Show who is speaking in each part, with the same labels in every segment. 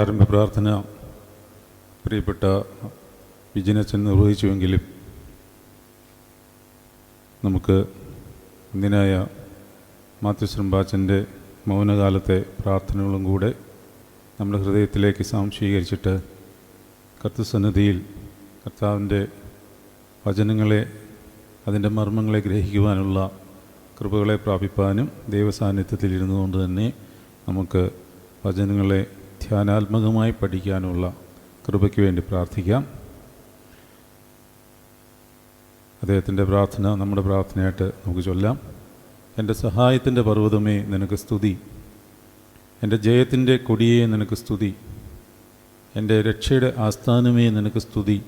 Speaker 1: പ്രാരംഭ പ്രാർത്ഥന പ്രിയപ്പെട്ട വിജയനച്ചൻ നിർവഹിച്ചുവെങ്കിലും നമുക്ക് ഇന്ത്യനായ മാത്യുസ് റമ്പാച്ചൻ്റെ മൗനകാലത്തെ പ്രാർത്ഥനകളും കൂടെ നമ്മുടെ ഹൃദയത്തിലേക്ക് സാംശീകരിച്ചിട്ട് കർത്തൃസന്നിധിയിൽ കർത്താവിൻ്റെ വചനങ്ങളെ അതിൻ്റെ മർമ്മങ്ങളെ ഗ്രഹിക്കുവാനുള്ള കൃപകളെ പ്രാപിപ്പാനും ദൈവസാന്നിധ്യത്തിൽ ഇരുന്നുകൊണ്ട് തന്നെ നമുക്ക് വചനങ്ങളെ ധ്യാനാത്മകമായി പഠിക്കാനുള്ള കൃപയ്ക്ക് വേണ്ടി പ്രാർത്ഥിക്കാം. അദ്ദേഹത്തിൻ്റെ പ്രാർത്ഥന നമ്മുടെ പ്രാർത്ഥനയായിട്ട് നമുക്ക് ചൊല്ലാം. എൻ്റെ സഹായത്തിൻ്റെ പർവ്വതമേ നിനക്ക് സ്തുതി, എൻ്റെ ജയത്തിൻ്റെ കൊടിയേ നിനക്ക് സ്തുതി, എൻ്റെ രക്ഷയുടെ ആസ്ഥാനമേ നിനക്ക് സ്തുതി,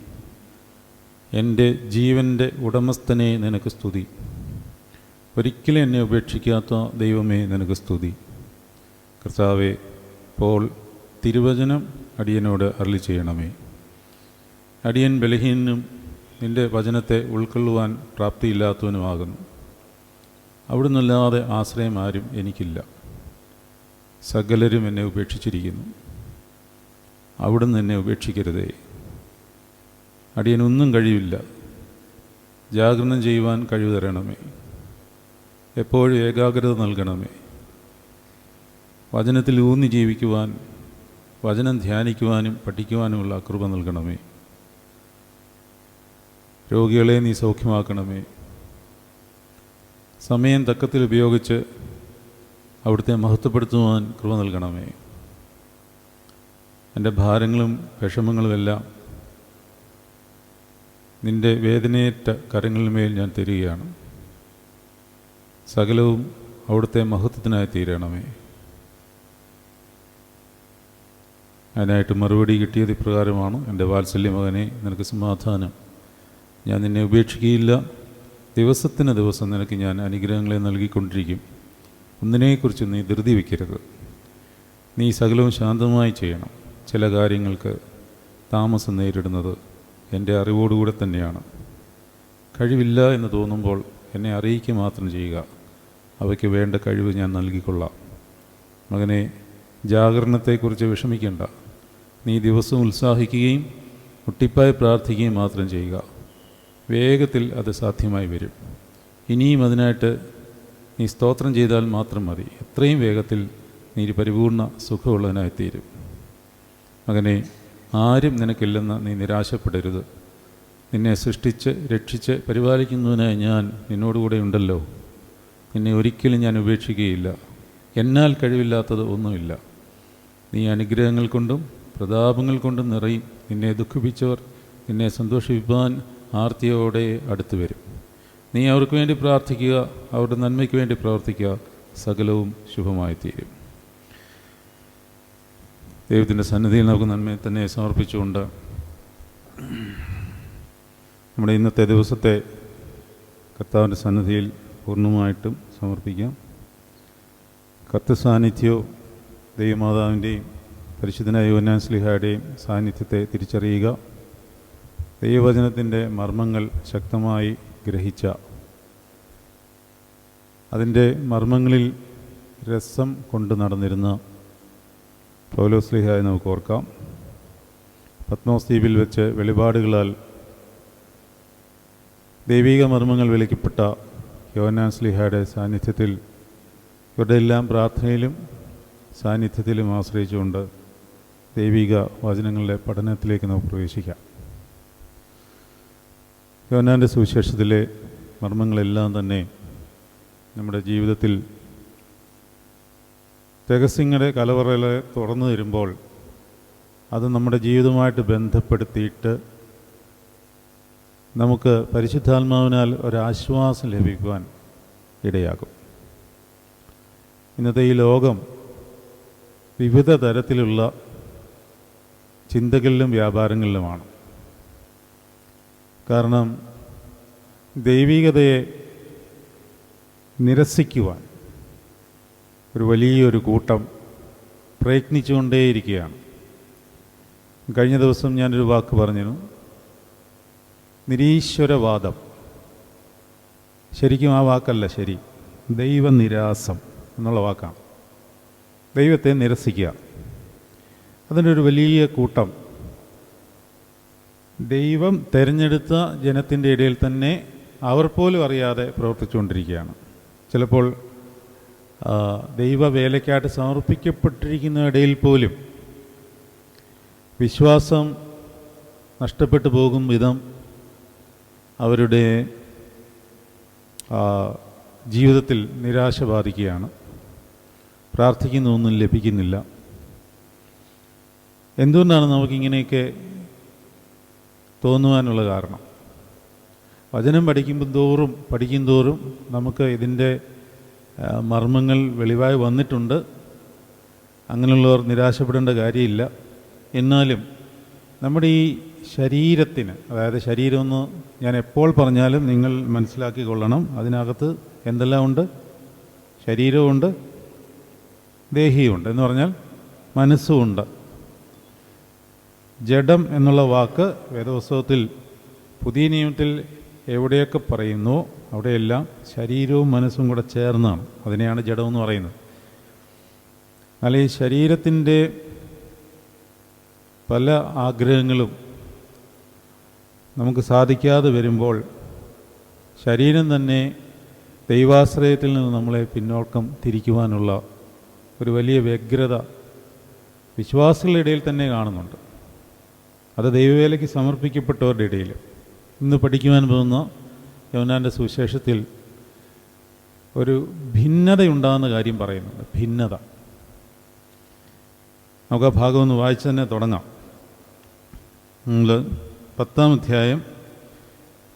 Speaker 1: എൻ്റെ ജീവൻ്റെ ഉടമസ്ഥനെ നിനക്ക് സ്തുതി, ഒരിക്കലും എന്നെ ഉപേക്ഷിക്കാത്ത ദൈവമേ നിനക്ക് സ്തുതി. കർത്താവേ, ഇപ്പോൾ തിരുവചനം അടിയനോട് അരുളി ചെയ്യണമേ. അടിയൻ ബലഹീനനും നിൻ്റെ വചനത്തെ ഉൾക്കൊള്ളുവാൻ പ്രാപ്തിയില്ലാത്തവനുമാകുന്നു. അവിടുന്നല്ലാതെ ആശ്രയം ആരും എനിക്കില്ല. സകലരും എന്നെ ഉപേക്ഷിച്ചിരിക്കുന്നു. അവിടുന്ന് എന്നെ ഉപേക്ഷിക്കരുതേ. അടിയനൊന്നും കഴിയില്ല. ജാഗരണം ചെയ്യുവാൻ കഴിവ് തരണമേ. എപ്പോഴും ഏകാഗ്രത നൽകണമേ. വചനത്തിൽ ഊന്നി ജീവിക്കുവാൻ, വചനം ധ്യാനിക്കുവാനും പഠിക്കുവാനുമുള്ള കൃപ നൽകണമേ. രോഗികളെ നീ സൗഖ്യമാക്കണമേ. സമയം തക്കത്തിൽ ഉപയോഗിച്ച് അവിടുത്തെ മഹത്വപ്പെടുത്തുവാൻ കൃപ നൽകണമേ. എൻ്റെ ഭാരങ്ങളും വിഷമങ്ങളുമെല്ലാം നിൻ്റെ വേദനയേറ്റ കരങ്ങളിന്മേൽ ഞാൻ തരികയാണ്. സകലവും അവിടുത്തെ മഹത്വത്തിനായി തീരണമേ. അതിനായിട്ട് മറുപടി കിട്ടിയത് ഇപ്രകാരമാണ്: എൻ്റെ വാത്സല്യ മകനെ, നിനക്ക് സമാധാനം. ഞാൻ നിന്നെ ഉപേക്ഷിക്കുകയില്ല. ദിവസത്തിന് ദിവസം നിനക്ക് ഞാൻ അനുഗ്രഹങ്ങളെ നൽകിക്കൊണ്ടിരിക്കും. ഒന്നിനെക്കുറിച്ച് നീ ധൃതി വയ്ക്കരുത്. നീ സകലവും ശാന്തമായി ചെയ്യണം. ചില കാര്യങ്ങൾക്ക് താമസം നേരിടുന്നത് എൻ്റെ അറിവോടുകൂടെ തന്നെയാണ്. കഴിവില്ല എന്ന് തോന്നുമ്പോൾ എന്നെ അറിയിക്കുക മാത്രം ചെയ്യുക. അവയ്ക്ക് വേണ്ട കഴിവ് ഞാൻ നൽകിക്കൊള്ളാം. മകനെ, ജാഗരണത്തെക്കുറിച്ച് വിഷമിക്കേണ്ട. നീ ദിവസവും ഉത്സാഹിക്കുകയും മുട്ടിപ്പായി പ്രാർത്ഥിക്കുകയും മാത്രം ചെയ്യുക. വേഗത്തിൽ അത് സാധ്യമായി വരും. ഇനിയും അതിനായിട്ട് നീ സ്തോത്രം ചെയ്താൽ മാത്രം മതി. എത്രയും വേഗത്തിൽ നീ പരിപൂർണ സുഖമുള്ളതിനായിത്തീരും. മകനെ, ആരും നിനക്കില്ലെന്ന് നീ നിരാശപ്പെടരുത്. നിന്നെ സൃഷ്ടിച്ച് രക്ഷിച്ച് പരിപാലിക്കുന്നതിനായി ഞാൻ നിന്നോടുകൂടെ ഉണ്ടല്ലോ. നിന്നെ ഒരിക്കലും ഞാൻ ഉപേക്ഷിക്കുകയില്ല. എന്നാൽ കഴിവില്ലാത്തത് ഒന്നുമില്ല. നീ അനുഗ്രഹങ്ങൾ കൊണ്ടും പ്രതാപങ്ങൾ കൊണ്ടും നിറയും. നിന്നെ ദുഃഖിപ്പിച്ചവർ നിന്നെ സന്തോഷിപ്പിക്കാൻ ആർത്തിയോടെ അടുത്തു വരും. നീ അവർക്ക് വേണ്ടി പ്രാർത്ഥിക്കുക, അവരുടെ നന്മയ്ക്ക് വേണ്ടി പ്രവർത്തിക്കുക. സകലവും ശുഭമായി തീരും. ദൈവത്തിൻ്റെ സന്നിധിയിൽ നമുക്ക് നന്മയെ തന്നെ സമർപ്പിച്ചുകൊണ്ട് നമ്മുടെ ഇന്നത്തെ ദിവസത്തെ കർത്താവിൻ്റെ സന്നിധിയിൽ പൂർണ്ണമായിട്ടും സമർപ്പിക്കാം. കർത്തൃസാന്നിധ്യവും ദൈവമാതാവിൻ്റെയും പരിശുദ്ധനായ യോഹന്നാൻ ശ്ലീഹായുടെയും സാന്നിധ്യത്തെ തിരിച്ചറിയുക. ദൈവവചനത്തിൻ്റെ മർമ്മങ്ങൾ ശക്തമായി ഗ്രഹിച്ച, അതിൻ്റെ മർമ്മങ്ങളിൽ രസം കൊണ്ട് നടന്നിരുന്ന പൗലോസ് ശ്ലീഹായെ നമുക്ക് ഓർക്കാം. പത്മോസ് ദ്വീപിൽ വെച്ച് വെളിപാടുകളാൽ ദൈവിക മർമ്മങ്ങൾ വിളിക്കപ്പെട്ട യോഹന്നാൻ ശ്ലീഹായുടെ സാന്നിധ്യത്തിൽ, ഇവരുടെ എല്ലാം പ്രാർത്ഥനയിലും സാന്നിധ്യത്തിലും ആശ്രയിച്ചുകൊണ്ട് ദൈവിക വചനങ്ങളുടെ പഠനത്തിലേക്ക് നമുക്ക് പ്രവേശിക്കാം. യോഹന്നാൻ്റെ സുവിശേഷത്തിലെ മർമ്മങ്ങളെല്ലാം തന്നെ നമ്മുടെ ജീവിതത്തിൽ രഹസ്യങ്ങളുടെ കലവറകളെ തുറന്നു തരുമ്പോൾ അത് നമ്മുടെ ജീവിതവുമായിട്ട് ബന്ധപ്പെടുത്തിയിട്ട് നമുക്ക് പരിശുദ്ധാത്മാവിനാൽ ഒരാശ്വാസം ലഭിക്കുവാൻ ഇടയാകും. ഇന്നത്തെ ഈ ലോകം വിവിധ തരത്തിലുള്ള ചിന്തകളിലും വ്യാപാരങ്ങളിലുമാണ്. കാരണം ദൈവികതയെ നിരസിക്കുവാൻ ഒരു വലിയൊരു കൂട്ടം പ്രയത്നിച്ചുകൊണ്ടേയിരിക്കുകയാണ്. കഴിഞ്ഞ ദിവസം ഞാനൊരു വാക്ക് പറഞ്ഞിരുന്നു, നിരീശ്വരവാദം. ശരിക്കും ആ വാക്കല്ല ശരി, ദൈവനിരാസം എന്നുള്ള വാക്കാണ്. ദൈവത്തെ നിരസിക്കുക. അതിൻ്റെ ഒരു വലിയ കൂട്ടം ദൈവം തിരഞ്ഞെടുത്ത ജനത്തിൻ്റെ ഇടയിൽ തന്നെ അവർ പോലും അറിയാതെ പ്രവർത്തിച്ചുകൊണ്ടിരിക്കുകയാണ്. ചിലപ്പോൾ ദൈവവേലയ്ക്കായിട്ട് സമർപ്പിക്കപ്പെട്ടിരിക്കുന്ന ഇടയിൽ പോലും വിശ്വാസം നഷ്ടപ്പെട്ടു പോകും വിധം അവരുടെ ജീവിതത്തിൽ നിരാശ ബാധിക്കുകയാണ്. പ്രാർത്ഥിക്കുന്നതൊന്നും ലഭിക്കുന്നില്ല. എന്തുകൊണ്ടാണ് നമുക്കിങ്ങനെയൊക്കെ തോന്നുവാനുള്ള കാരണം? വചനം പഠിക്കും തോറും നമുക്ക് ഇതിൻ്റെ മർമ്മങ്ങൾ വെളിവായി വന്നിട്ടുണ്ട്. അങ്ങനെയുള്ളവർ നിരാശപ്പെടേണ്ട കാര്യമില്ല. എന്നാലും നമ്മുടെ ഈ ശരീരത്തിന്, അതായത് ശരീരമെന്ന് ഞാൻ എപ്പോൾ പറഞ്ഞാലും നിങ്ങൾ മനസ്സിലാക്കിക്കൊള്ളണം, അതിനകത്ത് എന്തെല്ലാം ഉണ്ട്? ശരീരമുണ്ട്, ദേഹിയുണ്ട്, എന്ന് പറഞ്ഞാൽ മനസ്സുമുണ്ട്. ജഡം എന്നുള്ള വാക്ക് വേദപുസ്തകത്തിൽ പുതിയ നിയമത്തിൽ എവിടെയൊക്കെ പറയുന്നു അവിടെയെല്ലാം ശരീരവും മനസ്സും കൂടെ ചേർന്നാണ്. അതിനെയാണ് ജഡമെന്ന് പറയുന്നത്. എന്നാൽ ഈ ശരീരത്തിൻ്റെ പല ആഗ്രഹങ്ങളും നമുക്ക് സാധിക്കാതെ വരുമ്പോൾ ശരീരം തന്നെ ദൈവാശ്രയത്തിൽ നിന്ന് നമ്മളെ പിന്നോക്കം തിരിക്കുവാനുള്ള ഒരു വലിയ വ്യഗ്രത വിശ്വാസികളുടെ ഇടയിൽ തന്നെ കാണുന്നുണ്ട്. അത് ദൈവവേലയ്ക്ക് സമർപ്പിക്കപ്പെട്ടവരുടെ ഇടയിൽ. ഇന്ന് പഠിക്കുവാൻ പോകുന്ന യോഹന്നാൻ്റെ സുവിശേഷത്തിൽ ഒരു ഭിന്നതയുണ്ടാകുന്ന കാര്യം പറയുന്നുണ്ട്. ഭിന്നത. നമുക്ക് ആ ഭാഗം ഒന്ന് വായിച്ച് തന്നെ തുടങ്ങാം. നമ്മൾ 10-ാം അധ്യായം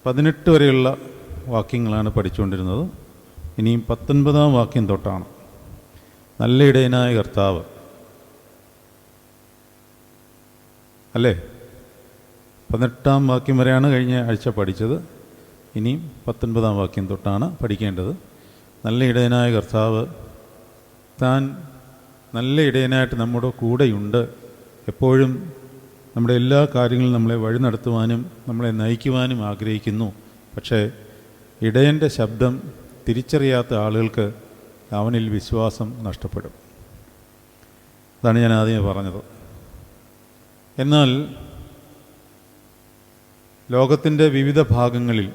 Speaker 1: 18 വരെയുള്ള വാക്യങ്ങളാണ് പഠിച്ചുകൊണ്ടിരുന്നത്. ഇനിയും 19-ാം വാക്യം തൊട്ടാണ്. നല്ല ഇടയനായ കർത്താവ്, അല്ലേ? 18-ാം വാക്യം വരെയാണ് കഴിഞ്ഞ ആഴ്ച പഠിച്ചത്. ഇനിയും 19-ാം വാക്യം തൊട്ടാണ് പഠിക്കേണ്ടത്. നല്ല ഇടയനായ കർത്താവ് താൻ നല്ല ഇടയനായിട്ട് നമ്മുടെ കൂടെയുണ്ട്. എപ്പോഴും നമ്മുടെ എല്ലാ കാര്യങ്ങളും നമ്മളെ വഴി നടത്തുവാനും നമ്മളെ നയിക്കുവാനും ആഗ്രഹിക്കുന്നു. പക്ഷേ ഇടയൻ്റെ ശബ്ദം തിരിച്ചറിയാത്ത ആളുകൾക്ക് അവനിൽ വിശ്വാസം നഷ്ടപ്പെടും. അതാണ് ഞാൻ ആദ്യമേ പറഞ്ഞത്. എന്നാൽ ലോകത്തിൻ്റെ വിവിധ ഭാഗങ്ങളിൽ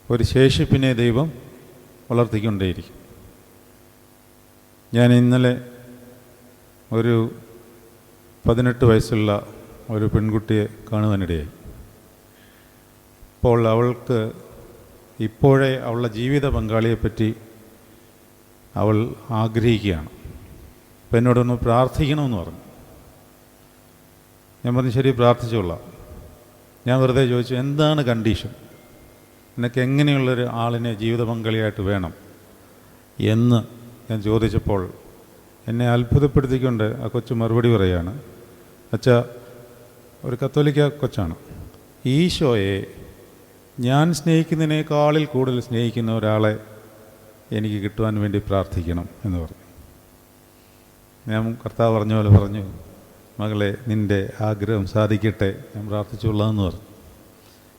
Speaker 1: ഒരു ശേഷിപ്പിനെ ദൈവം വളർത്തിക്കൊണ്ടേയിരിക്കും. ഞാൻ ഇന്നലെ ഒരു 18 വയസ്സുള്ള ഒരു പെൺകുട്ടിയെ കാണുവാനിടയായി. അപ്പോൾ അവൾക്ക് ഇപ്പോഴേ അവളുടെ ജീവിത പങ്കാളിയെപ്പറ്റി അവൾ ആഗ്രഹിക്കുകയാണ്. അപ്പം എന്നോടൊന്ന് പ്രാർത്ഥിക്കണമെന്ന് പറഞ്ഞു. ഞാൻ പറഞ്ഞു ശരി, പ്രാർത്ഥിച്ചോളാം. ഞാൻ വെറുതെ ചോദിച്ചു, എന്താണ് കണ്ടീഷൻ? നിനക്ക് എങ്ങനെയുള്ളൊരു ആളിനെ ജീവിത പങ്കാളിയായിട്ട് വേണം എന്ന് ഞാൻ ചോദിച്ചപ്പോൾ എന്നെ അത്ഭുതപ്പെടുത്തിക്കൊണ്ട് ആ കൊച്ചു മറുപടി പറയുകയാണ്, അച്ഛാ, ഒരു കത്തോലിക്ക കൊച്ചാണ്, ഈശോയെ ഞാൻ സ്നേഹിക്കുന്നതിനേക്കാളിൽ കൂടുതൽ സ്നേഹിക്കുന്ന ഒരാളെ എനിക്ക് കിട്ടുവാൻ വേണ്ടി പ്രാർത്ഥിക്കണം എന്ന് പറഞ്ഞു. ഞാൻ കർത്താവ് പറഞ്ഞ പോലെ പറഞ്ഞു, മകളെ, നിൻ്റെ ആഗ്രഹം സാധിക്കട്ടെ, ഞാൻ പ്രാർത്ഥിച്ചുകൊള്ളാമെന്ന് പറഞ്ഞു.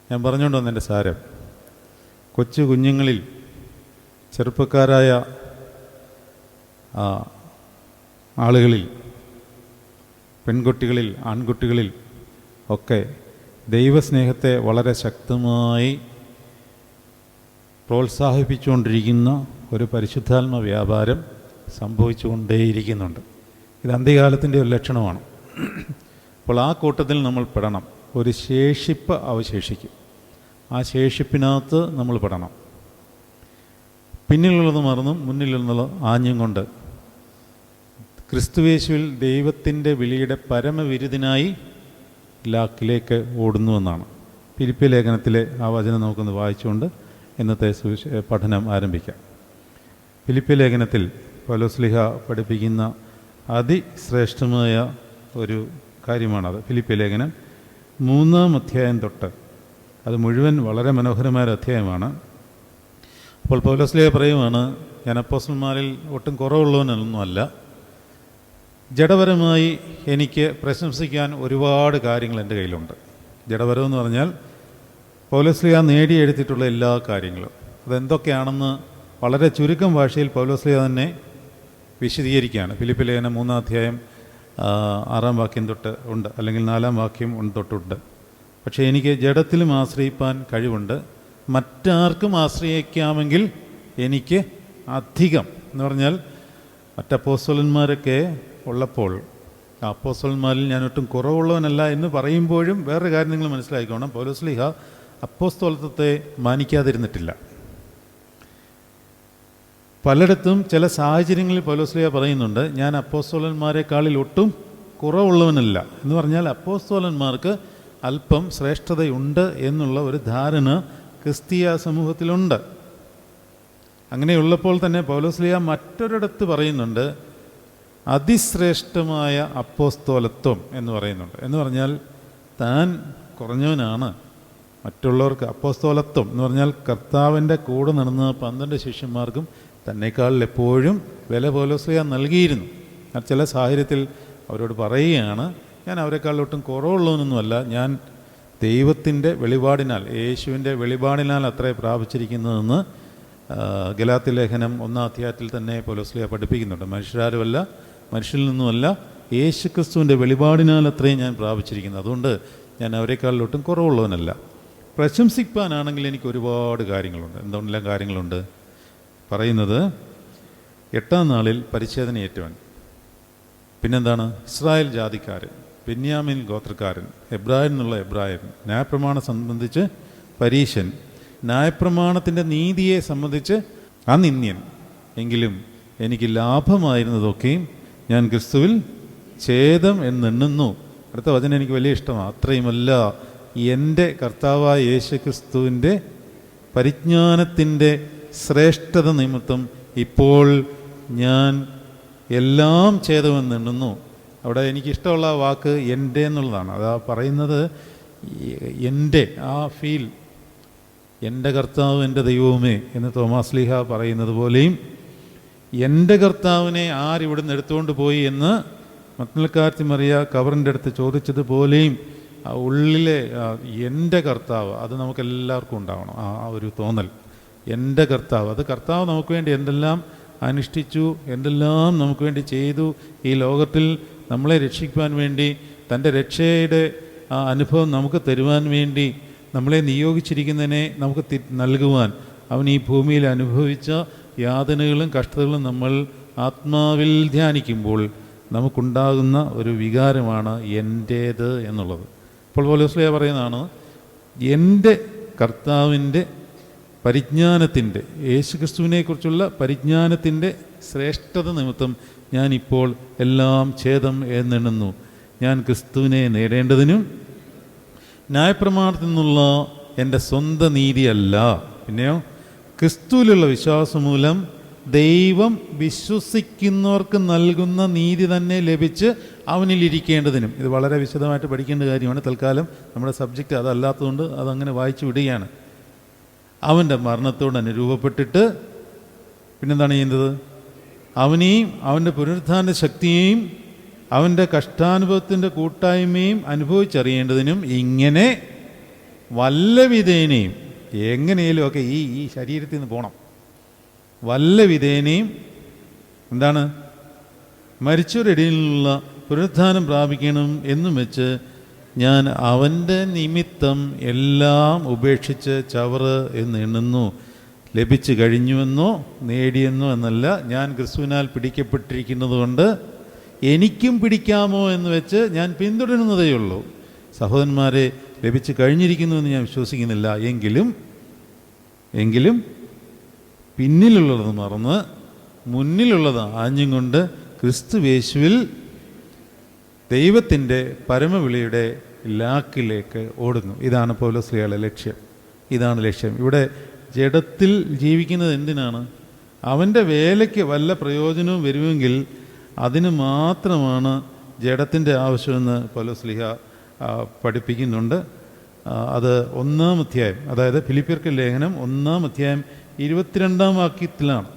Speaker 1: ഞാൻ പറഞ്ഞുകൊണ്ട് വന്നെൻ്റെ സാരം, കൊച്ചു കുഞ്ഞുങ്ങളിൽ, ചെറുപ്പക്കാരായ ആളുകളിൽ, പെൺകുട്ടികളിൽ, ആൺകുട്ടികളിൽ ഒക്കെ ദൈവസ്നേഹത്തെ വളരെ ശക്തമായി പ്രോത്സാഹിപ്പിച്ചുകൊണ്ടിരിക്കുന്ന ഒരു പരിശുദ്ധാത്മ വ്യാപാരം സംഭവിച്ചുകൊണ്ടേയിരിക്കുന്നുണ്ട്. ഇത് അന്ത്യകാലത്തിൻ്റെ ഒരു ലക്ഷണമാണ്. അപ്പോൾ ആ കൂട്ടത്തിൽ നമ്മൾ പെടണം. ഒരു ശേഷിപ്പ് അവശേഷിക്കും. ആ ശേഷിപ്പിനകത്ത് നമ്മൾ പെടണം. പിന്നിലുള്ളത് മറന്നും മുന്നിലുള്ളത് ആഞ്ഞും കൊണ്ട് ക്രിസ്തുയേശുവിൽ ദൈവത്തിൻ്റെ വിളിയുടെ പരമവിരുദ്ധനായി ലാക്കിലേക്ക് ഓടുന്നുവെന്നാണ്. ഫിലിപ്പിയ ലേഖനത്തിലെ ആ വചനം നമുക്കൊന്ന് വായിച്ചുകൊണ്ട് ഇന്നത്തെ പഠനം ആരംഭിക്കാം. ഫിലിപ്പിയ ലേഖനത്തിൽ പൗലോസ്ലീഹ പഠിപ്പിക്കുന്ന അതിശ്രേഷ്ഠമായ ഒരു കാര്യമാണത്. ഫിലിപ്പിയ ലേഖനം 3-ാം അധ്യായം തൊട്ട്, അത് മുഴുവൻ വളരെ മനോഹരമായ അധ്യായമാണ്. അപ്പോൾ പൗലോസ്ലീഹ പറയുവാണ്, ഞാൻ അപ്പോസ്തലന്മാരിൽ ഒട്ടും കുറവുള്ളവനൊന്നുമല്ല. ജഡപരമായി എനിക്ക് പ്രശംസിക്കാൻ ഒരുപാട് കാര്യങ്ങൾ എൻ്റെ കയ്യിലുണ്ട്. ജഡപരമെന്ന് പറഞ്ഞാൽ പൗലോസ്ലീഹ നേടിയെടുത്തിട്ടുള്ള എല്ലാ കാര്യങ്ങളും. അതെന്തൊക്കെയാണെന്ന് വളരെ ചുരുക്കം ഭാഷയിൽ പൗലോസ്ലീഹ തന്നെ വിശദീകരിക്കുകയാണ്. ഫിലിപ്പിയ ലേഖനം 3-ാം അധ്യായം 6-ാം വാക്യം തൊട്ട് ഉണ്ട്, അല്ലെങ്കിൽ 4-ാം വാക്യം തൊട്ടുണ്ട്. പക്ഷേ എനിക്ക് ജഡത്തിലും ആശ്രയിപ്പാൻ കഴിവുണ്ട്, മറ്റാർക്കും ആശ്രയിക്കാമെങ്കിൽ എനിക്ക് അധികം എന്ന് പറഞ്ഞാൽ മറ്റപ്പോസ്തലന്മാരൊക്കെ ഉള്ളപ്പോൾ അപ്പോസ്തലന്മാരിൽ ഞാൻ ഒട്ടും കുറവുള്ളവനല്ല എന്ന് പറയുമ്പോഴും വേറൊരു കാര്യം നിങ്ങൾ മനസ്സിലാക്കിക്കോണം. പൗലോസ്ലീഹ അപ്പോസ്തലത്വത്തെ മാനിക്കാതിരുന്നിട്ടില്ല. പലയിടത്തും ചില സാഹചര്യങ്ങളിൽ പൗലോസ്ലീഹ പറയുന്നുണ്ട്, ഞാൻ അപ്പോസ്തലന്മാരെക്കാളിൽ ഒട്ടും കുറവുള്ളവനല്ല എന്ന് പറഞ്ഞാൽ അപ്പോസ്തലന്മാർക്ക് അല്പം ശ്രേഷ്ഠതയുണ്ട് എന്നുള്ള ഒരു ധാരണ ക്രിസ്തീയ സമൂഹത്തിലുണ്ട്. അങ്ങനെയുള്ളപ്പോൾ തന്നെ പൗലോസ്ലീഹ മറ്റൊരിടത്ത് പറയുന്നുണ്ട്, അതിശ്രേഷ്ഠമായ അപ്പോസ്തലത്വം എന്ന് പറയുന്നുണ്ട്. എന്ന് പറഞ്ഞാൽ താൻ കുറഞ്ഞവനാണ്, മറ്റുള്ളവർക്ക് അപ്പോസ്തലത്വം എന്ന് പറഞ്ഞാൽ കർത്താവിൻ്റെ കൂടെ നടന്ന 12 ശിഷ്യന്മാർക്കും തന്നെക്കാളിൽ എപ്പോഴും വില പൗലോസ്ലീഹ നൽകിയിരുന്നു. ചില സാഹചര്യത്തിൽ അവരോട് പറയുകയാണ്, ഞാൻ അവരെക്കാളൊട്ടും കുറവുള്ളവനൊന്നുമല്ല, ഞാൻ ദൈവത്തിൻ്റെ വെളിപാടിനാൽ, യേശുവിൻ്റെ വെളിപാടിനാൽ അത്രേ പ്രാപിച്ചിരിക്കുന്നതെന്ന് ഗലാത്യ ലേഖനം 1-ാം അധ്യായത്തിൽ തന്നെ പൗലോസ്ലീഹ പഠിപ്പിക്കുന്നുണ്ട്. മനുഷ്യരാരുമല്ല, മനുഷ്യരിൽ നിന്നുമല്ല, യേശു ക്രിസ്തുവിൻ്റെ വെളിപാടിനാൽ അത്രയും ഞാൻ പ്രാപിച്ചിരിക്കുന്നത്, അതുകൊണ്ട് ഞാൻ അവരെക്കാളിലൊട്ടും കുറവുള്ളവനല്ല. പ്രശംസിപ്പാനാണെങ്കിൽ എനിക്ക് ഒരുപാട് കാര്യങ്ങളുണ്ട്. എന്തെല്ലാം കാര്യങ്ങളുണ്ട് പറയുന്നത്? 8-ാം നാളിൽ പരിച്ഛേദനയേറ്റവൻ, പിന്നെന്താണ്, ഇസ്രായേൽ ജാതിക്കാരൻ, ബെന്യാമീൻ ഗോത്രക്കാരൻ, എബ്രായൻ എന്നുള്ള എബ്രായൻ, ന്യായപ്രമാണം സംബന്ധിച്ച് പരീശൻ, ന്യായപ്രമാണത്തിൻ്റെ നീതിയെ സംബന്ധിച്ച് അനിന്യൻ, എങ്കിലും എനിക്ക് ലാഭമായിരുന്നതൊക്കെയും ഞാൻ ക്രിസ്തുവിൽ ഛേദം എന്നെണ്ണുന്നു. അടുത്ത വചനം എനിക്ക് വലിയ ഇഷ്ടമാണ്. അത്രയുമല്ല, എൻ്റെ കർത്താവായ യേശു ക്രിസ്തുവിൻ്റെ പരിജ്ഞാനത്തിൻ്റെ ശ്രേഷ്ഠത നിമിത്തം ഇപ്പോൾ ഞാൻ എല്ലാം ഛേദമെന്നെണ്ണുന്നു. അവിടെ എനിക്കിഷ്ടമുള്ള വാക്ക് എൻ്റെ എന്നുള്ളതാണ്. അതാ പറയുന്നത്, എൻ്റെ ആ ഫീൽ, എൻ്റെ കർത്താവ് എൻ്റെ ദൈവവുമേ എന്ന് തോമാസ്ലീഹ പറയുന്നത് പോലെയും, എൻ്റെ കർത്താവിനെ ആരിവിടുന്ന് എടുത്തുകൊണ്ട് പോയി എന്ന് മഗ്ദലക്കാരത്തി മറിയ കബറിൻ്റെ അടുത്ത് ചോദിച്ചതുപോലെയും ഉള്ളിലെ എൻ്റെ കർത്താവ്, അത് നമുക്കെല്ലാവർക്കും ഉണ്ടാവണം. ആ ഒരു തോന്നൽ, എൻ്റെ കർത്താവ്, അത് കർത്താവ് നമുക്ക് വേണ്ടി എന്തെല്ലാം അനുഷ്ഠിച്ചു, എന്തെല്ലാം നമുക്ക് വേണ്ടി ചെയ്തു, ഈ ലോകത്തിൽ നമ്മളെ രക്ഷിക്കുവാൻ വേണ്ടി, തൻ്റെ രക്ഷയുടെ അനുഭവം നമുക്ക് തരുവാൻ വേണ്ടി നമ്മളെ നിയോഗിച്ചിരിക്കുന്നതിനെ നമുക്ക് നൽകുവാൻ അവൻ ഈ ഭൂമിയിൽ അനുഭവിച്ച യാതനകളും കഷ്ടതകളും നമ്മൾ ആത്മാവിൽ ധ്യാനിക്കുമ്പോൾ നമുക്കുണ്ടാകുന്ന ഒരു വികാരമാണ് എൻ്റേത് എന്നുള്ളത്. അപ്പോൾ പൗലോസ്ലീഹ പറയുന്നതാണ്, എൻ്റെ കർത്താവിൻ്റെ പരിജ്ഞാനത്തിൻ്റെ, യേശുക്രിസ്തുവിനെക്കുറിച്ചുള്ള പരിജ്ഞാനത്തിൻ്റെ ശ്രേഷ്ഠത നിമിത്തം ഞാനിപ്പോൾ എല്ലാം ഛേദം എന്നെണ്ണുന്നു. ഞാൻ ക്രിസ്തുവിനെ നേടേണ്ടതിനും ന്യായപ്രമാണത്തിൽ നിന്നുള്ള എൻ്റെ സ്വന്തം നീതിയല്ല, പിന്നെയോ ക്രിസ്തുവിലുള്ള വിശ്വാസം മൂലം ദൈവം വിശ്വസിക്കുന്നവർക്ക് നൽകുന്ന നീതി തന്നെ ലഭിച്ച് അവനിലിരിക്കേണ്ടതിനും. ഇത് വളരെ വിശദമായിട്ട് പഠിക്കേണ്ട കാര്യമാണ്. തൽക്കാലം നമ്മുടെ സബ്ജക്റ്റ് അതല്ലാത്തതുകൊണ്ട് അതങ്ങനെ വായിച്ചു വിടുകയാണ്. അവൻ്റെ മരണത്തോട് അനുരൂപപ്പെട്ടിട്ട് പിന്നെന്താണ് ചെയ്യുന്നത്? അവനെയും അവൻ്റെ പുനരുത്ഥാന ശക്തിയെയും അവൻ്റെ കഷ്ടാനുഭവത്തിൻ്റെ കൂട്ടായ്മയും അനുഭവിച്ചറിയേണ്ടതിനും, ഇങ്ങനെ വല്ല വിധേനയും, എങ്ങനെയും ഒക്കെ ഈ ശരീരത്തിൽ നിന്ന് പോകണം, വല്ല വിധേനയും എന്താണ്, മരിച്ചവരിടയിൽ നിന്നുള്ള പുനരുത്ഥാനം പ്രാപിക്കണം എന്നും വെച്ച് ഞാൻ അവൻ്റെ നിമിത്തം എല്ലാം ഉപേക്ഷിച്ച് ചവറ് എന്ന് എണ്ണുന്നു. ലഭിച്ചു കഴിഞ്ഞുവെന്നോ നേടിയെന്നോ എന്നല്ല, ഞാൻ ക്രിസ്തുവിനാൽ പിടിക്കപ്പെട്ടിരിക്കുന്നത് കൊണ്ട് എനിക്കും പിടിക്കാമോ എന്ന് വെച്ച് ഞാൻ പിന്തുടരുന്നതേ ഉള്ളൂ. സഹോദരന്മാരെ, ലഭിച്ചു കഴിഞ്ഞിരിക്കുന്നുവെന്ന് ഞാൻ വിശ്വസിക്കുന്നില്ല. എങ്കിലും പിന്നിലുള്ളത് മറന്ന് മുന്നിലുള്ളത് ആഞ്ഞും കൊണ്ട് ക്രിസ്തുയേശുവിൽ ദൈവത്തിൻ്റെ പരമവിളിയുടെ ലാക്കിലേക്ക് ഓടുന്നു. ഇതാണ് പൗലോസ്ലീഹയുടെ ലക്ഷ്യം. ഇതാണ് ലക്ഷ്യം. ഇവിടെ ജഡത്തിൽ ജീവിക്കുന്നത് എന്തിനാണ്? അവൻ്റെ വേലയ്ക്ക് വല്ല പ്രയോജനവും വരുമെങ്കിൽ അതിന് മാത്രമാണ് ജഡത്തിൻ്റെ ആവശ്യമെന്ന് പൗലോസ്ലീഹ പഠിപ്പിക്കുന്നുണ്ട്. അത് 1-ാം അധ്യായം, അതായത് ഫിലിപ്പിയർക്ക് ലേഖനം 1-ാം അധ്യായം 22-ാം വാക്യത്തിലാണ്.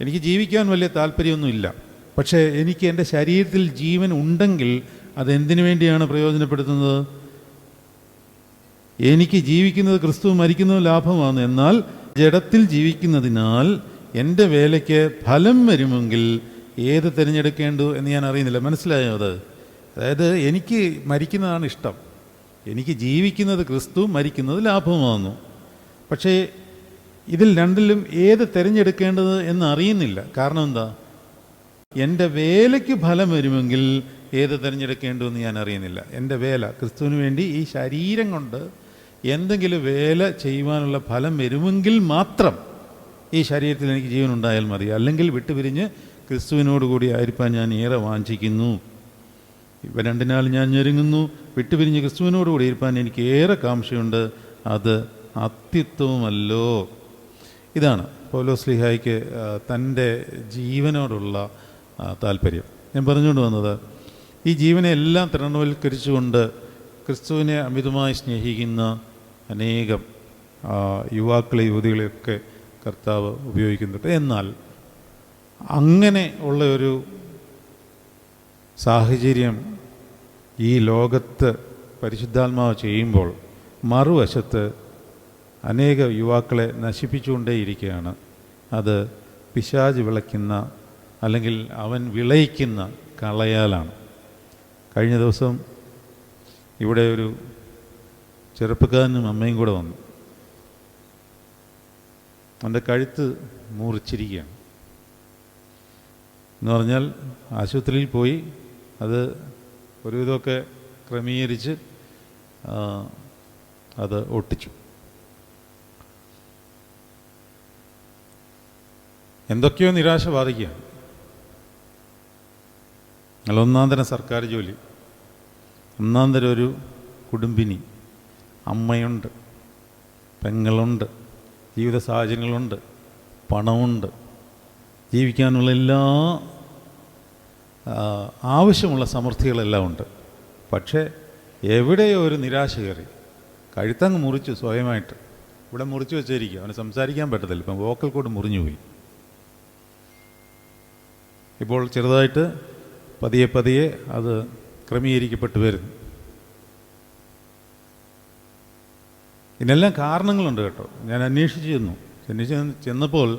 Speaker 1: എനിക്ക് ജീവിക്കാൻ വലിയ താല്പര്യമൊന്നുമില്ല, പക്ഷേ എനിക്ക് എൻ്റെ ശരീരത്തിൽ ജീവൻ ഉണ്ടെങ്കിൽ അതെന്തിനു വേണ്ടിയാണ് പ്രയോജനപ്പെടുത്തുന്നത്? എനിക്ക് ജീവിക്കുന്നത് ക്രിസ്തു, മരിക്കുന്നത് ലാഭമാണ്. എന്നാൽ ജഡത്തിൽ ജീവിക്കുന്നതിനാൽ എൻ്റെ വേലയ്ക്ക് ഫലം വരുമെങ്കിൽ ഏത് തിരഞ്ഞെടുക്കേണ്ടു എന്ന് ഞാൻ അറിയുന്നില്ല. മനസ്സിലായോ അത്? അതായത് എനിക്ക് മരിക്കുന്നതാണ് ഇഷ്ടം, എനിക്ക് ജീവിക്കുന്നത് ക്രിസ്തു, മരിക്കുന്നത് ലാഭമാകുന്നു. പക്ഷേ ഇതിൽ രണ്ടിലും ഏത് തിരഞ്ഞെടുക്കേണ്ടത് എന്ന് അറിയുന്നില്ല. കാരണം എന്താ? എൻ്റെ വേലയ്ക്ക് ഫലം വരുമെങ്കിൽ ഏത് തിരഞ്ഞെടുക്കേണ്ടതെന്ന് ഞാൻ അറിയുന്നില്ല. എൻ്റെ വേല ക്രിസ്തുവിന് വേണ്ടി ഈ ശരീരം കൊണ്ട് എന്തെങ്കിലും വേല ചെയ്യുവാനുള്ള ഫലം വരുമെങ്കിൽ മാത്രം ഈ ശരീരത്തിൽ എനിക്ക് ജീവൻ ഉണ്ടായാൽ മതി. അല്ലെങ്കിൽ വിട്ടുപിരിഞ്ഞ് ക്രിസ്തുവിനോട് കൂടി ആയിരിക്കാൻ ഞാൻ ഏറെ വാഞ്ചിക്കുന്നു. ഇവ രണ്ടിനാലും ഞാൻ ഞെരുങ്ങുന്നു. വിട്ടുപിരിഞ്ഞ് ക്രിസ്തുവിനോട് കൂടി ഇരിക്കാൻ എനിക്ക് ഏറെ കാംക്ഷയുണ്ട്. അത് അത്യുത്തമമല്ലോ. ഇതാണ് പൗലോസ്ലീഹായ്ക്ക് തൻ്റെ ജീവനോടുള്ള താല്പര്യം. ഞാൻ പറഞ്ഞുകൊണ്ട് വന്നത്, ഈ ജീവനെ എല്ലാം തൃണവൽക്കരിച്ചുകൊണ്ട് ക്രിസ്തുവിനെ അമിതമായി സ്നേഹിക്കുന്ന അനേകം യുവാക്കളെ യുവതികളെയൊക്കെ കർത്താവ് ഉപയോഗിക്കുന്നുണ്ട്. എന്നാൽ അങ്ങനെ ഉള്ള ഒരു സാഹചര്യം ഈ ലോകത്ത് പരിശുദ്ധാത്മാവ് ചെയ്യുമ്പോൾ മറുവശത്ത് അനേക യുവാക്കളെ നശിപ്പിച്ചുകൊണ്ടേയിരിക്കുകയാണ്. അത് പിശാച് വിളയ്ക്കുന്ന അല്ലെങ്കിൽ അവൻ വിളയിക്കുന്ന കളയാലാണ്. കഴിഞ്ഞ ദിവസം ഇവിടെ ഒരു ചെറുപ്പക്കാരനും അമ്മയും കൂടെ വന്നു. അവൻ്റെ കഴുത്ത് മുറിച്ചിരിക്കുകയാണ്. എന്ന് പറഞ്ഞാൽ ആശുപത്രിയിൽ പോയി അത് ഒരുവിധമൊക്കെ ക്രമീകരിച്ച് അത് ഒട്ടിച്ചു. എന്തൊക്കെയോ നിരാശ ബാധിക്കുകയാണ്. അല്ല, ഒന്നാം തരം സർക്കാർ ജോലി, ഒന്നാം തരം ഒരു കുടുംബിനി, അമ്മയുണ്ട്, പെങ്ങളുണ്ട്, ജീവിത സാഹചര്യങ്ങളുണ്ട്, പണമുണ്ട്, ജീവിക്കാനുള്ള എല്ലാ ആവശ്യമുള്ള സമൃദ്ധികളെല്ലാം ഉണ്ട്. പക്ഷേ എവിടെയോ ഒരു നിരാശ കയറി കഴുത്തങ്ങ് മുറിച്ചു. സ്വയമായിട്ട് ഇവിടെ മുറിച്ചു വെച്ചിരിക്കുക. അവന് സംസാരിക്കാൻ പറ്റത്തില്ല. ഇപ്പം വോക്കൽ കോഡ് മുറിഞ്ഞുപോയി. ഇപ്പോൾ ചെറുതായിട്ട് പതിയെ പതിയെ അത് ക്രമീകരിക്കപ്പെട്ടു വരുന്നു. ഇതിനെല്ലാം കാരണങ്ങളുണ്ട് കേട്ടോ. ഞാൻ അന്വേഷിച്ച് ചെന്നപ്പോൾ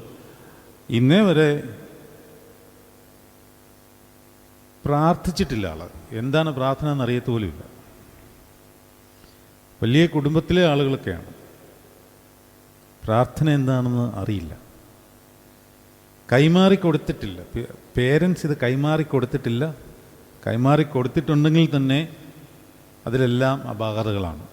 Speaker 1: ഇന്നേ വരെ പ്രാർത്ഥിച്ചിട്ടില്ല ആൾ. എന്താണ് പ്രാർത്ഥന എന്നറിയത്ത് പോലുമില്ല. വലിയ കുടുംബത്തിലെ ആളുകളൊക്കെയാണ്. പ്രാർത്ഥന എന്താണെന്ന് അറിയില്ല. കൈമാറിക്കൊടുത്തിട്ടില്ല. പേരൻസ് ഇത് കൈമാറിക്കൊടുത്തിട്ടില്ല. കൈമാറിക്കൊടുത്തിട്ടുണ്ടെങ്കിൽ തന്നെ അതിലെല്ലാം അപാകതകളാണ്.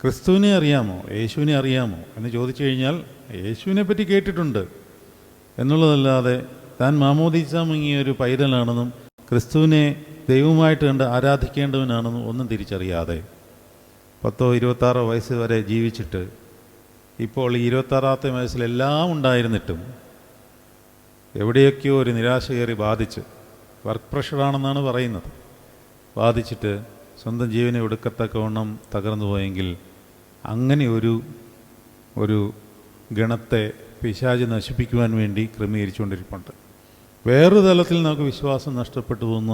Speaker 1: ക്രിസ്തുവിനെ അറിയാമോ, യേശുവിനെ അറിയാമോ എന്ന് ചോദിച്ചു കഴിഞ്ഞാൽ യേശുവിനെ പറ്റി കേട്ടിട്ടുണ്ട് എന്നുള്ളതല്ലാതെ താൻ മാമോദീസ മുങ്ങിയ ഒരു പൈതലാണെന്നും ക്രിസ്തുവിനെ ദൈവമായിട്ട് കണ്ട് ആരാധിക്കേണ്ടവനാണെന്നും ഒന്നും തിരിച്ചറിയാതെ 10-26 വയസ്സ് വരെ ജീവിച്ചിട്ട് ഇപ്പോൾ ഈ 26ാമത്തെ വയസ്സിലെല്ലാം ഉണ്ടായിരുന്നിട്ടും എവിടെയൊക്കെയോ ഒരു നിരാശ കയറി ബാധിച്ച്, വർക്ക് പ്രഷറാണെന്നാണ് പറയുന്നത്, ബാധിച്ചിട്ട് സ്വന്തം ജീവനെ ഒടുക്കത്തക്കവണ്ണം തകർന്നു പോയെങ്കിൽ അങ്ങനെ ഒരു ഗണത്തെ പിശാച് നശിപ്പിക്കുവാൻ വേണ്ടി ക്രമീകരിച്ചുകൊണ്ടിരിപ്പുണ്ട്. വേറൊരു തലത്തിൽ നമുക്ക് വിശ്വാസം നഷ്ടപ്പെട്ടു പോകുന്ന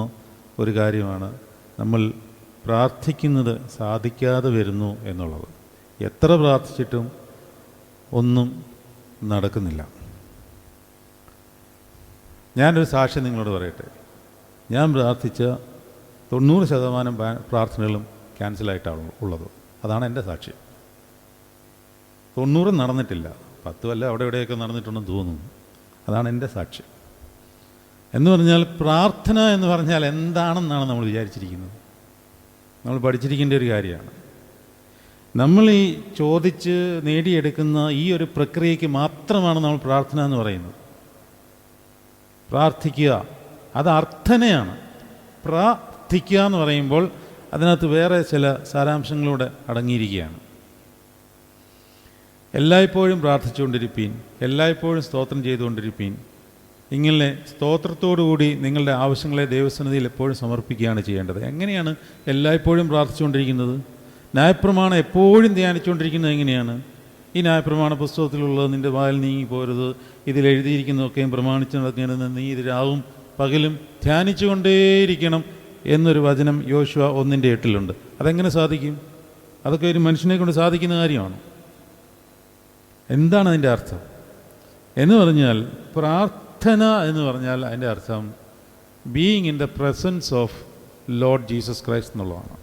Speaker 1: ഒരു കാര്യമാണ് നമ്മൾ പ്രാർത്ഥിക്കുന്നത് സാധിക്കാതെ വരുന്നു എന്നുള്ളത്. എത്ര പ്രാർത്ഥിച്ചിട്ടും ഒന്നും നടക്കുന്നില്ല. ഞാനൊരു സാക്ഷ്യം നിങ്ങളോട് പറയട്ടെ. ഞാൻ പ്രാർത്ഥിച്ച 90% പ്രാർത്ഥനകളും ക്യാൻസലായിട്ടാണ് ഉള്ളത്. അതാണ് എൻ്റെ സാക്ഷ്യം. 90 നടന്നിട്ടില്ല, 10 വല്ല അവിടെ എവിടെയൊക്കെ നടന്നിട്ടുണ്ടെന്ന് തോന്നുന്നു. അതാണ് എൻ്റെ സാക്ഷ്യം. എന്ന് പറഞ്ഞാൽ പ്രാർത്ഥന എന്ന് പറഞ്ഞാൽ എന്താണെന്നാണ് നമ്മൾ വിചാരിച്ചിരിക്കുന്നത്. നമ്മൾ പഠിച്ചിരിക്കേണ്ട ഒരു കാര്യമാണ്. നമ്മൾ ഈ ചോദിച്ച് നേടിയെടുക്കുന്ന ഈ ഒരു പ്രക്രിയയ്ക്ക് മാത്രമാണ് നമ്മൾ പ്രാർത്ഥന എന്ന് പറയുന്നത്. പ്രാർത്ഥിക്കുക, അത് അർത്ഥനയാണ്. പ്രാർത്ഥിക്കുക എന്ന് പറയുമ്പോൾ അതിനകത്ത് വേറെ ചില സാരാംശങ്ങളൂടെ അടങ്ങിയിരിക്കുകയാണ്. എല്ലായ്പ്പോഴും പ്രാർത്ഥിച്ചുകൊണ്ടിരിപ്പീൻ, എല്ലായ്പ്പോഴും സ്തോത്രം ചെയ്തുകൊണ്ടിരിപ്പീൻ. ഇങ്ങനെ സ്തോത്രത്തോടുകൂടി നിങ്ങളുടെ ആവശ്യങ്ങളെ ദൈവസന്നിധിയിൽ എപ്പോഴും സമർപ്പിക്കുകയാണ് ചെയ്യേണ്ടത്. എങ്ങനെയാണ് എല്ലായ്പ്പോഴും പ്രാർത്ഥിച്ചുകൊണ്ടിരിക്കുന്നത്? ന്യായപ്രമാണം എപ്പോഴും ധ്യാനിച്ചുകൊണ്ടിരിക്കുന്നത് എങ്ങനെയാണ്? ഈ ന്യായപ്രമാണ പുസ്തകത്തിലുള്ളത് നിൻ്റെ വായിൽ നീങ്ങി പോരുത്, ഇതിലെഴുതിയിരിക്കുന്നതൊക്കെയും പ്രമാണിച്ച് നടക്കേണ്ടത് നീ ഇത് രാവും പകലും ധ്യാനിച്ചുകൊണ്ടേയിരിക്കണം എന്നൊരു വചനം യോശുവ 1:8 അതെങ്ങനെ സാധിക്കും? അതൊക്കെ ഒരു മനുഷ്യനെ കൊണ്ട് സാധിക്കുന്ന കാര്യമാണ്. എന്താണ് അതിൻ്റെ അർത്ഥം എന്ന് പറഞ്ഞാൽ, പ്രാർത്ഥന എന്ന് പറഞ്ഞാൽ അതിൻ്റെ അർത്ഥം being in the presence of Lord Jesus Christ എന്നുള്ളതാണ്.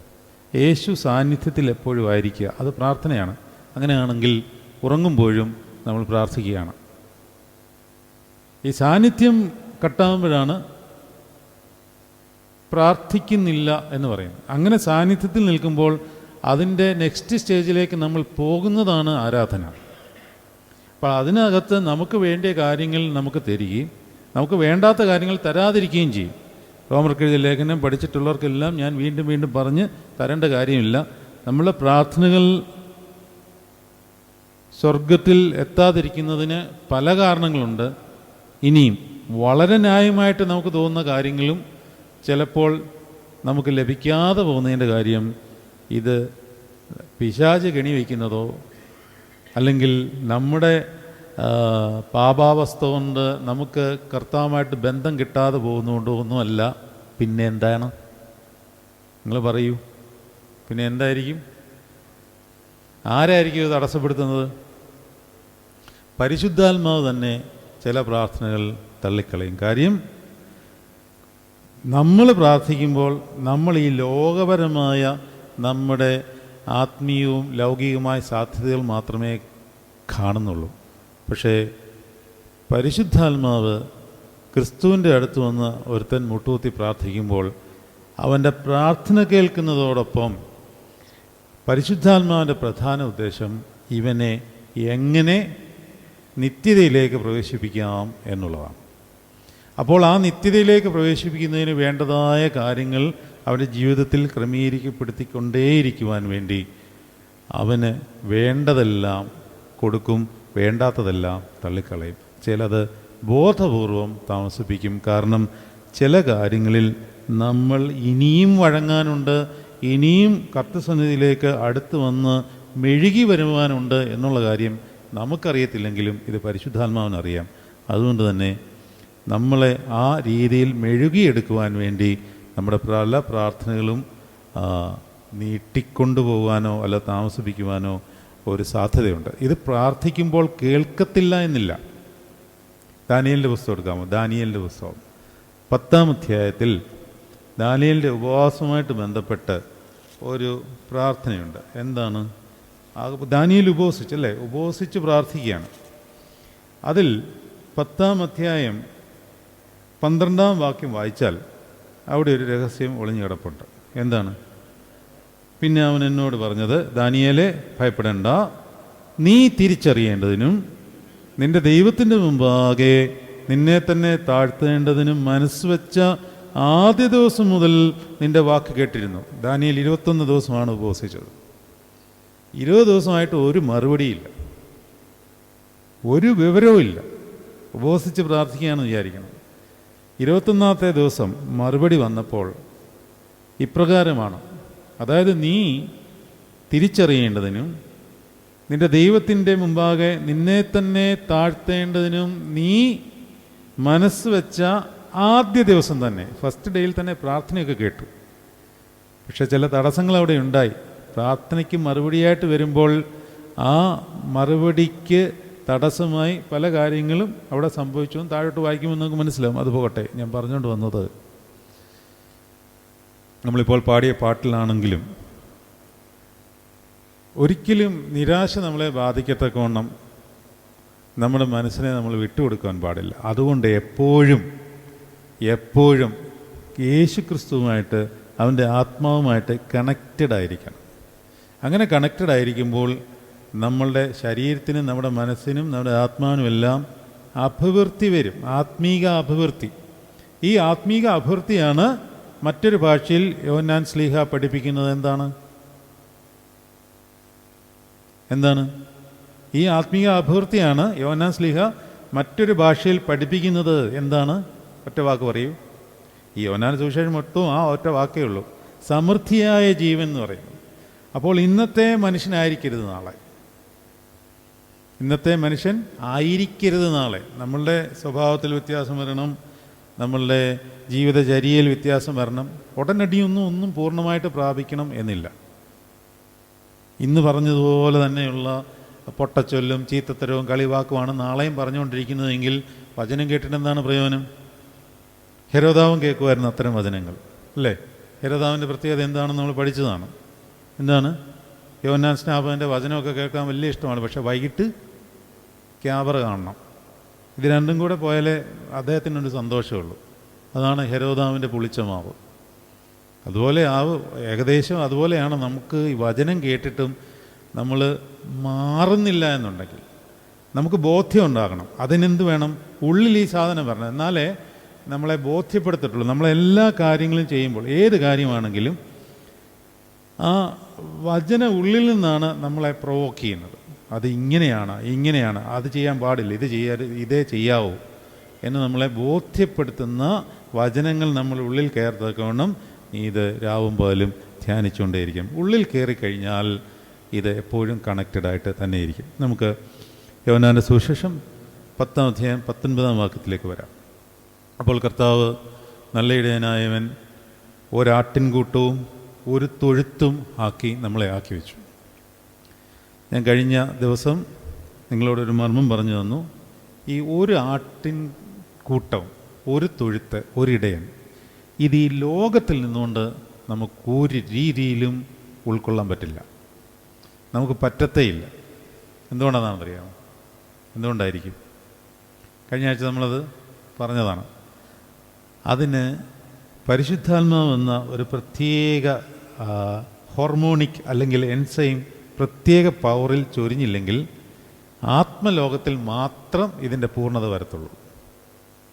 Speaker 1: യേശു സാന്നിധ്യത്തിൽ എപ്പോഴും ആയിരിക്കുക, അത് പ്രാർത്ഥനയാണ്. അങ്ങനെയാണെങ്കിൽ ഉറങ്ങുമ്പോഴും നമ്മൾ പ്രാർത്ഥിക്കുകയാണ്. ഈ സാന്നിധ്യം കട്ടാകുമ്പോഴാണ് പ്രാർത്ഥിക്കുന്നില്ല എന്ന് പറയുന്നത്. അങ്ങനെ സാന്നിധ്യത്തിൽ നിൽക്കുമ്പോൾ അതിൻ്റെ നെക്സ്റ്റ് സ്റ്റേജിലേക്ക് നമ്മൾ പോകുന്നതാണ് ആരാധന. അപ്പോൾ അതിനകത്ത് നമുക്ക് വേണ്ടിയ കാര്യങ്ങൾ നമുക്ക് തരികയും നമുക്ക് വേണ്ടാത്ത കാര്യങ്ങൾ തരാതിരിക്കുകയും ചെയ്യും. റോമർക്കെഴുതിയ ലേഖനം പഠിച്ചിട്ടുള്ളവർക്കെല്ലാം ഞാൻ വീണ്ടും വീണ്ടും പറഞ്ഞ് തരേണ്ട കാര്യമില്ല. നമ്മളെ പ്രാർത്ഥനകൾ സ്വർഗത്തിൽ എത്താതിരിക്കുന്നതിന് പല കാരണങ്ങളുണ്ട്. ഇനിയും വളരെ ന്യായമായിട്ട് നമുക്ക് തോന്നുന്ന കാര്യങ്ങളും ചിലപ്പോൾ നമുക്ക് ലഭിക്കാതെ പോകുന്നതിൻ്റെ കാര്യം ഇത് പിശാച് കെണിവയ്ക്കുന്നതോ അല്ലെങ്കിൽ നമ്മുടെ പാപാവസ്ഥ കൊണ്ട് നമുക്ക് കർത്താവുമായിട്ട് ബന്ധം കിട്ടാതെ പോകുന്നതുകൊണ്ടോ ഒന്നുമല്ല. പിന്നെ എന്താണ്? നിങ്ങൾ പറയൂ, പിന്നെ എന്തായിരിക്കും? ആരായിരിക്കും ഇത് തടസ്സപ്പെടുത്തുന്നത്? പരിശുദ്ധാത്മാവ് തന്നെ ചില പ്രാർത്ഥനകൾ തള്ളിക്കളയും. കാര്യം നമ്മൾ പ്രാർത്ഥിക്കുമ്പോൾ നമ്മൾ ഈ ലോകപരമായ നമ്മുടെ ആത്മീയവും ലൗകികമായ സാധ്യതകൾ മാത്രമേ കാണുന്നുള്ളൂ. പക്ഷേ പരിശുദ്ധാത്മാവ് ക്രിസ്തുവിൻ്റെ അടുത്ത് വന്ന് ഒരുത്തൻ മുട്ടുകുത്തി പ്രാർത്ഥിക്കുമ്പോൾ അവൻ്റെ പ്രാർത്ഥന കേൾക്കുന്നതോടൊപ്പം പരിശുദ്ധാത്മാവിൻ്റെ പ്രധാന ഉദ്ദേശം ഇവനെ എങ്ങനെ നിത്യതയിലേക്ക് പ്രവേശിപ്പിക്കാം എന്നുള്ളതാണ്. അപ്പോൾ ആ നിത്യതയിലേക്ക് പ്രവേശിപ്പിക്കുന്നതിന് വേണ്ടതായ കാര്യങ്ങൾ അവൻ്റെ ജീവിതത്തിൽ ക്രമീകരിക്കപ്പെടുത്തിക്കൊണ്ടേയിരിക്കുവാൻ വേണ്ടി അവന് വേണ്ടതെല്ലാം കൊടുക്കും, വേണ്ടാത്തതെല്ലാം തള്ളിക്കളയും. ചിലത് ബോധപൂർവം താമസിപ്പിക്കും. കാരണം ചില കാര്യങ്ങളിൽ നമ്മൾ ഇനിയും വഴങ്ങാനുണ്ട്, ഇനിയും കർത്തൃസന്നിധിയിലേക്ക് അടുത്ത് വന്ന് മെഴുകി വരുവാനുണ്ട് എന്നുള്ള കാര്യം നമുക്കറിയത്തില്ലെങ്കിലും ഇത് പരിശുദ്ധാത്മാവിനറിയാം. അതുകൊണ്ട് തന്നെ നമ്മളെ ആ രീതിയിൽ മെഴുകിയെടുക്കുവാൻ വേണ്ടി നമ്മുടെ പല പ്രാർത്ഥനകളും നീട്ടിക്കൊണ്ടുപോകാനോ അല്ല താമസിപ്പിക്കുവാനോ ഒരു സാധ്യതയുണ്ട്. ഇത് പ്രാർത്ഥിക്കുമ്പോൾ കേൾക്കത്തില്ല എന്നില്ല. ദാനിയേലിൻ്റെ പുസ്തകം എടുക്കാമോ? ദാനിയേലിൻ്റെ പുസ്തകം 10-ാം അധ്യായത്തിൽ ദാനിയേലിൻ്റെ ഉപവാസവുമായിട്ട് ബന്ധപ്പെട്ട് ഒരു പ്രാർത്ഥനയുണ്ട്. എന്താണ്? ദാനിയേൽ ഉപവസിച്ചല്ലേ, ഉപവസിച്ച് പ്രാർത്ഥിക്കുകയാണ്. അതിൽ 10-ാം അധ്യായം 12-ാം വാക്യം വായിച്ചാൽ അവിടെ ഒരു രഹസ്യം ഒളിഞ്ഞു കിടപ്പുണ്ട്. എന്താണ്? പിന്നെ അവൻ എന്നോട് പറഞ്ഞത്, ദാനിയേലേ ഭയപ്പെടേണ്ട, നീ തിരിച്ചറിയേണ്ടതിനും നിന്റെ ദൈവത്തിൻ്റെ മുമ്പാകെ നിന്നെ തന്നെ താഴ്ത്തേണ്ടതിനും മനസ്സ് വെച്ച ആദ്യ ദിവസം മുതൽ നിന്റെ വാക്ക് കേട്ടിരുന്നു. ദാനിയേൽ 21 ദിവസമാണ് ഉപവസിച്ചത്. 20 ദിവസമായിട്ട് ഒരു മറുപടിയില്ല, ഒരു വിവരവും ഇല്ല. ഉപവസിച്ച് പ്രാർത്ഥിക്കുകയാണെന്ന് വിചാരിക്കണം. 21-ാമത്തെ ദിവസം മറുപടി വന്നപ്പോൾ ഇപ്രകാരമാണ്, അതായത് നീ തിരിച്ചറിയേണ്ടതിനും നിന്റെ ദൈവത്തിൻ്റെ മുമ്പാകെ നിന്നെ തന്നെ താഴ്ത്തേണ്ടതിനും നീ മനസ്സ് വെച്ച ആദ്യ ദിവസം തന്നെ, ഫസ്റ്റ് ഡേയിൽ തന്നെ പ്രാർത്ഥനയൊക്കെ കേട്ടു. പക്ഷെ ചില തടസ്സങ്ങൾ അവിടെ ഉണ്ടായി. പ്രാർത്ഥനയ്ക്ക് മറുപടിയായിട്ട് വരുമ്പോൾ ആ മറുപടിക്ക് തടസ്സമായി പല കാര്യങ്ങളും അവിടെ സംഭവിച്ചു. താഴോട്ട് വായിക്കുമ്പോൾ നമുക്ക് മനസ്സിലാവും. അത് പോകട്ടെ, ഞാൻ പറഞ്ഞുകൊണ്ട് വന്നത് നമ്മളിപ്പോൾ പാടിയ പാട്ടിലാണെങ്കിലും ഒരിക്കലും നിരാശ നമ്മളെ ബാധിക്കത്തക്കവണ്ണം നമ്മുടെ മനസ്സിനെ നമ്മൾ വിട്ടുകൊടുക്കാൻ പാടില്ല. അതുകൊണ്ട് എപ്പോഴും യേശു ക്രിസ്തുവുമായിട്ട് അവൻ്റെ ആത്മാവുമായിട്ട് കണക്റ്റഡ് ആയിരിക്കണം. അങ്ങനെ കണക്റ്റഡ് ആയിരിക്കുമ്പോൾ നമ്മളുടെ ശരീരത്തിനും നമ്മുടെ മനസ്സിനും നമ്മുടെ ആത്മാവിനുമെല്ലാം അഭിവൃദ്ധി വരും, ആത്മീക അഭിവൃദ്ധി. ഈ ആത്മീക അഭിവൃദ്ധിയാണ് മറ്റൊരു ഭാഷയിൽ യോഹന്നാൻ ശ്ലീഹ പഠിപ്പിക്കുന്നത്. എന്താണ് ഈ ആത്മീക അഭിവൃദ്ധിയാണ് യോഹന്നാൻ ശ്ലീഹ മറ്റൊരു ഭാഷയിൽ പഠിപ്പിക്കുന്നത്. എന്താണ്? ഒറ്റ വാക്ക് പറയൂ. ഈ യോഹന്നാൻ സുവിശേഷം മൊത്തവും ആ ഒറ്റ വാക്കേ ഉള്ളൂ, സമൃദ്ധിയായ ജീവൻ എന്ന് പറയും. അപ്പോൾ ഇന്നത്തെ മനുഷ്യനായിരിക്കരുത് നാളെ, ഇന്നത്തെ മനുഷ്യൻ ആയിരിക്കരുത് നാളെ. നമ്മളുടെ സ്വഭാവത്തിൽ വ്യത്യാസം വരണം, നമ്മളുടെ ജീവിതചര്യയിൽ വ്യത്യാസം വരണം. ഒന്നും പൂർണ്ണമായിട്ട് പ്രാപിക്കണം എന്നില്ല. ഇന്ന് പറഞ്ഞതുപോലെ തന്നെയുള്ള പൊട്ടച്ചൊല്ലും ചീത്തത്തരവും കളിവാക്കുമാണ് നാളെയും പറഞ്ഞുകൊണ്ടിരിക്കുന്നതെങ്കിൽ വചനം കേട്ടിട്ട് എന്താണ് പ്രയോജനം? ഹെരോദാവും കേൾക്കുമായിരുന്നു അത്തരം വചനങ്ങൾ, അല്ലേ? ഹെരോദാവിൻ്റെ പ്രത്യേകത എന്താണെന്ന് നമ്മൾ പഠിച്ചതാണ്. എന്താണ്? യോഹന്നാൻ സ്നാപകൻ്റെ വചനമൊക്കെ കേൾക്കാൻ വലിയ ഇഷ്ടമാണ്, പക്ഷേ വൈകിട്ട് ക്യാമറ കാണണം. ഇത് രണ്ടും കൂടെ പോയാലേ അദ്ദേഹത്തിനൊരു സന്തോഷമുള്ളൂ. അതാണ് ഹെരോദാവിൻ്റെ പുളിച്ച മാവ്. അതുപോലെ ഏകദേശം അതുപോലെയാണ് നമുക്ക് ഈ വചനം കേട്ടിട്ടും നമ്മൾ മാറുന്നില്ല എന്നുണ്ടെങ്കിൽ നമുക്ക് ബോധ്യം ഉണ്ടാകണം. അതിനെന്ത് വേണം? ഉള്ളിൽ ഈ സാധനം വരണം. എന്നാലേ നമ്മളെ ബോധ്യപ്പെടുത്തിട്ടുള്ളൂ. നമ്മളെല്ലാ കാര്യങ്ങളും ചെയ്യുമ്പോൾ, ഏത് കാര്യമാണെങ്കിലും ആ വചന ഉള്ളിൽ നിന്നാണ് നമ്മളെ പ്രൊവോക്ക് ചെയ്യുന്നത്. അത് ഇങ്ങനെയാണ്, അത് ചെയ്യാൻ പാടില്ല, ഇതേ ചെയ്യാവൂ എന്ന് നമ്മളെ ബോധ്യപ്പെടുത്തുന്ന വചനങ്ങൾ നമ്മൾ ഉള്ളിൽ കയറത്തക്കവണ്ണം ഇത് രാവും പകലും ധ്യാനിച്ചുകൊണ്ടേയിരിക്കും. ഉള്ളിൽ കയറിക്കഴിഞ്ഞാൽ ഇത് എപ്പോഴും കണക്റ്റഡായിട്ട് തന്നെ ഇരിക്കും. നമുക്ക് യോഹന്നാൻ്റെ സുവിശേഷം 10-ാം അധ്യായം 19-ാം വാക്യത്തിലേക്ക് വരാം. അപ്പോൾ കർത്താവ് നല്ല ഇടയനായവൻ ഒരാട്ടിൻകൂട്ടവും ഒരു തൊഴുത്തും നമ്മളെ ആക്കി വെച്ചു. ഞാൻ കഴിഞ്ഞ ദിവസം നിങ്ങളോടൊരു മർമ്മം പറഞ്ഞു തന്നു. ഈ ഒരു ആട്ടിൻ കൂട്ടം, ഒരു തൊഴുത്ത്, ഒരിടയൻ, ഇത് ഈ ലോകത്തിൽ നിന്നുകൊണ്ട് നമുക്കൊരു രീതിയിലും ഉൾക്കൊള്ളാൻ പറ്റില്ല. നമുക്ക് പറ്റത്തേയില്ല. എന്തുകൊണ്ടാണെന്നറിയാമോ? എന്തുകൊണ്ടായിരിക്കും? കഴിഞ്ഞ ആഴ്ച നമ്മളത് പറഞ്ഞതാണ്. അതിന് പരിശുദ്ധാത്മാവ് എന്ന ഒരു പ്രത്യേക ഹോർമോണിക് അല്ലെങ്കിൽ എൻസൈം പ്രത്യേക പവറിൽ ചൊരിഞ്ഞില്ലെങ്കിൽ ആത്മലോകത്തിൽ മാത്രം ഇതിൻ്റെ പൂർണ്ണത വരത്തുള്ളൂ.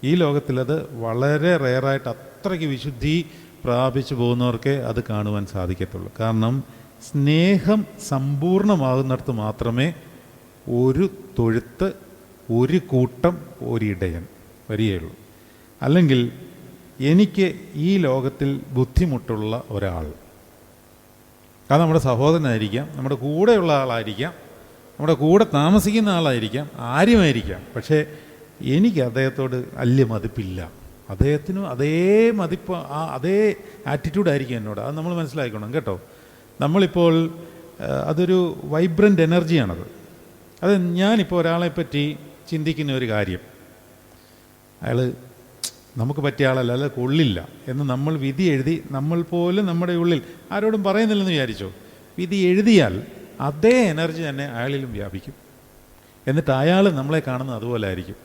Speaker 1: ഈ ലോകത്തിലത് വളരെ റെയറായിട്ട് അത്രയ്ക്ക് വിശുദ്ധി പ്രാപിച്ചു പോകുന്നവർക്കേ അത് കാണുവാൻ സാധിക്കത്തുള്ളൂ. കാരണം സ്നേഹം സമ്പൂർണ്ണമാകുന്നിടത്ത് മാത്രമേ ഒരു തൊഴുത്ത്, ഒരു കൂട്ടം, ഒരിടയൻ വരികയുള്ളൂ. അല്ലെങ്കിൽ എനിക്ക് ഈ ലോകത്തിൽ ബുദ്ധിമുട്ടുള്ള ഒരാൾ, അത് നമ്മുടെ സഹോദരനായിരിക്കാം, നമ്മുടെ കൂടെയുള്ള ആളായിരിക്കാം, നമ്മുടെ കൂടെ താമസിക്കുന്ന ആളായിരിക്കാം, ആരുമായിരിക്കാം. പക്ഷേ എനിക്ക് അദ്ദേഹത്തോട് വലിയ മതിപ്പില്ല. അദ്ദേഹത്തിനും അതേ മതിപ്പ്, അതേ ആറ്റിറ്റ്യൂഡായിരിക്കും എന്നോട്. അത് നമ്മൾ മനസ്സിലാക്കണം കേട്ടോ. നമ്മളിപ്പോൾ അതൊരു വൈബ്രൻ്റ് എനർജിയാണത്. അത് ഞാനിപ്പോൾ ഒരാളെപ്പറ്റി ചിന്തിക്കുന്ന ഒരു കാര്യം, അയാൾ നമുക്ക് പറ്റിയ ആളല്ല, അല്ല കൊള്ളില്ല എന്ന് നമ്മൾ വിധി എഴുതി, നമ്മൾ പോലും നമ്മുടെ ഉള്ളിൽ ആരോടും പറയുന്നില്ലെന്ന് വിചാരിച്ചോ, വിധി എഴുതിയാൽ അതേ എനർജി തന്നെ അയാളിലും വ്യാപിക്കും. എന്നിട്ട് അയാൾ നമ്മളെ കാണുന്നത് അതുപോലെ ആയിരിക്കും.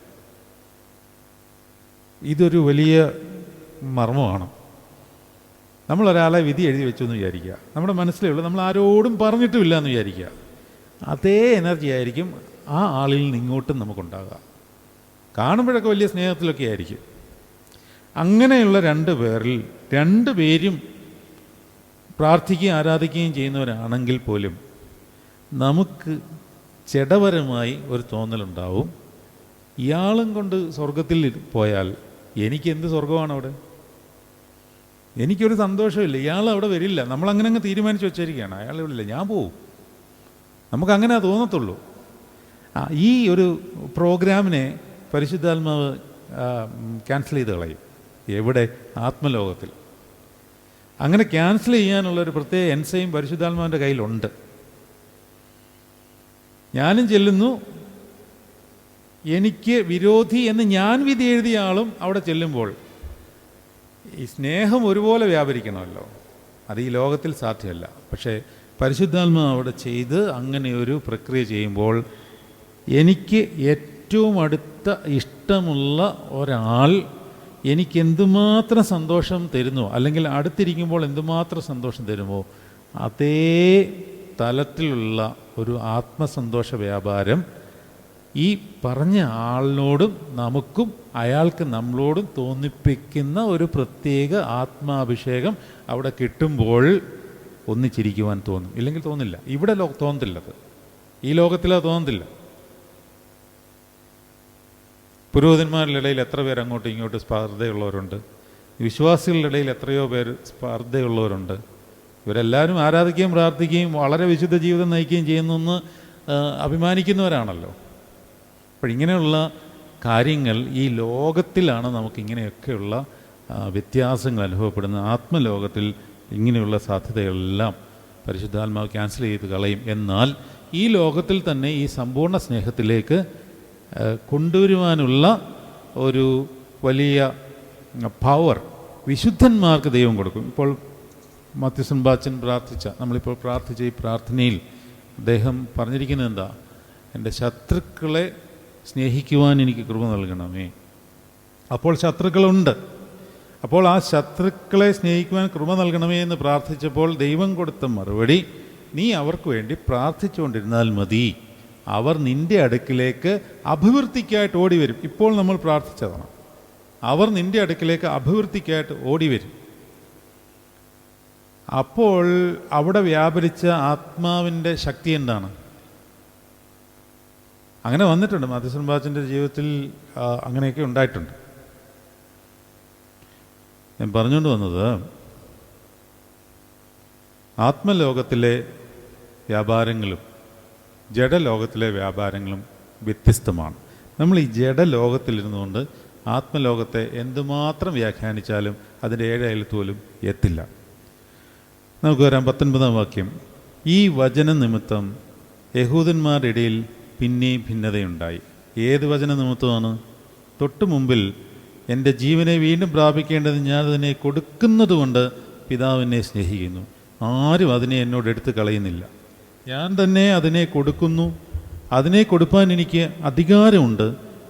Speaker 1: ഇതൊരു വലിയ മർമ്മമാണ്. നമ്മളൊരാളെ വിധി എഴുതി വെച്ചു എന്ന് വിചാരിക്കുക, നമ്മുടെ മനസ്സിലേ ഉള്ളൂ, നമ്മൾ ആരോടും പറഞ്ഞിട്ടുമില്ല എന്ന് വിചാരിക്കുക. അതേ എനർജി ആയിരിക്കും ആ ആളിൽ നിന്ന് ഇങ്ങോട്ടും നമുക്കുണ്ടാകുക. കാണുമ്പോഴൊക്കെ വലിയ സ്നേഹത്തിലൊക്കെ ആയിരിക്കും. അങ്ങനെയുള്ള രണ്ടുപേരും പ്രാർത്ഥിക്കുകയും ആരാധിക്കുകയും ചെയ്യുന്നവരാണെങ്കിൽ പോലും നമുക്ക് ജഡപരമായി ഒരു തോന്നലുണ്ടാവും, ഇയാളും കൊണ്ട് സ്വർഗത്തിൽ പോയാൽ എനിക്കെന്ത് സ്വർഗമാണ് അവിടെ? എനിക്കൊരു സന്തോഷമില്ല, ഇയാൾ അവിടെ വരില്ല. നമ്മളങ്ങനെ അങ്ങ് തീരുമാനിച്ച് വെച്ചിരിക്കുകയാണ്, അയാൾ ഇവിടെ ഇല്ല, ഞാൻ പോവും. നമുക്കങ്ങനെ തോന്നത്തുള്ളൂ. ഈ ഒരു പ്രോഗ്രാമിനെ പരിശുദ്ധാത്മാവ് ക്യാൻസൽ ചെയ്ത് കളയും. എവിടെ? ആത്മലോകത്തിൽ. അങ്ങനെ ക്യാൻസൽ ചെയ്യാനുള്ളൊരു പ്രത്യേക എൻസൈം പരിശുദ്ധാത്മാവിൻ്റെ കയ്യിലുണ്ട്. ഞാനും ചെല്ലുന്നു, എനിക്ക് വിരോധി എന്ന് ഞാൻ വിധി എഴുതിയ ആളും അവിടെ ചെല്ലുമ്പോൾ ഈ സ്നേഹം ഒരുപോലെ വ്യാപരിക്കണമല്ലോ. അത് ഈ ലോകത്തിൽ സാധ്യമല്ല. പക്ഷേ പരിശുദ്ധാത്മാവ് അവിടെ ചെയ്ത് അങ്ങനെ ഒരു പ്രക്രിയ ചെയ്യുമ്പോൾ എനിക്ക് ഏറ്റവും അടുത്ത ഇഷ്ടമുള്ള ഒരാൾ എനിക്ക് എന്തുമാത്രം സന്തോഷം തരുന്നോ, അല്ലെങ്കിൽ അടുത്തിരിക്കുമ്പോൾ എന്തുമാത്രം സന്തോഷം തരുമോ, അതേ തലത്തിലുള്ള ഒരു ആത്മസന്തോഷ വ്യാപാരം ഈ പറഞ്ഞ ആളിനോടും നമുക്കും അയാൾക്ക് നമ്മളോടും തോന്നിപ്പിക്കുന്ന ഒരു പ്രത്യേക ആത്മാഭിഷേകം അവിടെ കിട്ടുമ്പോൾ ഒന്നിച്ചിരിക്കുവാൻ തോന്നും. ഇല്ലെങ്കിൽ തോന്നില്ല. ഇവിടെ തോന്നത്തില്ലത്, ഈ ലോകത്തിലത് തോന്നത്തില്ല. പുരോഹിതന്മാരുടെ ഇടയിൽ എത്ര പേർ അങ്ങോട്ടും ഇങ്ങോട്ടും സ്പർദ്ധയുള്ളവരുണ്ട്, വിശ്വാസികളുടെ ഇടയിൽ എത്രയോ പേർ സ്പർദ്ധയുള്ളവരുണ്ട്. ഇവരെല്ലാവരും ആരാധിക്കുകയും പ്രാർത്ഥിക്കുകയും വളരെ വിശുദ്ധ ജീവിതം നയിക്കുകയും ചെയ്യുന്നെന്ന് അഭിമാനിക്കുന്നവരാണല്ലോ. അപ്പോഴിങ്ങനെയുള്ള കാര്യങ്ങൾ ഈ ലോകത്തിലാണ് നമുക്കിങ്ങനെയൊക്കെയുള്ള വ്യത്യാസങ്ങൾ അനുഭവപ്പെടുന്നത്. ആത്മലോകത്തിൽ ഇങ്ങനെയുള്ള സാധ്യതകളെല്ലാം പരിശുദ്ധാത്മാവ് ക്യാൻസൽ ചെയ്ത് കളയും. എന്നാൽ ഈ ലോകത്തിൽ തന്നെ ഈ സമ്പൂർണ്ണ സ്നേഹത്തിലേക്ക് കൊണ്ടുവരുവാനുള്ള ഒരു വലിയ പവർ വിശുദ്ധന്മാർക്ക് ദൈവം കൊടുക്കും. ഇപ്പോൾ മധ്യസ്ഥൻ ബാച്ചൻ പ്രാർത്ഥിച്ച, നമ്മളിപ്പോൾ പ്രാർത്ഥിച്ച ഈ പ്രാർത്ഥനയിൽ അദ്ദേഹം പറഞ്ഞിരിക്കുന്നത് എന്താ? എൻ്റെ ശത്രുക്കളെ സ്നേഹിക്കുവാൻ എനിക്ക് കൃപ നൽകണമേ. അപ്പോൾ ശത്രുക്കളുണ്ട്. അപ്പോൾ ആ ശത്രുക്കളെ സ്നേഹിക്കുവാൻ കൃപ നൽകണമേ എന്ന് പ്രാർത്ഥിച്ചപ്പോൾ ദൈവം കൊടുത്ത മറുപടി, നീ അവർക്ക് വേണ്ടി പ്രാർത്ഥിച്ചുകൊണ്ടിരുന്നാൽ മതി, അവർ നിൻ്റെ അടുക്കിലേക്ക് അഭിവൃദ്ധിക്കായിട്ട് ഓടി വരും. ഇപ്പോൾ നമ്മൾ പ്രാർത്ഥിച്ചതാണ്. അവർ നിൻ്റെ അടുക്കിലേക്ക് അഭിവൃദ്ധിക്കായിട്ട് ഓടി വരും. അപ്പോൾ അവിടെ വ്യാപരിച്ച ആത്മാവിൻ്റെ ശക്തി എന്താണ്? അങ്ങനെ വന്നിട്ടുണ്ട്. മധ്യസ്ഥൻ ബാച്ചൻ്റെ ജീവിതത്തിൽ അങ്ങനെയൊക്കെ ഉണ്ടായിട്ടുണ്ട്. ഞാൻ പറഞ്ഞുകൊണ്ട് വന്നത്, ആത്മലോകത്തിലെ വ്യാപാരങ്ങളും ജഡലോകത്തിലെ വ്യാപാരങ്ങളും വ്യത്യസ്തമാണ്. നമ്മൾ ഈ ജഡലോകത്തിലിരുന്നുകൊണ്ട് ആത്മലോകത്തെ എന്തുമാത്രം വ്യാഖ്യാനിച്ചാലും അതിൻ്റെ 7 അയലത്ത് പോലും എത്തില്ല. നമുക്ക് വരാം 19-ാം വാക്യം. ഈ വചന നിമിത്തം യഹൂദന്മാരുടെ ഇടയിൽ പിന്നെയും ഭിന്നതയുണ്ടായി. ഏത് വചന നിമിത്തമാണ്? തൊട്ടു മുമ്പിൽ എൻ്റെ ജീവനെ വീണ്ടും പ്രാപിക്കേണ്ടത് ഞാൻ അതിനെ കൊടുക്കുന്നത് കൊണ്ട് പിതാവിനെ സ്നേഹിക്കുന്നു, ആരും അതിനെ എന്നോട് എടുത്ത് കളയുന്നില്ല, ഞാൻ തന്നെ അതിനെ കൊടുക്കുന്നു, അതിനെ കൊടുപ്പാൻ എനിക്ക് അധികാരമുണ്ട്,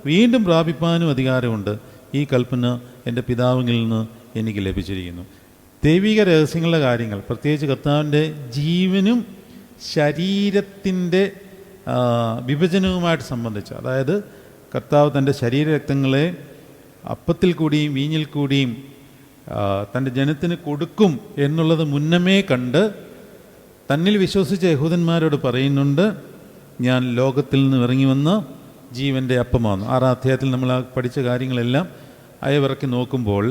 Speaker 1: വീണ്ടും പ്രാപിപ്പാനും അധികാരമുണ്ട്. ഈ കൽപ്പന എൻ്റെ പിതാവിൽ നിന്ന് എനിക്ക് ലഭിച്ചിരിക്കുന്നു. ദൈവിക രഹസ്യങ്ങളുടെ കാര്യങ്ങൾ, പ്രത്യേകിച്ച് കർത്താവിൻ്റെ ജീവനും ശരീരത്തിൻ്റെ വിഭജനവുമായിട്ട് സംബന്ധിച്ച്, അതായത് കർത്താവ് തൻ്റെ ശരീരരക്തങ്ങളെ അപ്പത്തിൽ കൂടിയും വീഞ്ഞിൽ കൂടിയും തൻ്റെ ജനത്തിന് കൊടുക്കും എന്നുള്ളത് മുന്നമേ കണ്ട് തന്നിൽ വിശ്വസിച്ച യഹൂദന്മാരോട് പറയുന്നുണ്ട്, ഞാൻ ലോകത്തിൽ നിന്ന് ഇറങ്ങി വന്ന ജീവൻ്റെ അപ്പമാണ്. 6-ാം അധ്യായത്തിൽ നമ്മൾ പഠിച്ച കാര്യങ്ങളെല്ലാം അയവിറക്കി നോക്കുമ്പോൾ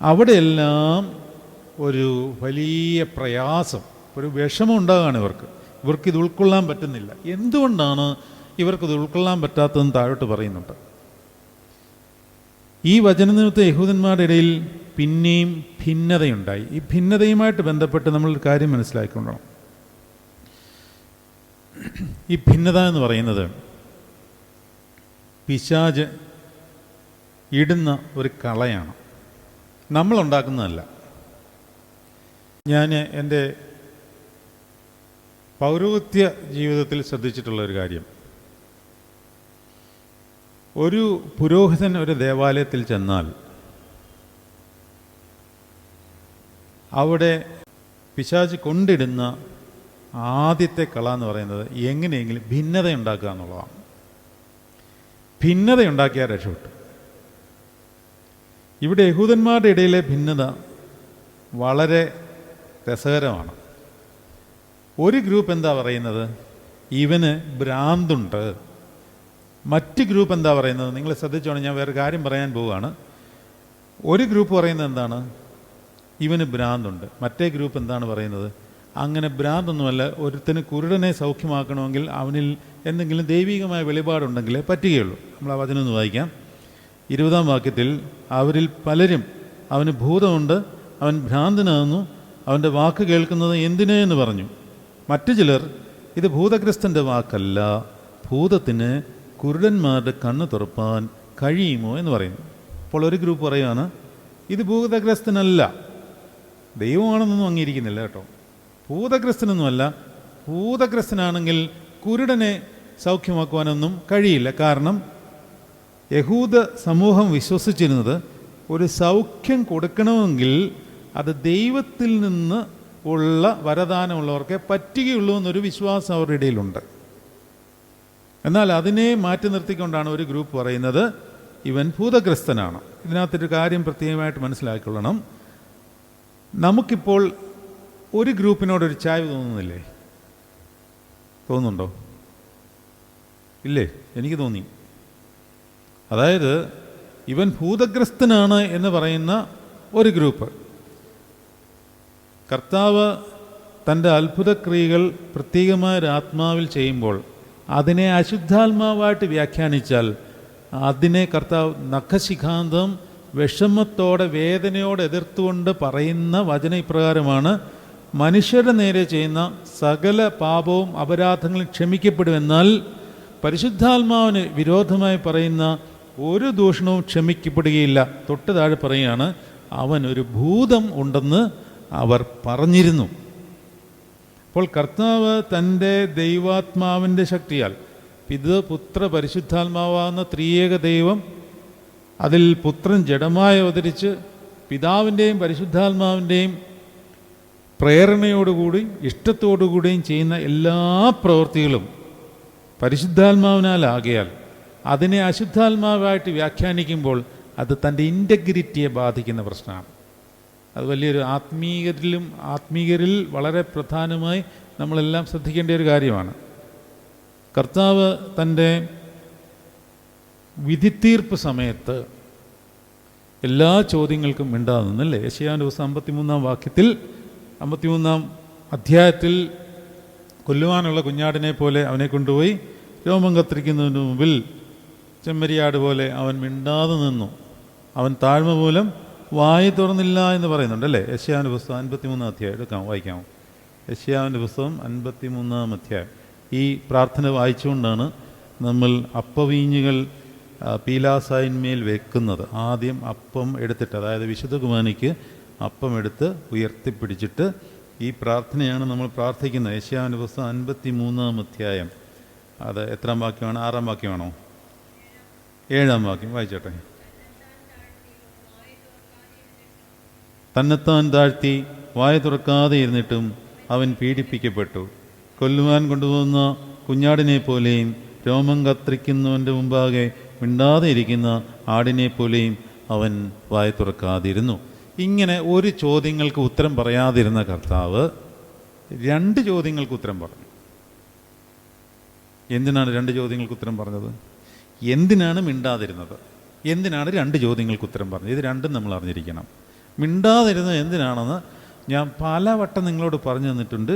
Speaker 1: അവിടെയെല്ലാം ഒരു വലിയ പ്രയാസം, ഒരു വിഷമം ഉണ്ടാകുകയാണ് ഇവർക്കിത് ഉൾക്കൊള്ളാൻ പറ്റുന്നില്ല. എന്തുകൊണ്ടാണ് ഇവർക്കിത് ഉൾക്കൊള്ളാൻ പറ്റാത്തതെന്ന് താഴോട്ട് പറയുന്നുണ്ട്. ഈ വചനനിമിത്തം യഹൂദന്മാരുടെ ഇടയിൽ പിന്നെയും ഭിന്നതയുണ്ടായി. ഈ ഭിന്നതയുമായിട്ട് ബന്ധപ്പെട്ട് നമ്മളൊരു കാര്യം മനസ്സിലാക്കിക്കൊള്ളണം. ഈ ഭിന്നത എന്ന് പറയുന്നത് പിശാച് ഇടുന്ന ഒരു കളയാണ്, നമ്മളുണ്ടാക്കുന്നതല്ല. ഞാൻ എൻ്റെ പൗരോഹിത്യ ജീവിതത്തിൽ ശ്രദ്ധിച്ചിട്ടുള്ള ഒരു കാര്യം, ഒരു പുരോഹിതൻ ഒരു ദേവാലയത്തിൽ ചെന്നാൽ അവിടെ പിശാച് കൊണ്ടിടുന്ന ആദ്യത്തെ കള എന്ന് പറയുന്നത് എങ്ങനെയെങ്കിലും ഭിന്നത ഉണ്ടാക്കുക എന്നുള്ളതാണ്. ഭിന്നതയുണ്ടാക്കിയാൽ രക്ഷപ്പെട്ടു. ഇവിടെ യഹൂദന്മാരുടെ ഇടയിലെ ഭിന്നത വളരെ രസകരമാണ്. ഒരു ഗ്രൂപ്പ് എന്താ പറയുന്നത്? ഇവന് ഭ്രാന്തുണ്ട്. മറ്റ് ഗ്രൂപ്പ് എന്താ പറയുന്നത്? നിങ്ങൾ ശ്രദ്ധിച്ചോണം, ഞാൻ വേറെ കാര്യം പറയാൻ പോവുകയാണ്. ഒരു ഗ്രൂപ്പ് പറയുന്നത് എന്താണ്? ഇവന് ഭ്രാന്തുണ്ട്. മറ്റേ ഗ്രൂപ്പ് എന്താണ് പറയുന്നത്? അങ്ങനെ ഭ്രാന്തൊന്നുമല്ല, ഒരുത്തന് കുരുടനെ സൗഖ്യമാക്കണമെങ്കിൽ അവനിൽ എന്തെങ്കിലും ദൈവികമായ വെളിപാടുണ്ടെങ്കിലേ പറ്റുകയുള്ളൂ. നമ്മൾ ആ വചനം ഒന്ന് വായിക്കാം. 20-ാം വാക്യത്തിൽ, അവരിൽ പലരും അവന് ഭൂതമുണ്ട്, അവൻ ഭ്രാന്തനാകുന്നു, അവൻ്റെ വാക്ക് കേൾക്കുന്നത് എന്തിനേ എന്ന് പറഞ്ഞു. മറ്റു ചിലർ, ഇത് ഭൂതഗ്രസ്തൻ്റെ വാക്കല്ല, ഭൂതത്തിന് കുരുടന്മാരുടെ കണ്ണ് തുറപ്പാൻ കഴിയുമോ എന്ന് പറയുന്നു. അപ്പോൾ ഒരു ഗ്രൂപ്പ് പറയുകയാണ്, ഇത് ഭൂതഗ്രസ്തനല്ല, ദൈവമാണെന്നൊന്നും അംഗീകരിക്കുന്നില്ല കേട്ടോ, ഭൂതഗ്രസ്തനൊന്നുമല്ല, ഭൂതഗ്രസ്തനാണെങ്കിൽ കുരുടനെ സൗഖ്യമാക്കുവാനൊന്നും കഴിയില്ല. കാരണം യഹൂദ സമൂഹം വിശ്വസിച്ചിരുന്നത് ഒരു സൗഖ്യം കൊടുക്കണമെങ്കിൽ അത് ദൈവത്തിൽ നിന്ന് ഉള്ള വരദാനമുള്ളവർക്കേ പറ്റുകയുള്ളൂ എന്നൊരു വിശ്വാസം അവരുടെ ഇടയിലുണ്ട്. എന്നാൽ അതിനെ മാറ്റി നിർത്തിക്കൊണ്ടാണ് ഒരു ഗ്രൂപ്പ് പറയുന്നത് ഇവൻ ഭൂതഗ്രസ്തനാണ്. ഇതിനകത്തൊരു കാര്യം പ്രത്യേകമായിട്ട് മനസ്സിലാക്കിക്കൊള്ളണം. നമുക്കിപ്പോൾ ഒരു ഗ്രൂപ്പിനോടൊരു ചായ്വ് തോന്നുന്നില്ലേ? തോന്നുന്നുണ്ടോ? ഇല്ലേ? എനിക്ക് തോന്നി. അതായത് ഇവൻ ഭൂതഗ്രസ്തനാണ് എന്ന് പറയുന്ന ഒരു ഗ്രൂപ്പ്, കർത്താവ് തൻ്റെ അത്ഭുതക്രിയകൾ പ്രത്യേകമായ ഒരു ആത്മാവിൽ ചെയ്യുമ്പോൾ അതിനെ അശുദ്ധാത്മാവായിട്ട് വ്യാഖ്യാനിച്ചാൽ അതിനെ കർത്താവ് നഖശിഖാന്തം വിഷമത്തോടെ വേദനയോടെ എതിർത്തുകൊണ്ട് പറയുന്ന വചന ഇപ്രകാരമാണ്: മനുഷ്യരുടെ നേരെ ചെയ്യുന്ന സകല പാപവും അപരാധങ്ങളും ക്ഷമിക്കപ്പെടുമെന്നാൽ പരിശുദ്ധാത്മാവിന് വിരോധമായി പറയുന്ന ഒരു ദൂഷണവും ക്ഷമിക്കപ്പെടുകയില്ല. തൊട്ട് താഴെ പറയുകയാണ്, അവൻ ഒരു ഭൂതം ഉണ്ടെന്ന് അവർ പറഞ്ഞിരുന്നു. അപ്പോൾ കർത്താവ് തൻ്റെ ദൈവാത്മാവിൻ്റെ ശക്തിയാൽ, പുത്ര പരിശുദ്ധാത്മാവാകുന്ന ത്രിയേക ദൈവം അതിൽ പുത്രൻ ജഡമായി അവതരിച്ച് പിതാവിൻ്റെയും പരിശുദ്ധാത്മാവിൻ്റെയും പ്രേരണയോടുകൂടി ഇഷ്ടത്തോടുകൂടിയും ചെയ്യുന്ന എല്ലാ പ്രവൃത്തികളും പരിശുദ്ധാത്മാവിനാലാകയാൽ അതിനെ അശുദ്ധാത്മാവായിട്ട് വ്യാഖ്യാനിക്കുമ്പോൾ അത് തൻ്റെ ഇൻ്റഗ്രിറ്റിയെ ബാധിക്കുന്ന പ്രശ്നമാണ്. അത് വലിയൊരു ആത്മീകരിൽ വളരെ പ്രധാനമായി നമ്മളെല്ലാം ശ്രദ്ധിക്കേണ്ട ഒരു കാര്യമാണ്. കർത്താവ് തൻ്റെ വിധിത്തീർപ്പ് സമയത്ത് എല്ലാ ചോദ്യങ്ങൾക്കും മിണ്ടാതെ നിന്നല്ലേ? യെശയ്യാവിൻ്റെ പുസ്തകം 53-ാം വാക്യത്തിൽ 53-ാം അധ്യായത്തിൽ കൊല്ലുവാനുള്ള കുഞ്ഞാടിനെ പോലെ അവനെ കൊണ്ടുപോയി രോമം കത്തിരിക്കുന്നതിന് മുമ്പിൽ ചെമ്മരിയാട് പോലെ അവൻ മിണ്ടാതെ നിന്നു, അവൻ താഴ്മ മൂലം വായി തുറന്നില്ല എന്ന് പറയുന്നുണ്ടല്ലേ? യെശയ്യാവിൻ്റെ പുസ്തകം 53-ാം അധ്യായം വായിക്കാമോ? യെശയ്യാവിൻ്റെ പുസ്തകം 53-ാം അധ്യായം. ഈ പ്രാർത്ഥന വായിച്ചുകൊണ്ടാണ് നമ്മൾ അപ്പവീഞ്ഞുകൾ പീലാസായിന്മേൽ വെക്കുന്നത്. ആദ്യം അപ്പം എടുത്തിട്ട്, അതായത് വിശുദ്ധ കുർബാനയ്ക്ക് അപ്പം എടുത്ത് ഉയർത്തിപ്പിടിച്ചിട്ട് ഈ പ്രാർത്ഥനയാണ് നമ്മൾ പ്രാർത്ഥിക്കുന്നത്. യെശയ്യാവിൻ്റെ പുസ്തകം 53-ാം അധ്യായം. അത് എത്രാം വാക്യമാണ്? 6-ാം വാക്യമാണോ? 7-ാം വാക്യം വായിച്ചോട്ടെ. തന്നെത്താൻ താഴ്ത്തി വായ തുറക്കാതെ ഇരുന്നിട്ടും അവൻ പീഡിപ്പിക്കപ്പെട്ടു. കൊല്ലുവാൻ കൊണ്ടുപോകുന്ന കുഞ്ഞാടിനെ പോലെയും രോമം കത്തിരിക്കുന്നവൻ്റെ മുമ്പാകെ മിണ്ടാതെ ഇരിക്കുന്ന ആടിനെ പോലെയും അവൻ വായ തുറക്കാതിരുന്നു. ഇങ്ങനെ ഒരു ചോദ്യങ്ങൾക്ക് ഉത്തരം പറയാതിരുന്ന കർത്താവ് 2 ചോദ്യങ്ങൾക്ക് ഉത്തരം പറഞ്ഞു. എന്തിനാണ് 2 ചോദ്യങ്ങൾക്ക് ഉത്തരം പറഞ്ഞത്? എന്തിനാണ് മിണ്ടാതിരുന്നത്? എന്തിനാണ് 2 ചോദ്യങ്ങൾക്ക് ഉത്തരം പറഞ്ഞത്? ഇത് രണ്ടും നമ്മൾ അറിഞ്ഞിരിക്കണം. മിണ്ടാതിരുന്നത് എന്തിനാണെന്ന് ഞാൻ പലവട്ടം നിങ്ങളോട് പറഞ്ഞു തന്നിട്ടുണ്ട്.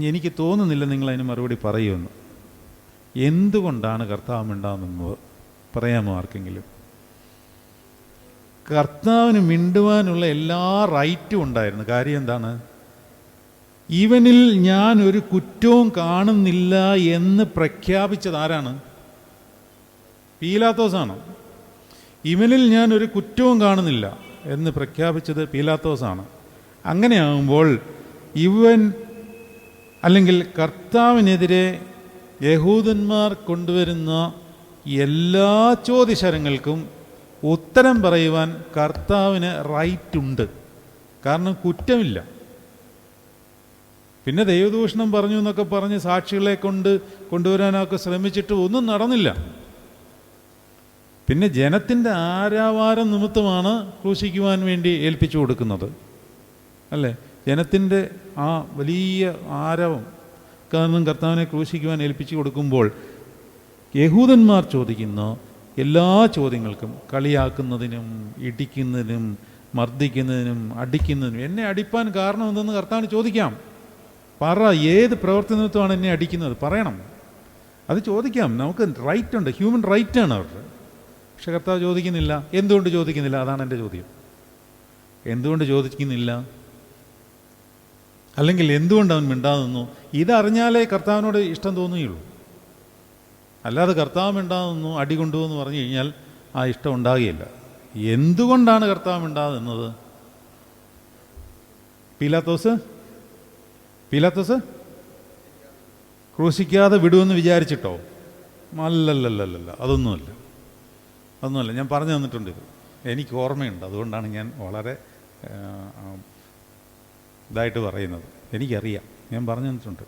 Speaker 1: എനിക്ക് തോന്നുന്നില്ല നിങ്ങളതിന് മറുപടി പറയുമെന്ന്. എന്തുകൊണ്ടാണ് കർത്താവ് മിണ്ടാകുന്നത് പറയാമോ ആർക്കെങ്കിലും? കർത്താവിന് മിണ്ടുവാനുള്ള എല്ലാ റൈറ്റും ഉണ്ടായിരുന്നു. കാര്യം എന്താണ്? ഇവനിൽ ഞാൻ ഒരു കുറ്റവും കാണുന്നില്ല എന്ന് പ്രഖ്യാപിച്ചത് ആരാണ്? പീലാത്തോസാണ്. ഇവനിൽ ഞാൻ ഒരു കുറ്റവും കാണുന്നില്ല എന്ന് പ്രഖ്യാപിച്ചത് പീലാത്തോസാണ്. അങ്ങനെയാകുമ്പോൾ ഇവൻ അല്ലെങ്കിൽ കർത്താവിനെതിരെ യഹൂദന്മാർ കൊണ്ടുവരുന്ന എല്ലാ ചോദ്യശരങ്ങൾക്കും ഉത്തരം പറയുവാൻ കർത്താവിന് റൈറ്റുണ്ട്. കാരണം കുറ്റമില്ല. പിന്നെ ദൈവദൂഷണം പറഞ്ഞു എന്നൊക്കെ പറഞ്ഞ് സാക്ഷികളെ കൊണ്ടുവരാനൊക്കെ ശ്രമിച്ചിട്ട് ഒന്നും നടന്നില്ല. പിന്നെ ജനത്തിൻ്റെ ആരാവാരം നിമിത്തമാണ് ക്രൂശിക്കുവാൻ വേണ്ടി ഏൽപ്പിച്ചു കൊടുക്കുന്നത്, അല്ലേ? ജനത്തിൻ്റെ ആ വലിയ ആരവം കാരണം കർത്താവിനെ ക്രൂശിക്കുവാൻ ഏൽപ്പിച്ചു കൊടുക്കുമ്പോൾ യഹൂദന്മാർ ചോദിക്കുന്ന എല്ലാ ചോദ്യങ്ങൾക്കും, കളിയാക്കുന്നതിനും ഇടിക്കുന്നതിനും മർദ്ദിക്കുന്നതിനും അടിക്കുന്നതിനും, എന്നെ അടിപ്പാൻ കാരണം എന്തെന്ന് കർത്താവിന് ചോദിക്കാം. പറ, ഏത് പ്രവൃത്തി നിമിത്തമാണ് എന്നെ അടിക്കുന്നത് പറയണം. അത് ചോദിക്കാം, നമുക്ക് റൈറ്റ് ഉണ്ട്, ഹ്യൂമൻ റൈറ്റാണ് അവരുടെ. പക്ഷെ കർത്താവ് ചോദിക്കുന്നില്ല. എന്തുകൊണ്ട് ചോദിക്കുന്നില്ല? അതാണ് എൻ്റെ ചോദ്യം. എന്തുകൊണ്ട് ചോദിക്കുന്നില്ല? അല്ലെങ്കിൽ എന്തുകൊണ്ട് അവൻ മിണ്ടാതെ നിന്നു? ഇതറിഞ്ഞാലേ കർത്താവിനോട് ഇഷ്ടം തോന്നുകയുള്ളൂ. അല്ലാതെ കർത്താവ് മിണ്ടാതെ നിന്നു അടി കൊണ്ടുപോകുമെന്ന് പറഞ്ഞു കഴിഞ്ഞാൽ ആ ഇഷ്ടം ഉണ്ടാകുകയില്ല. എന്തുകൊണ്ടാണ് കർത്താവ് മിണ്ടാതെ നിന്നത്? പീലാത്തോസ് ക്രൂശിക്കാതെ വിടുമെന്ന് വിചാരിച്ചിട്ടോ? അല്ലല്ലല്ലല്ല, അതൊന്നുമല്ല. ഞാൻ പറഞ്ഞു തന്നിട്ടുണ്ട്. ഇത് എനിക്ക് ഓർമ്മയുണ്ട്. അതുകൊണ്ടാണ് ഞാൻ വളരെ ഇതായിട്ട് പറയുന്നത്. എനിക്കറിയാം, ഞാൻ പറഞ്ഞു തന്നിട്ടുണ്ട്.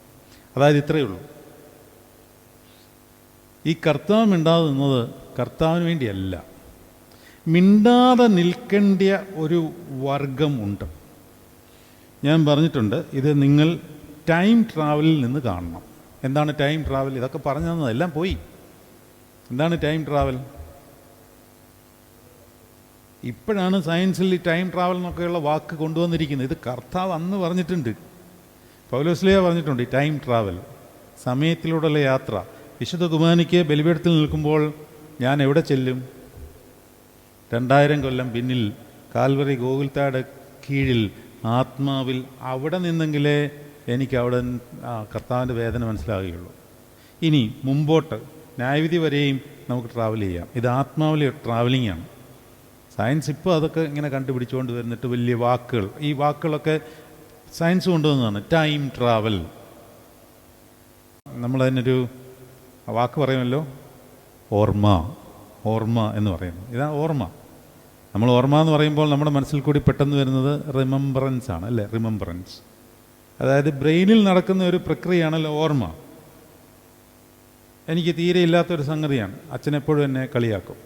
Speaker 1: അതായത് ഇത്രയേ ഉള്ളൂ. ഈ കർത്താവ് മിണ്ടാതെ നിന്നത് കർത്താവിന് വേണ്ടിയല്ല. മിണ്ടാതെ നിൽക്കേണ്ട ഒരു വർഗം ഉണ്ട്. ഞാൻ പറഞ്ഞിട്ടുണ്ട്, ഇത് നിങ്ങൾ ടൈം ട്രാവലിൽ നിന്ന് കാണണം. എന്താണ് ടൈം ട്രാവൽ? ഇതൊക്കെ പറഞ്ഞു തന്നതെല്ലാം പോയി. എന്താണ് ടൈം ട്രാവൽ? ഇപ്പോഴാണ് സയൻസിൽ ഈ ടൈം ട്രാവൽ എന്നൊക്കെയുള്ള വാക്ക് കൊണ്ടുവന്നിരിക്കുന്നത്. ഇത് കർത്താവ് അന്ന് പറഞ്ഞിട്ടുണ്ട്. പൗലോസ്ലീഹ പറഞ്ഞിട്ടുണ്ട്, ഈ ടൈം ട്രാവൽ, സമയത്തിലൂടെയുള്ള യാത്ര. വിശുദ്ധ കുർബാനയ്ക്ക് ബലിപീഠത്തിൽ നിൽക്കുമ്പോൾ ഞാൻ എവിടെ ചെല്ലും? 2000 കൊല്ലം പിന്നിൽ കാൽവറി ഗോകുൽത്തായുടെ കീഴിൽ ആത്മാവിൽ അവിടെ നിന്നെങ്കിലേ എനിക്ക് അവിടെ കർത്താവിൻ്റെ വേദന മനസ്സിലാകുകയുള്ളൂ. ഇനി മുമ്പോട്ട് ന്യായവിധി വരെയും നമുക്ക് ട്രാവൽ ചെയ്യാം. ഇത് ആത്മാവിലെ ട്രാവലിംഗ് ആണ്. സയൻസ് ഇപ്പോൾ അതൊക്കെ ഇങ്ങനെ കണ്ടുപിടിച്ചുകൊണ്ട് വരുന്നിട്ട് വലിയ വാക്കുകൾ, ഈ വാക്കുകളൊക്കെ സയൻസ് കൊണ്ടുവന്നതാണ്. ടൈം ട്രാവൽ, നമ്മളതിനൊരു വാക്ക് പറയുമല്ലോ, ഓർമ്മ. ഓർമ്മ എന്ന് പറയുന്നത് ഇതാണ് ഓർമ്മ. നമ്മൾ ഓർമ്മ എന്ന് പറയുമ്പോൾ നമ്മുടെ മനസ്സിൽ കൂടി പെട്ടെന്ന് വരുന്നത് റിമംബറൻസ് ആണ്, അല്ലേ? റിമംബറൻസ്, അതായത് ബ്രെയിനിൽ നടക്കുന്ന ഒരു പ്രക്രിയയാണല്ലോ ഓർമ്മ. എനിക്ക് തീരെ ഇല്ലാത്തൊരു സംഗതിയാണ്. അച്ഛനെപ്പോഴും എന്നെ കളിയാക്കും.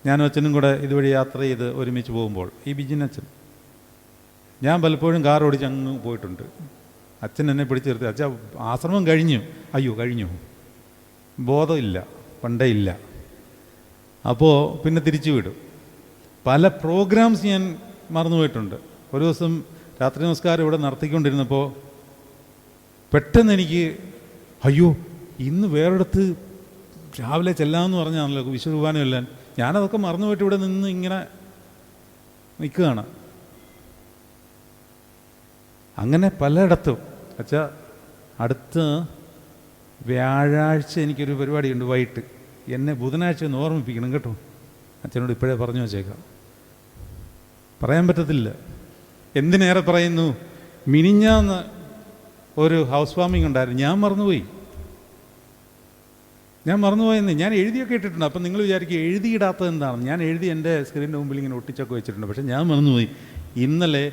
Speaker 1: ഞാനും അച്ഛനും കൂടെ ഇതുവഴി യാത്ര ചെയ്ത് ഒരുമിച്ച് പോകുമ്പോൾ, ഈ ബിജിൻ അച്ഛൻ, ഞാൻ പലപ്പോഴും കാർ ഓടിച്ച് അങ്ങ് പോയിട്ടുണ്ട്. അച്ഛൻ എന്നെ പിടിച്ചു നിർത്തി, അച്ഛാ ആശ്രമം കഴിഞ്ഞു. അയ്യോ കഴിഞ്ഞു, ബോധമില്ല, പണ്ടേ ഇല്ല. അപ്പോൾ പിന്നെ തിരിച്ചു വിടും. പല പ്രോഗ്രാംസ് ഞാൻ മറന്നുപോയിട്ടുണ്ട്. ഒരു ദിവസം രാത്രി നമസ്കാരം ഇവിടെ നടത്തിക്കൊണ്ടിരുന്നപ്പോൾ പെട്ടെന്ന് എനിക്ക്, അയ്യോ ഇന്ന് വേറൊരിടത്ത് രാവിലെ ചെല്ലാമെന്ന് പറഞ്ഞാണല്ലോ വിശുദ്ധ കുർബാന ചെല്ലാൻ. ഞാനതൊക്കെ മറന്നുപോയിട്ട് ഇവിടെ നിന്ന് ഇങ്ങനെ നിൽക്കുകയാണ്. അങ്ങനെ പലയിടത്തും. അച്ഛാ അടുത്ത വ്യാഴാഴ്ച എനിക്കൊരു പരിപാടിയുണ്ട് വൈകിട്ട്, എന്നെ ബുധനാഴ്ച ഒന്ന് ഓർമ്മിപ്പിക്കണം കേട്ടോ. അച്ഛനോട് ഇപ്പോഴേ പറഞ്ഞു വച്ചേക്കാം. പറയാൻ പറ്റത്തില്ല. എന്തിനേറെ പറയുന്നു, മിനിഞ്ഞാന്ന് ഒരു ഹൗസ് വാമിംഗ് ഉണ്ടായിരുന്നു, ഞാൻ മറന്നുപോയെന്ന്. ഞാൻ എഴുതിയൊക്കെ ഇട്ടിട്ടുണ്ട്. അപ്പം നിങ്ങൾ വിചാരിക്കും എഴുതിയിടാത്തത് എന്താണ്. ഞാൻ എഴുതി എൻ്റെ സ്ക്രീനിൻ്റെ മുമ്പിൽ ഇങ്ങനെ ഒട്ടിച്ചൊക്കെ വെച്ചിട്ടുണ്ട്. പക്ഷേ ഞാൻ മറന്നുപോയി. ഇന്നലെ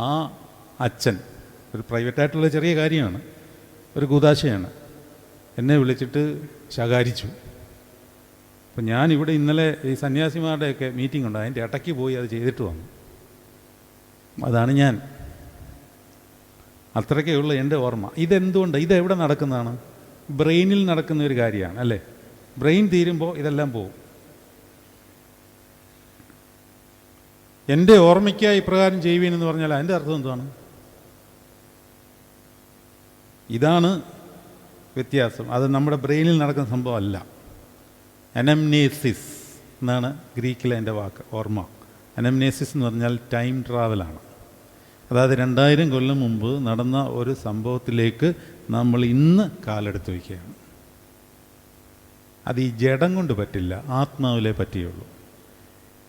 Speaker 1: ആ അച്ഛൻ, ഒരു പ്രൈവറ്റായിട്ടുള്ള ചെറിയ കാര്യമാണ്, ഒരു കൂതാശയാണ്, എന്നെ വിളിച്ചിട്ട് ശകാരിച്ചു. അപ്പം ഞാനിവിടെ ഇന്നലെ ഈ സന്യാസിമാരുടെയൊക്കെ മീറ്റിംഗ് ഉണ്ട്, അതിൻ്റെ ഇടയ്ക്ക് പോയി അത് ചെയ്തിട്ട് വന്നു. അതാണ് ഞാൻ. അത്രയ്ക്കുള്ള എൻ്റെ ഓർമ്മ. ഇതെന്തുകൊണ്ട്, ഇതെവിടെ നടക്കുന്നതാണ്? ബ്രെയിനിൽ നടക്കുന്ന ഒരു കാര്യമാണ്, അല്ലേ? ബ്രെയിൻ തീരുമ്പോൾ ഇതെല്ലാം പോകും. എൻ്റെ ഓർമ്മയ്ക്കായി ഇപ്രകാരം ചെയ്യുവീനെന്ന് പറഞ്ഞാൽ അതിൻ്റെ അർത്ഥം എന്താണ്? ഇതാണ് വ്യത്യാസം. അത് നമ്മുടെ ബ്രെയിനിൽ നടക്കുന്ന സംഭവമല്ല. അനംനേസിസ് എന്നാണ് ഗ്രീക്കിലെ എൻ്റെ വാക്ക്, ഓർമ്മ. അനംനേസിസ് എന്ന് പറഞ്ഞാൽ ടൈം ട്രാവലാണ്. അതായത് 2000 കൊല്ലം മുമ്പ് നടന്ന ഒരു സംഭവത്തിലേക്ക് നമ്മൾ ഇന്ന് കാലെടുത്ത് വയ്ക്കുകയാണ്. അത് ഈ ജഡം കൊണ്ട് പറ്റില്ല, ആത്മാവിലേ പറ്റുകയുള്ളൂ.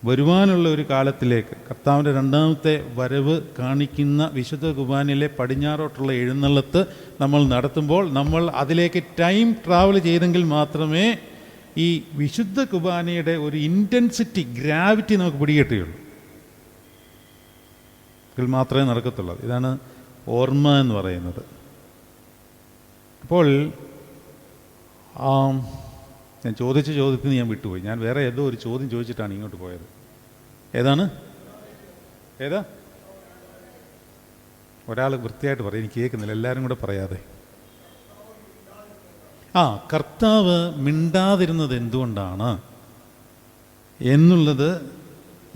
Speaker 1: വരുവാനുള്ള ഒരു കാലത്തിലേക്ക് കർത്താവിൻ്റെ 2ാമത്തെ വരവ് കാണിക്കുന്ന വിശുദ്ധ കുർബാനയിലെ പടിഞ്ഞാറോട്ടുള്ള എഴുന്നള്ളത്ത് നമ്മൾ നടത്തുമ്പോൾ നമ്മൾ അതിലേക്ക് ടൈം ട്രാവൽ ചെയ്തെങ്കിൽ മാത്രമേ ഈ വിശുദ്ധ കുർബാനയുടെ ഒരു ഇൻറ്റൻസിറ്റി, ഗ്രാവിറ്റി നമുക്ക് പിടികിട്ടുകയുള്ളൂ. ഇതിൽ മാത്രമേ നടക്കത്തുള്ളൂ. ഇതാണ് ഓർമ്മ എന്ന് പറയുന്നത്. അപ്പോൾ ഞാൻ ചോദിച്ച ചോദ്യത്തിന് ഞാൻ വിട്ടുപോയി. ഞാൻ വേറെ ഏതോ ഒരു ചോദ്യം ചോദിച്ചിട്ടാണ് ഇങ്ങോട്ട് പോയത്. ഏതാണ്? ഒരാൾ വൃത്തിയായിട്ട് പറയും, എനിക്ക് കേൾക്കുന്നില്ല, എല്ലാവരും കൂടെ പറയാതെ. കർത്താവ് മിണ്ടാതിരുന്നത് എന്തുകൊണ്ടാണ് എന്നുള്ളത്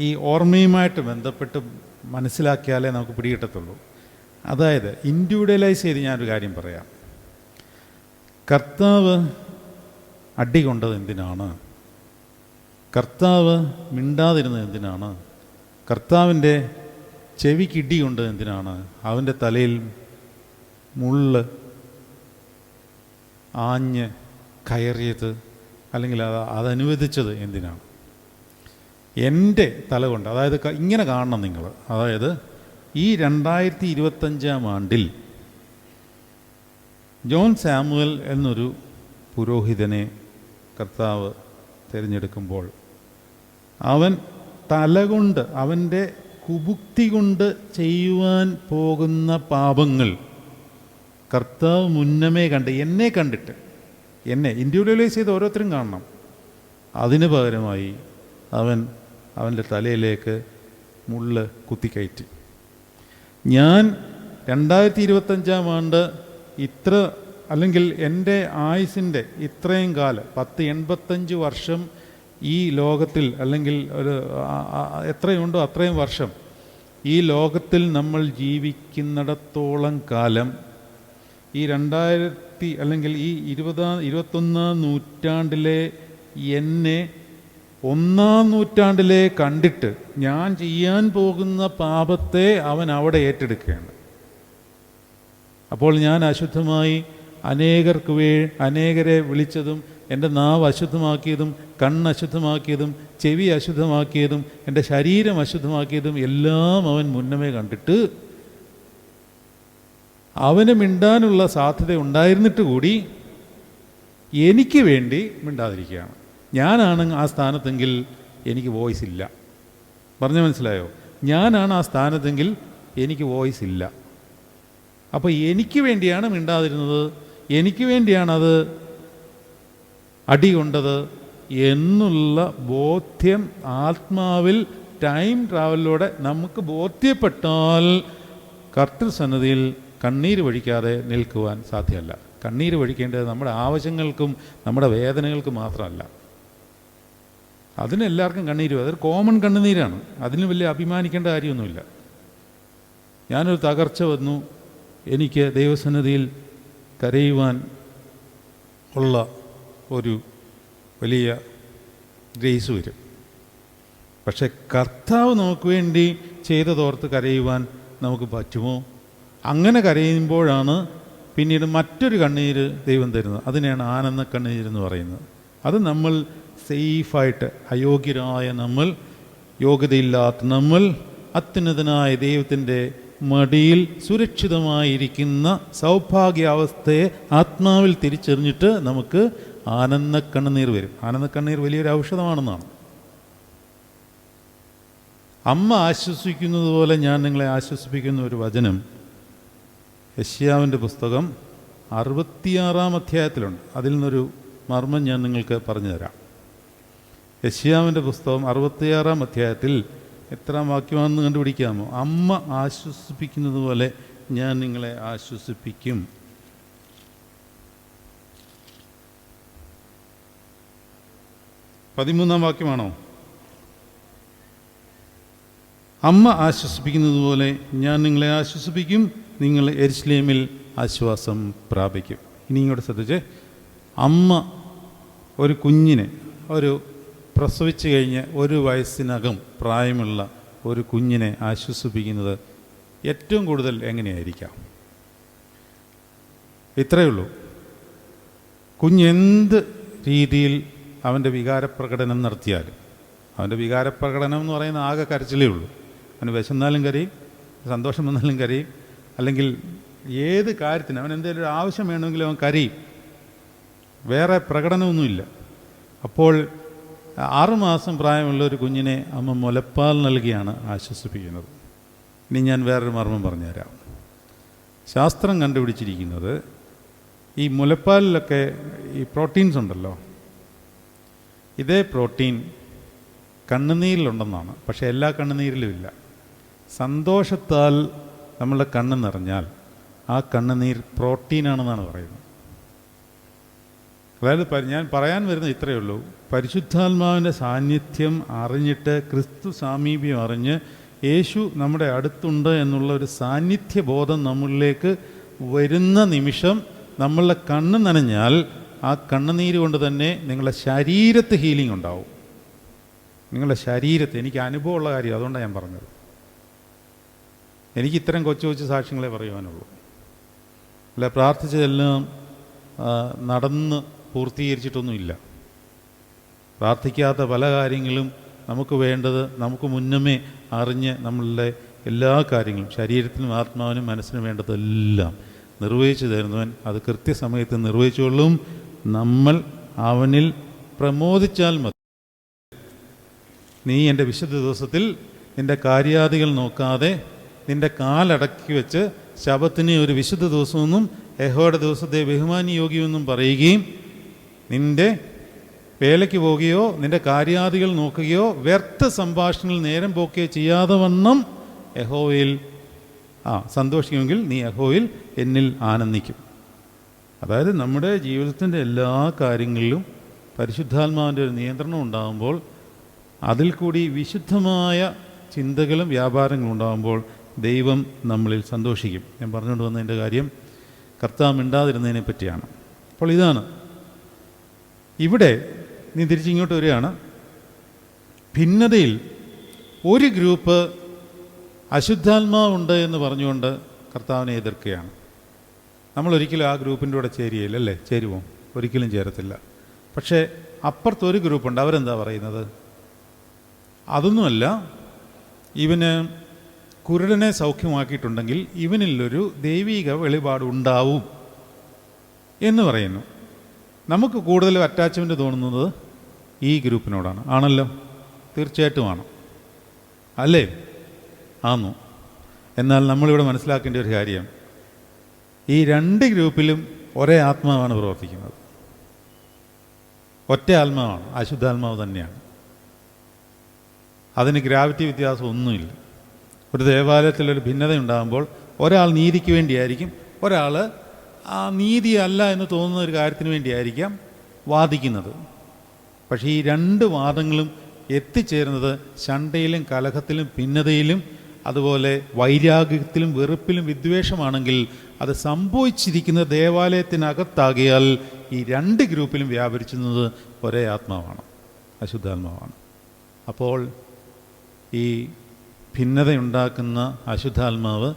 Speaker 1: ഈ ഓർമ്മയുമായിട്ട് ബന്ധപ്പെട്ട് മനസ്സിലാക്കിയാലേ നമുക്ക് പിടികിട്ടത്തുള്ളൂ. അതായത് ഇൻഡിവിജ്വലൈസ് ചെയ്ത് ഞാനൊരു കാര്യം പറയാം. കർത്താവ് അടി കൊണ്ടത് എന്തിനാണ്? കർത്താവ് മിണ്ടാതിരുന്നത് എന്തിനാണ്? കർത്താവിൻ്റെ ചെവിക്കിടി കൊണ്ടത് എന്തിനാണ്? അവൻ്റെ തലയിൽ മുള്ള് ആഞ്ഞ് കയറിയത് അല്ലെങ്കിൽ അതനുവദിച്ചത് എന്തിനാണ്? എൻ്റെ തല കൊണ്ട്, അതായത് ഇങ്ങനെ കാണണം നിങ്ങൾ. അതായത് ഈ 2025 ആണ്ടിൽ ജോൺ സാമുവൽ എന്നൊരു പുരോഹിതനെ കർത്താവ് തിരഞ്ഞെടുക്കുമ്പോൾ അവൻ തലകൊണ്ട്, അവൻ്റെ കുബുക്തി കൊണ്ട് ചെയ്യുവാൻ പോകുന്ന പാപങ്ങൾ കർത്താവ് മുന്നമേ കണ്ട്, എന്നെ കണ്ടിട്ട്, എന്നെ ഇൻഡിവിജ്വലൈസ് ചെയ്ത് ഓരോരുത്തരും കാണണം. അതിന് പകരമായി അവൻ്റെ തലയിലേക്ക് മുള്ള് കുത്തിക്കയറ്റി. ഞാൻ 2025 ആണ്ട് ഇത്ര, അല്ലെങ്കിൽ എൻ്റെ ആയുസിൻ്റെ ഇത്രയും കാലം 1085 വർഷം ഈ ലോകത്തിൽ, അല്ലെങ്കിൽ ഒരു എത്രയുണ്ടോ അത്രയും വർഷം ഈ ലോകത്തിൽ നമ്മൾ ജീവിക്കുന്നിടത്തോളം കാലം ഈ 2000 അല്ലെങ്കിൽ ഈ 21ാം നൂറ്റാണ്ടിലെ എന്നെ 1ാം നൂറ്റാണ്ടിലെ കണ്ടിട്ട് ഞാൻ ചെയ്യാൻ പോകുന്ന പാപത്തെ അവൻ അവിടെ ഏറ്റെടുക്കുകയാണ്. അപ്പോൾ ഞാൻ അശുദ്ധമായി അനേകരെ വിളിച്ചതും എൻ്റെ നാവ് അശുദ്ധമാക്കിയതും കണ്ണ് അശുദ്ധമാക്കിയതും ചെവി അശുദ്ധമാക്കിയതും എൻ്റെ ശരീരം അശുദ്ധമാക്കിയതും എല്ലാം അവൻ മുന്നമേ കണ്ടിട്ട് അവന് മിണ്ടാനുള്ള സാധ്യത ഉണ്ടായിരുന്നിട്ട് കൂടി എനിക്ക് വേണ്ടി മിണ്ടാതിരിക്കുകയാണ്. ഞാനാണ് ആ സ്ഥാനത്തെങ്കിൽ എനിക്ക് വോയിസ് ഇല്ല. പറഞ്ഞു മനസ്സിലായോ? ഞാനാണ് ആ സ്ഥാനത്തെങ്കിൽ എനിക്ക് വോയിസ് ഇല്ല. അപ്പോൾ എനിക്ക് വേണ്ടിയാണ് മിണ്ടാതിരുന്നത്, എനിക്ക് വേണ്ടിയാണത് അടി കൊണ്ടത് എന്നുള്ള ബോധ്യം ആത്മാവിൽ ടൈം ട്രാവലിലൂടെ നമുക്ക് ബോധ്യപ്പെട്ടാൽ കർത്തൃസന്നിധിയിൽ കണ്ണീര് വഴിക്കാതെ നിൽക്കുവാൻ സാധ്യമല്ല. കണ്ണീര് വഴിക്കേണ്ടത് നമ്മുടെ ആവശ്യങ്ങൾക്കും നമ്മുടെ വേദനകൾക്കും മാത്രമല്ല. അതിനെല്ലാവർക്കും കണ്ണീര്, അതൊരു കോമൺ കണ്ണുനീരാണ്. അതിന് വലിയ അഭിമാനിക്കേണ്ട കാര്യമൊന്നുമില്ല. ഞാനൊരു തകർച്ച വന്നു, എനിക്ക് ദൈവസന്നിധിയിൽ കരയുവാൻ ഉള്ള ഒരു വലിയ ഗ്രേസ് വരും. പക്ഷെ കർത്താവ് നമുക്ക് വേണ്ടി ചെയ്തതോർത്ത് കരയുവാൻ നമുക്ക് പറ്റുമോ? അങ്ങനെ കരയുമ്പോഴാണ് പിന്നീട് മറ്റൊരു കണ്ണീര് ദൈവം തരുന്നത്. അതിനെയാണ് ആനന്ദ കണ്ണീരെന്ന് പറയുന്നത്. അത് നമ്മൾ സേഫായിട്ട്, അയോഗ്യരായ നമ്മൾ, യോഗ്യതയില്ലാത്ത നമ്മൾ, അത്യുന്നതനായ ദൈവത്തിൻ്റെ മടിയിൽ സുരക്ഷിതമായിരിക്കുന്ന സൗഭാഗ്യാവസ്ഥയെ ആത്മാവിൽ തിരിച്ചറിഞ്ഞിട്ട് നമുക്ക് ആനന്ദ കണ്ണുനീർ വരും. ആനന്ദ കണ്ണീർ വലിയൊരു ഔഷധമാണെന്നാണ്. അമ്മ ആശ്വസിക്കുന്നത് പോലെ ഞാൻ നിങ്ങളെ ആശ്വസിപ്പിക്കുന്ന ഒരു വചനം യെശയ്യാവിൻ്റെ പുസ്തകം 66-ാം അധ്യായത്തിലുണ്ട്. അതിൽ നിന്നൊരു മർമ്മം ഞാൻ നിങ്ങൾക്ക് പറഞ്ഞു തരാം. യെശയ്യാവിൻ്റെ പുസ്തകം 66-ാം അധ്യായത്തിൽ എത്രാം വാക്യമാണെന്ന് കണ്ടുപിടിക്കാമോ? അമ്മ ആശ്വസിപ്പിക്കുന്നത് പോലെ ഞാൻ നിങ്ങളെ ആശ്വസിപ്പിക്കും. 13-ാം വാക്യമാണോ? അമ്മ ആശ്വസിപ്പിക്കുന്നത് പോലെ ഞാൻ നിങ്ങളെ ആശ്വസിപ്പിക്കും, നിങ്ങൾ യെരുശലേമിൽ ആശ്വാസം പ്രാപിക്കും. ഇനി ഇങ്ങോട്ട് ശ്രദ്ധിച്ച്, അമ്മ ഒരു കുഞ്ഞിനെ, ഒരു പ്രസവിച്ച് കഴിഞ്ഞ് 1 വയസ്സിനകം പ്രായമുള്ള ഒരു കുഞ്ഞിനെ ആശ്വസിപ്പിക്കുന്നത് ഏറ്റവും കൂടുതൽ എങ്ങനെയായിരിക്കാം? ഇത്രയേ ഉള്ളൂ. കുഞ്ഞെന്ത് രീതിയിൽ അവൻ്റെ വികാരപ്രകടനം നടത്തിയാലും, അവൻ്റെ വികാരപ്രകടനം എന്ന് പറയുന്നത് ആകെ കരച്ചിലേ ഉള്ളൂ. അവന് വിശന്നാലും കരയും, സന്തോഷം വന്നാലും കരയും, അല്ലെങ്കിൽ ഏത് കാര്യത്തിന് അവൻ എന്തെങ്കിലും ഒരു ആവശ്യം വേണമെങ്കിലും അവൻ കരയും. വേറെ പ്രകടനമൊന്നുമില്ല. അപ്പോൾ 6 മാസം പ്രായമുള്ള ഒരു കുഞ്ഞിനെ അമ്മ മുലപ്പാൽ നൽകിയാണ് ആശ്വസിപ്പിക്കുന്നത്. ഇനി ഞാൻ വേറൊരു മർമ്മം പറഞ്ഞുതരാം. ശാസ്ത്രം കണ്ടുപിടിച്ചിരിക്കുന്നത് ഈ മുലപ്പാലിലൊക്കെ ഈ പ്രോട്ടീൻസ് ഉണ്ടല്ലോ, ഇതേ പ്രോട്ടീൻ കണ്ണുനീരിലുണ്ടെന്നാണ്. പക്ഷേ എല്ലാ കണ്ണുനീരിലും ഇല്ല. സന്തോഷത്താൽ നമ്മളുടെ കണ്ണ് നിറഞ്ഞാൽ ആ കണ്ണുനീർ പ്രോട്ടീനാണെന്നാണ് പറയുന്നത്. അതായത് ഞാൻ പറയാൻ വരുന്നത് ഇത്രയേ ഉള്ളൂ. പരിശുദ്ധാത്മാവിൻ്റെ സാന്നിധ്യം അറിഞ്ഞിട്ട്, ക്രിസ്തു സാമീപ്യം അറിഞ്ഞ്, യേശു നമ്മുടെ അടുത്തുണ്ട് എന്നുള്ള ഒരു സാന്നിധ്യബോധം നമ്മളിലേക്ക് വരുന്ന നിമിഷം നമ്മളുടെ കണ്ണ് നനഞ്ഞാൽ ആ കണ്ണുനീര് കൊണ്ട് തന്നെ നിങ്ങളുടെ ശരീരത്ത് ഹീലിംഗ് ഉണ്ടാവും. നിങ്ങളുടെ ശരീരത്ത്, എനിക്ക് അനുഭവമുള്ള കാര്യം, അതുകൊണ്ടാണ് ഞാൻ പറഞ്ഞത്. എനിക്ക് ഇത്തരം കൊച്ചു കൊച്ചു സാക്ഷ്യങ്ങളെ പറയുവാനുള്ളൂ. അല്ല, പ്രാർത്ഥിച്ചതെല്ലാം നടന്ന് പൂർത്തീകരിച്ചിട്ടൊന്നുമില്ല. പ്രാർത്ഥിക്കാത്ത പല കാര്യങ്ങളും നമുക്ക് വേണ്ടത് നമുക്ക് മുന്നമേ അറിഞ്ഞ് നമ്മളുടെ എല്ലാ കാര്യങ്ങളും, ശരീരത്തിനും ആത്മാവിനും മനസ്സിനും വേണ്ടതെല്ലാം നിർവഹിച്ചു തരുന്നവൻ അത് കൃത്യസമയത്ത് നിർവഹിച്ചുകൊള്ളും. നമ്മൾ അവനിൽ പ്രമോദിച്ചാൽ മതി. നീ എൻ്റെ വിശുദ്ധ ദിവസത്തിൽ നിൻ്റെ കാര്യാദികൾ നോക്കാതെ നിൻ്റെ കാലടക്കി വെച്ച് ശബത്തിനെ ഒരു വിശുദ്ധ ദിവസമെന്നും യഹോവയുടെ ദിവസത്തെ ബഹുമാനയോഗ്യമെന്നും പറയുകയും നിൻ്റെ വേലയ്ക്ക് പോവുകയോ നിൻ്റെ കാര്യാദികൾ നോക്കുകയോ വ്യർത്ഥ സംഭാഷണങ്ങൾ നേരം പോക്കുകയോ ചെയ്യാതെ വണ്ണം യഹോവയിൽ സന്തോഷിക്കുമെങ്കിൽ നീ യഹോവയിൽ എന്നിൽ ആനന്ദിക്കും. അതായത് നമ്മുടെ ജീവിതത്തിൻ്റെ എല്ലാ കാര്യങ്ങളിലും പരിശുദ്ധാത്മാവിൻ്റെ ഒരു നിയന്ത്രണം ഉണ്ടാകുമ്പോൾ, അതിൽ കൂടി വിശുദ്ധമായ ചിന്തകളും വ്യാപാരങ്ങളും ഉണ്ടാകുമ്പോൾ ദൈവം നമ്മളിൽ സന്തോഷിക്കും. ഞാൻ പറഞ്ഞുകൊണ്ട് വന്നതിൻ്റെ കാര്യം കർത്താവ് മിണ്ടാതിരുന്നതിനെ പറ്റിയാണ്. അപ്പോൾ ഇതാണ് ഇവിടെ നീ തിരിച്ചിങ്ങോട്ട് വരികയാണ്. ഭിന്നതയിൽ ഒരു ഗ്രൂപ്പ് അശുദ്ധാത്മാവുണ്ട് എന്ന് പറഞ്ഞുകൊണ്ട് കർത്താവിനെ എതിർക്കുകയാണ്. നമ്മളൊരിക്കലും ആ ഗ്രൂപ്പിൻ്റെ കൂടെ ചേരുകയില്ല, അല്ലേ? ചേരുമോ? ഒരിക്കലും ചേരത്തില്ല. പക്ഷേ അപ്പുറത്തൊരു ഗ്രൂപ്പുണ്ട്, അവരെന്താ പറയുന്നത്? അതൊന്നുമല്ല, ഇവന് കുരുടനെ സൗഖ്യമാക്കിയിട്ടുണ്ടെങ്കിൽ ഇവനിലൊരു ദൈവിക വെളിപാടുണ്ടാവും എന്ന് പറയുന്നു. നമുക്ക് കൂടുതൽ അറ്റാച്ച്മെൻറ്റ് തോന്നുന്നത് ഈ ഗ്രൂപ്പിനോടാണ്. ആണല്ലോ? തീർച്ചയായിട്ടും ആണ്, അല്ലേ? ആന്നു. എന്നാൽ നമ്മളിവിടെ മനസ്സിലാക്കേണ്ട ഒരു കാര്യം, ഈ രണ്ട് ഗ്രൂപ്പിലും ഒരേ ആത്മാവാണ് പ്രവർത്തിക്കുന്നത്. ഒറ്റ ആത്മാവാണ്, അശുദ്ധാത്മാവ് തന്നെയാണ്. അതിന് ഗ്രാവിറ്റി വ്യത്യാസം ഒന്നുമില്ല. ഒരു ദേവാലയത്തിലൊരു ഭിന്നത ഉണ്ടാകുമ്പോൾ ഒരാൾ നീതിക്ക് വേണ്ടിയായിരിക്കും, ഒരാൾ ആ നീതി അല്ല എന്ന് തോന്നുന്ന ഒരു കാര്യത്തിന് വേണ്ടിയായിരിക്കാം വാദിക്കുന്നത്. പക്ഷേ ഈ രണ്ട് വാദങ്ങളും എത്തിച്ചേരുന്നത് ശണ്ഠയിലും കലഹത്തിലും ഭിന്നതയിലും അതുപോലെ വൈരാഗ്യത്തിലും വെറുപ്പിലും വിദ്വേഷമാണെങ്കിൽ അത് സംഭവിച്ചിരിക്കുന്ന ദേവാലയത്തിനകത്താകിയാൽ ഈ രണ്ട് ഗ്രൂപ്പിലും വ്യാപരിച്ചിരുന്നത് ഒരേ ആത്മാവാണ്, അശുദ്ധാത്മാവാണ്. അപ്പോൾ ഈ ഭിന്നതയുണ്ടാക്കുന്ന അശുദ്ധാത്മാവ്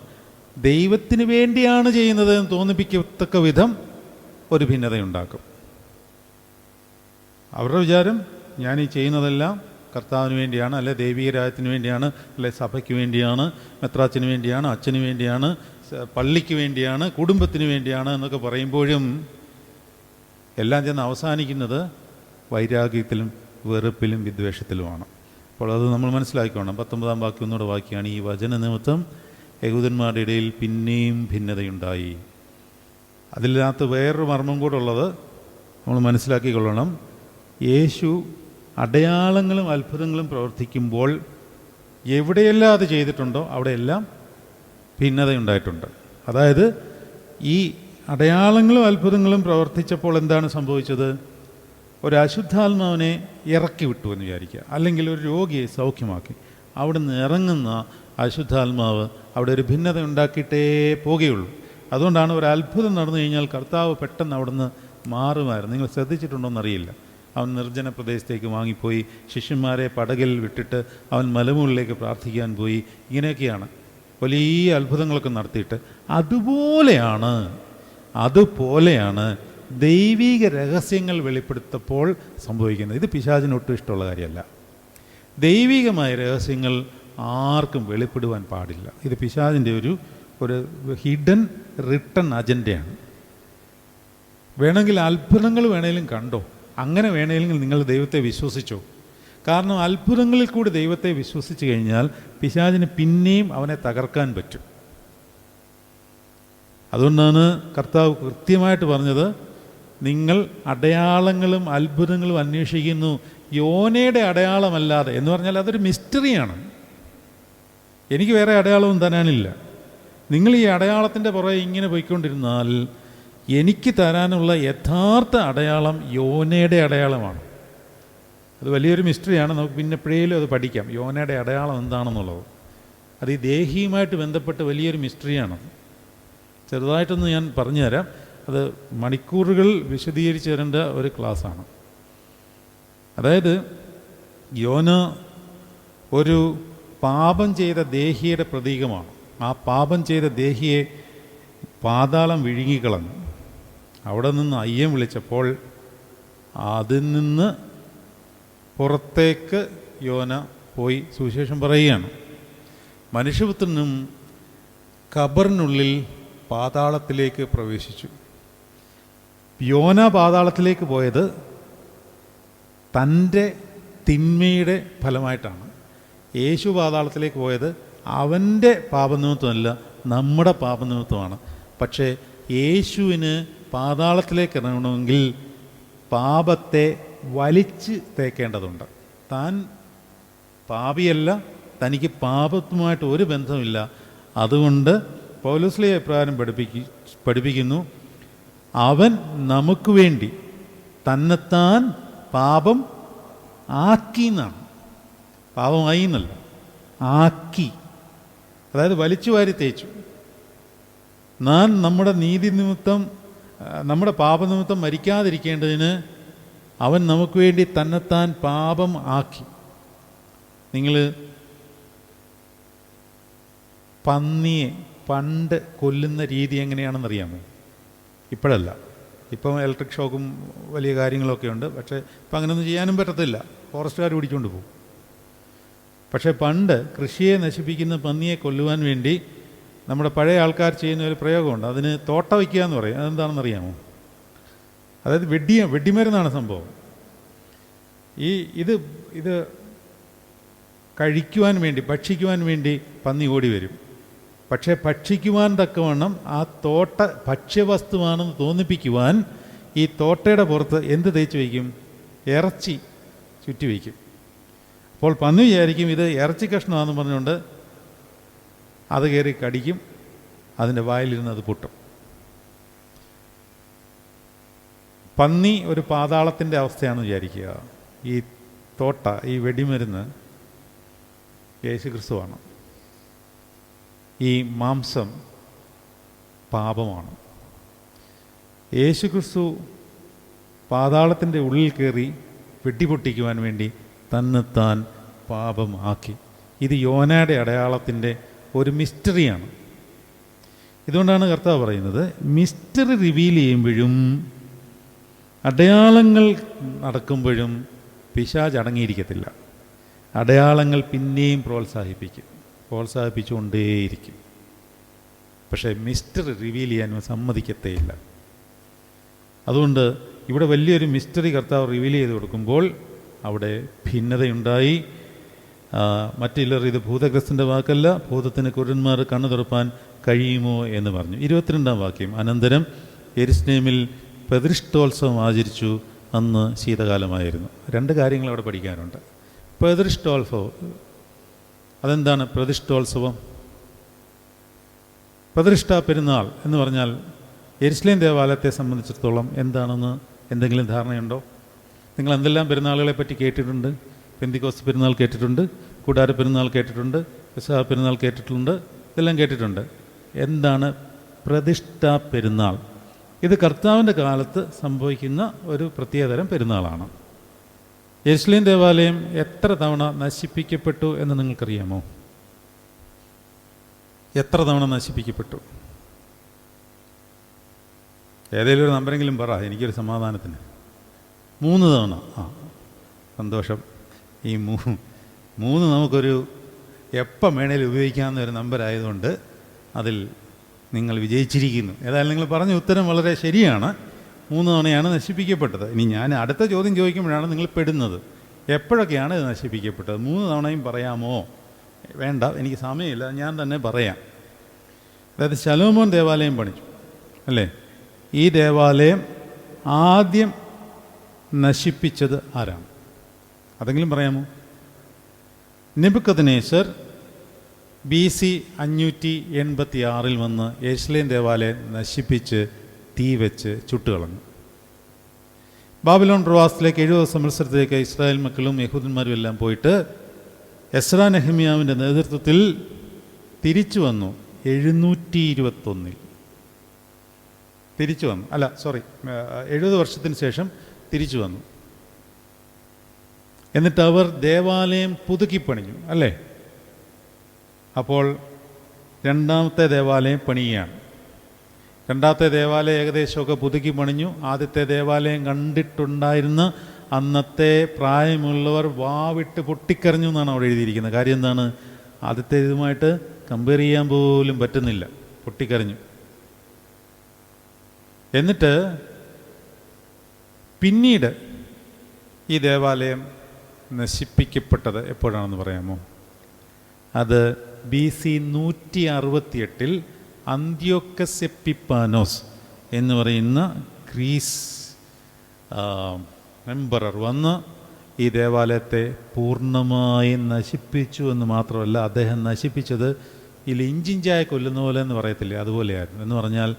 Speaker 1: ദൈവത്തിന് വേണ്ടിയാണ് ചെയ്യുന്നത് എന്ന് തോന്നിപ്പിക്കത്തക്ക വിധം ഒരു ഭിന്നതയുണ്ടാക്കും. അവരുടെ വിചാരം, ഞാൻ ഈ ചെയ്യുന്നതെല്ലാം കർത്താവിന് വേണ്ടിയാണ്, അല്ലെ ദൈവീക രാജ്യത്തിന് വേണ്ടിയാണ്, അല്ലെ സഭയ്ക്ക് വേണ്ടിയാണ്, മെത്രാച്ചിന് വേണ്ടിയാണ്, അച്ഛന് വേണ്ടിയാണ്, പള്ളിക്ക് വേണ്ടിയാണ്, കുടുംബത്തിന് വേണ്ടിയാണ് എന്നൊക്കെ പറയുമ്പോഴും എല്ലാം ചെന്ന് അവസാനിക്കുന്നത് വൈരാഗ്യത്തിലും വെറുപ്പിലും വിദ്വേഷത്തിലുമാണ്. അപ്പോൾ അത് നമ്മൾ മനസ്സിലാക്കിക്കോണം. 19-ാം വാക്യം ഒന്നുകൂടെ വാക്യാണ്, ഈ വചന നിമിത്തം യഹൂദന്മാരുടെ ഇടയിൽ പിന്നെയും ഭിന്നതയുണ്ടായി. അതിനകത്ത് വേറൊരു മർമ്മം കൂടെ ഉള്ളത് നമ്മൾ മനസ്സിലാക്കിക്കൊള്ളണം. യേശു അടയാളങ്ങളും അത്ഭുതങ്ങളും പ്രവർത്തിക്കുമ്പോൾ എവിടെയെല്ലാം അത് ചെയ്തിട്ടുണ്ടോ അവിടെയെല്ലാം ഭിന്നതയുണ്ടായിട്ടുണ്ട്. അതായത് ഈ അടയാളങ്ങളും അത്ഭുതങ്ങളും പ്രവർത്തിച്ചപ്പോൾ എന്താണ് സംഭവിച്ചത്? ഒരു അശുദ്ധാത്മാവിനെ ഇറക്കി വിട്ടു എന്ന് വിചാരിക്കുക, അല്ലെങ്കിൽ ഒരു രോഗിയെ സൗഖ്യമാക്കി. അവിടെ നിന്ന് ഇറങ്ങുന്ന അശുദ്ധാത്മാവ് അവിടെ ഒരു ഭിന്നത ഉണ്ടാക്കിയിട്ടേ പോകുകയുള്ളൂ. അതുകൊണ്ടാണ് ഒരു അത്ഭുതം നടന്നു കഴിഞ്ഞാൽ കർത്താവ് പെട്ടെന്ന് അവിടെ നിന്ന് മാറുമായിരുന്നു. നിങ്ങൾ ശ്രദ്ധിച്ചിട്ടുണ്ടോയെന്നറിയില്ല. അവൻ നിർജ്ജന പ്രദേശത്തേക്ക് വാങ്ങിപ്പോയി, ശിഷ്യന്മാരെ പടകിൽ വിട്ടിട്ട് അവൻ മലമുകളിലേക്ക് പ്രാർത്ഥിക്കാൻ പോയി. ഇങ്ങനെയൊക്കെയാണ് വലിയ അത്ഭുതങ്ങളൊക്കെ നടത്തിയിട്ട്. അതുപോലെയാണ് ദൈവിക രഹസ്യങ്ങൾ വെളിപ്പെടുത്തപ്പോൾ സംഭവിക്കുന്നത്. ഇത് പിശാചിന് ഒട്ടും ഇഷ്ടമുള്ള കാര്യമല്ല. ദൈവികമായ രഹസ്യങ്ങൾ ആർക്കും വെളിപ്പെടുവാൻ പാടില്ല. ഇത് പിശാചിൻ്റെ ഒരു ഹിഡൻ റിട്ടൺ അജണ്ടയാണ്. വേണമെങ്കിൽ അത്ഭുതങ്ങൾ വേണമെങ്കിലും കണ്ടോ, അങ്ങനെ വേണമെങ്കിൽ നിങ്ങൾ ദൈവത്തെ വിശ്വസിച്ചോ. കാരണം അത്ഭുതങ്ങളിൽ കൂടി ദൈവത്തെ വിശ്വസിച്ച് കഴിഞ്ഞാൽ പിശാചിന് പിന്നെയും അവനെ തകർക്കാൻ പറ്റും. അതുകൊണ്ടാണ് കർത്താവ് കൃത്യമായിട്ട് പറഞ്ഞത്, നിങ്ങൾ അടയാളങ്ങളും അത്ഭുതങ്ങളും അന്വേഷിക്കുന്നു, യോനയുടെ അടയാളമല്ലാതെ. എന്ന് പറഞ്ഞാൽ അതൊരു മിസ്റ്ററിയാണ്. എനിക്ക് വേറെ അടയാളവും തരാനില്ല. നിങ്ങൾ ഈ അടയാളത്തിൻ്റെ പുറകെ ഇങ്ങനെ പോയിക്കൊണ്ടിരുന്നാൽ എനിക്ക് തരാനുള്ള യഥാർത്ഥ അടയാളം യോനയുടെ അടയാളമാണ്. അത് വലിയൊരു മിസ്റ്ററിയാണ്. നമുക്ക് പിന്നെ എപ്പോഴേലും അത് പഠിക്കാം, യോനയുടെ അടയാളം എന്താണെന്നുള്ളത്. അത് ഈ ദേഹിയുമായിട്ട് ബന്ധപ്പെട്ട് വലിയൊരു മിസ്റ്ററിയാണ്. ചെറുതായിട്ടൊന്ന് ഞാൻ പറഞ്ഞു തരാം. അത് മണിക്കൂറുകൾ വിശദീകരിച്ച് തരേണ്ട ഒരു ക്ലാസ്സാണ്. അതായത് യോന ഒരു പാപം ചെയ്ത ദേഹിയുടെ പ്രതീകമാണ്. ആ പാപം ചെയ്ത ദേഹിയെ പാതാളം വിഴുങ്ങിക്കളഞ്ഞു. അവിടെ നിന്ന് അയ്യം വിളിച്ചപ്പോൾ അതിൽ നിന്ന് പുറത്തേക്ക് യോന പോയി സുവിശേഷം പറയുകയാണ്. മനുഷ്യപുത്രനും ഖബറിനുള്ളിൽ പാതാളത്തിലേക്ക് പ്രവേശിച്ചു. യോന പാതാളത്തിലേക്ക് പോയത് തൻ്റെ തിന്മയുടെ ഫലമായിട്ടാണ്. യേശു പാതാളത്തിലേക്ക് പോയത് അവൻ്റെ പാപനിമിത്തമല്ല, നമ്മുടെ പാപനിമിത്തമാണ്. പക്ഷേ യേശുവിന് പാതാളത്തിലേക്ക് ഇറങ്ങണമെങ്കിൽ പാപത്തെ വലിച്ച് തേക്കേണ്ടതുണ്ട്. താൻ പാപിയല്ല, തനിക്ക് പാപത്തുമായിട്ട് ഒരു ബന്ധമില്ല. അതുകൊണ്ട് പൗലോസ്ലീഹ ഇപ്രകാരം പഠിപ്പിക്കുന്നു, അവൻ നമുക്ക് വേണ്ടി തന്നെത്താൻ പാപം ആക്കി എന്നാണ്. പാപമായി എന്നല്ല, ആക്കി. അതായത് വലിച്ചു വാരി തേച്ചു. നമ്മുടെ നീതി നിമിത്തം, നമ്മുടെ പാപനിമിത്തം മരിക്കാതിരിക്കേണ്ടതിന് അവൻ നമുക്ക് വേണ്ടി തന്നെത്താൻ പാപം ആക്കി. നിങ്ങൾ പന്നിയെ പണ്ട് കൊല്ലുന്ന രീതി എങ്ങനെയാണെന്നറിയാമോ?
Speaker 2: ഇപ്പോഴല്ല. ഇപ്പം ഇലക്ട്രിക് ഷോക്കും വലിയ കാര്യങ്ങളൊക്കെ ഉണ്ട്. പക്ഷേ ഇപ്പം അങ്ങനെയൊന്നും ചെയ്യാനും പറ്റത്തില്ല, ഫോറസ്റ്റുകാർ പിടിച്ചുകൊണ്ട് പോകും. പക്ഷേ പണ്ട് കൃഷിയെ നശിപ്പിക്കുന്ന പന്നിയെ കൊല്ലുവാൻ വേണ്ടി നമ്മുടെ പഴയ ആൾക്കാർ ചെയ്യുന്ന ഒരു പ്രയോഗമുണ്ട്. അതിന് തോട്ട വയ്ക്കുക എന്ന് പറയും. അതെന്താണെന്നറിയാമോ? അതായത് വെടിമരുന്നാണ് സംഭവം. ഇത് കഴിക്കുവാൻ വേണ്ടി, ഭക്ഷിക്കുവാൻ വേണ്ടി പന്നി ഓടി വരും. പക്ഷേ ഭക്ഷിക്കുവാൻ തക്കവണ്ണം ആ തോട്ട ഭക്ഷ്യവസ്തുവാണെന്ന് തോന്നിപ്പിക്കുവാൻ ഈ തോട്ടയുടെ പുറത്ത് എന്ത് തേച്ച് വയ്ക്കും? ഇറച്ചി ചുറ്റി വയ്ക്കും. അപ്പോൾ പന്നി വിചാരിക്കും ഇത് ഇറച്ചി കഷ്ണമാണെന്ന് പറഞ്ഞുകൊണ്ട് അത് കയറി കടിക്കും, അതിൻ്റെ വായിലിരുന്ന് അത് പൊട്ടും. പന്നി ഒരു പാതാളത്തിൻ്റെ അവസ്ഥയാണെന്ന് വിചാരിക്കുക. ഈ തോട്ട, ഈ വെടിമരുന്ന് യേശുക്രിസ്തുവാണ്. ഈ മാംസം പാപമാണ്. യേശുക്രിസ്തു പാതാളത്തിൻ്റെ ഉള്ളിൽ കയറി വെട്ടിപ്പൊട്ടിക്കുവാൻ വേണ്ടി തന്നെത്താൻ പാപമാക്കി. ഇത് യോനയുടെ അടയാളത്തിൻ്റെ ഒരു മിസ്റ്ററിയാണ്. ഇതുകൊണ്ടാണ് കർത്താവ് പറയുന്നത്, മിസ്റ്ററി റിവീൽ ചെയ്യുമ്പോഴും അടയാളങ്ങൾ നടക്കുമ്പോഴും പിശാച് അടങ്ങിയിരിക്കത്തില്ല. അടയാളങ്ങൾ പിന്നെയും പ്രോത്സാഹിപ്പിച്ചുകൊണ്ടേയിരിക്കും. പക്ഷേ മിസ്റ്ററി റിവീൽ ചെയ്യാൻ സമ്മതിക്കത്തേയില്ല. അതുകൊണ്ട് ഇവിടെ വലിയൊരു മിസ്റ്ററി കർത്താവ് റിവീൽ ചെയ്ത് കൊടുക്കുമ്പോൾ അവിടെ ഭിന്നതയുണ്ടായി. മറ്റു ചിലർ ഇത് ഭൂതഗ്രസ്തൻ്റെ വാക്കല്ല, ഭൂതത്തിന് കുരുടന്മാർ കണ്ണു തുറപ്പാൻ കഴിയുമോ എന്ന് പറഞ്ഞു. 22-ാം വാക്യം, അനന്തരം യെരുശലേമിൽ പ്രതിഷ്ഠോത്സവം ആചരിച്ചു. അന്ന് ശീതകാലമായിരുന്നു. 2 കാര്യങ്ങൾ അവിടെ പഠിക്കാനുണ്ട്. പ്രതിഷ്ഠോത്സവം, അതെന്താണ് പ്രതിഷ്ഠോത്സവം? പ്രതിഷ്ഠാ പെരുന്നാൾ എന്ന് പറഞ്ഞാൽ യെരുശലേം ദേവാലയത്തെ സംബന്ധിച്ചിടത്തോളം എന്താണെന്ന് എന്തെങ്കിലും ധാരണയുണ്ടോ? നിങ്ങൾ എന്തെല്ലാം പെരുന്നാളുകളെ പറ്റി കേട്ടിട്ടുണ്ട്? പെന്തിക്കോസ്ത് പെരുന്നാൾ കേട്ടിട്ടുണ്ട്, കൂടാര പെരുന്നാൾ കേട്ടിട്ടുണ്ട്, പെസഹ പെരുന്നാൾ കേട്ടിട്ടുണ്ട്, ഇതെല്ലാം കേട്ടിട്ടുണ്ട്. എന്താണ് പ്രതിഷ്ഠാ പെരുന്നാൾ? ഇത് കർത്താവിൻ്റെ കാലത്ത് സംഭവിക്കുന്ന ഒരു പ്രത്യേകതരം പെരുന്നാളാണ്. യെരുശലേം ദേവാലയം എത്ര തവണ നശിപ്പിക്കപ്പെട്ടു എന്ന് നിങ്ങൾക്കറിയാമോ? എത്ര തവണ നശിപ്പിക്കപ്പെട്ടു? ഏതെങ്കിലും ഒരു നമ്പരെങ്കിലും പറ, എനിക്കൊരു സമാധാനത്തിന്. 3 തവണ. സന്തോഷം. ഈ 3 നമുക്കൊരു എപ്പം വേണേലും ഉപയോഗിക്കാവുന്ന ഒരു നമ്പരായതുകൊണ്ട് അതിൽ നിങ്ങൾ വിജയിച്ചിരിക്കുന്നു. ഏതായാലും നിങ്ങൾ പറഞ്ഞ ഉത്തരം വളരെ ശരിയാണ്. 3 തവണയാണ് നശിപ്പിക്കപ്പെട്ടത്. ഇനി ഞാൻ അടുത്ത ചോദ്യം ചോദിക്കുമ്പോഴാണ് നിങ്ങൾ പെടുന്നത്. എപ്പോഴൊക്കെയാണ് ഇത് നശിപ്പിക്കപ്പെട്ടത്? 3 തവണയും പറയാമോ? വേണ്ട, എനിക്ക് സമയമില്ല, ഞാൻ തന്നെ പറയാം. അതായത് ശലോമോൻ ദേവാലയം പണിച്ചു, അല്ലേ? ഈ ദേവാലയം ആദ്യം നശിപ്പിച്ചത് ആരാണ്? അതെങ്കിലും പറയാമോ? നെബൂഖദ്നേസർ BC 586 വന്ന് യെരുശലേം ദേവാലയം നശിപ്പിച്ച് തീ വെച്ച് ചുട്ടുകളഞ്ഞു. ബാബിലോൺ പ്രവാസത്തിലേക്ക് 70 സംവത്സരത്തിലേക്ക് ഇസ്രായേൽ മക്കളും യഹൂദന്മാരും എല്ലാം പോയിട്ട് എസ്രാ നെഹമ്യാവിൻ്റെ നേതൃത്വത്തിൽ തിരിച്ചു വന്നു. 721 തിരിച്ചു വന്നു. 70 വർഷത്തിന് ശേഷം തിരിച്ചു വന്നു. എന്നിട്ട് അവർ ദേവാലയം പുതുക്കിപ്പണിഞ്ഞു, അല്ലേ? അപ്പോൾ 2ാമത്തെ ദേവാലയം പണിയുകയാണ്. 2ാമത്തെ ദേവാലയം ഏകദേശമൊക്കെ പുതുക്കി പണിഞ്ഞു. ആദ്യത്തെ ദേവാലയം കണ്ടിട്ടുണ്ടായിരുന്ന അന്നത്തെ പ്രായമുള്ളവർ വാവിട്ട് പൊട്ടിക്കരഞ്ഞു എന്നാണ് അവിടെ എഴുതിയിരിക്കുന്നത്. കാര്യം എന്താണ്? ആദ്യത്തെ ഇതുമായിട്ട് കമ്പയർ ചെയ്യാൻ പോലും പറ്റുന്നില്ല, പൊട്ടിക്കരഞ്ഞു. എന്നിട്ട് പിന്നീട് ഈ ദേവാലയം നശിപ്പിക്കപ്പെട്ടത് എപ്പോഴാണെന്ന് പറയാമോ? അത് BC 168 അന്ത്യോക്കസ് എപ്പിപ്പാനോസ് എന്ന് പറയുന്ന ഗ്രീസ് എംപറർ വന്ന് ഈ ദേവാലയത്തെ പൂർണ്ണമായും നശിപ്പിച്ചു എന്ന് മാത്രമല്ല, അദ്ദേഹം നശിപ്പിച്ചത് ഇതിൽ ഇഞ്ചിഞ്ചായ കൊല്ലുന്ന പോലെ എന്ന് പറയത്തില്ലേ, അതുപോലെയായിരുന്നു. എന്ന് പറഞ്ഞാൽ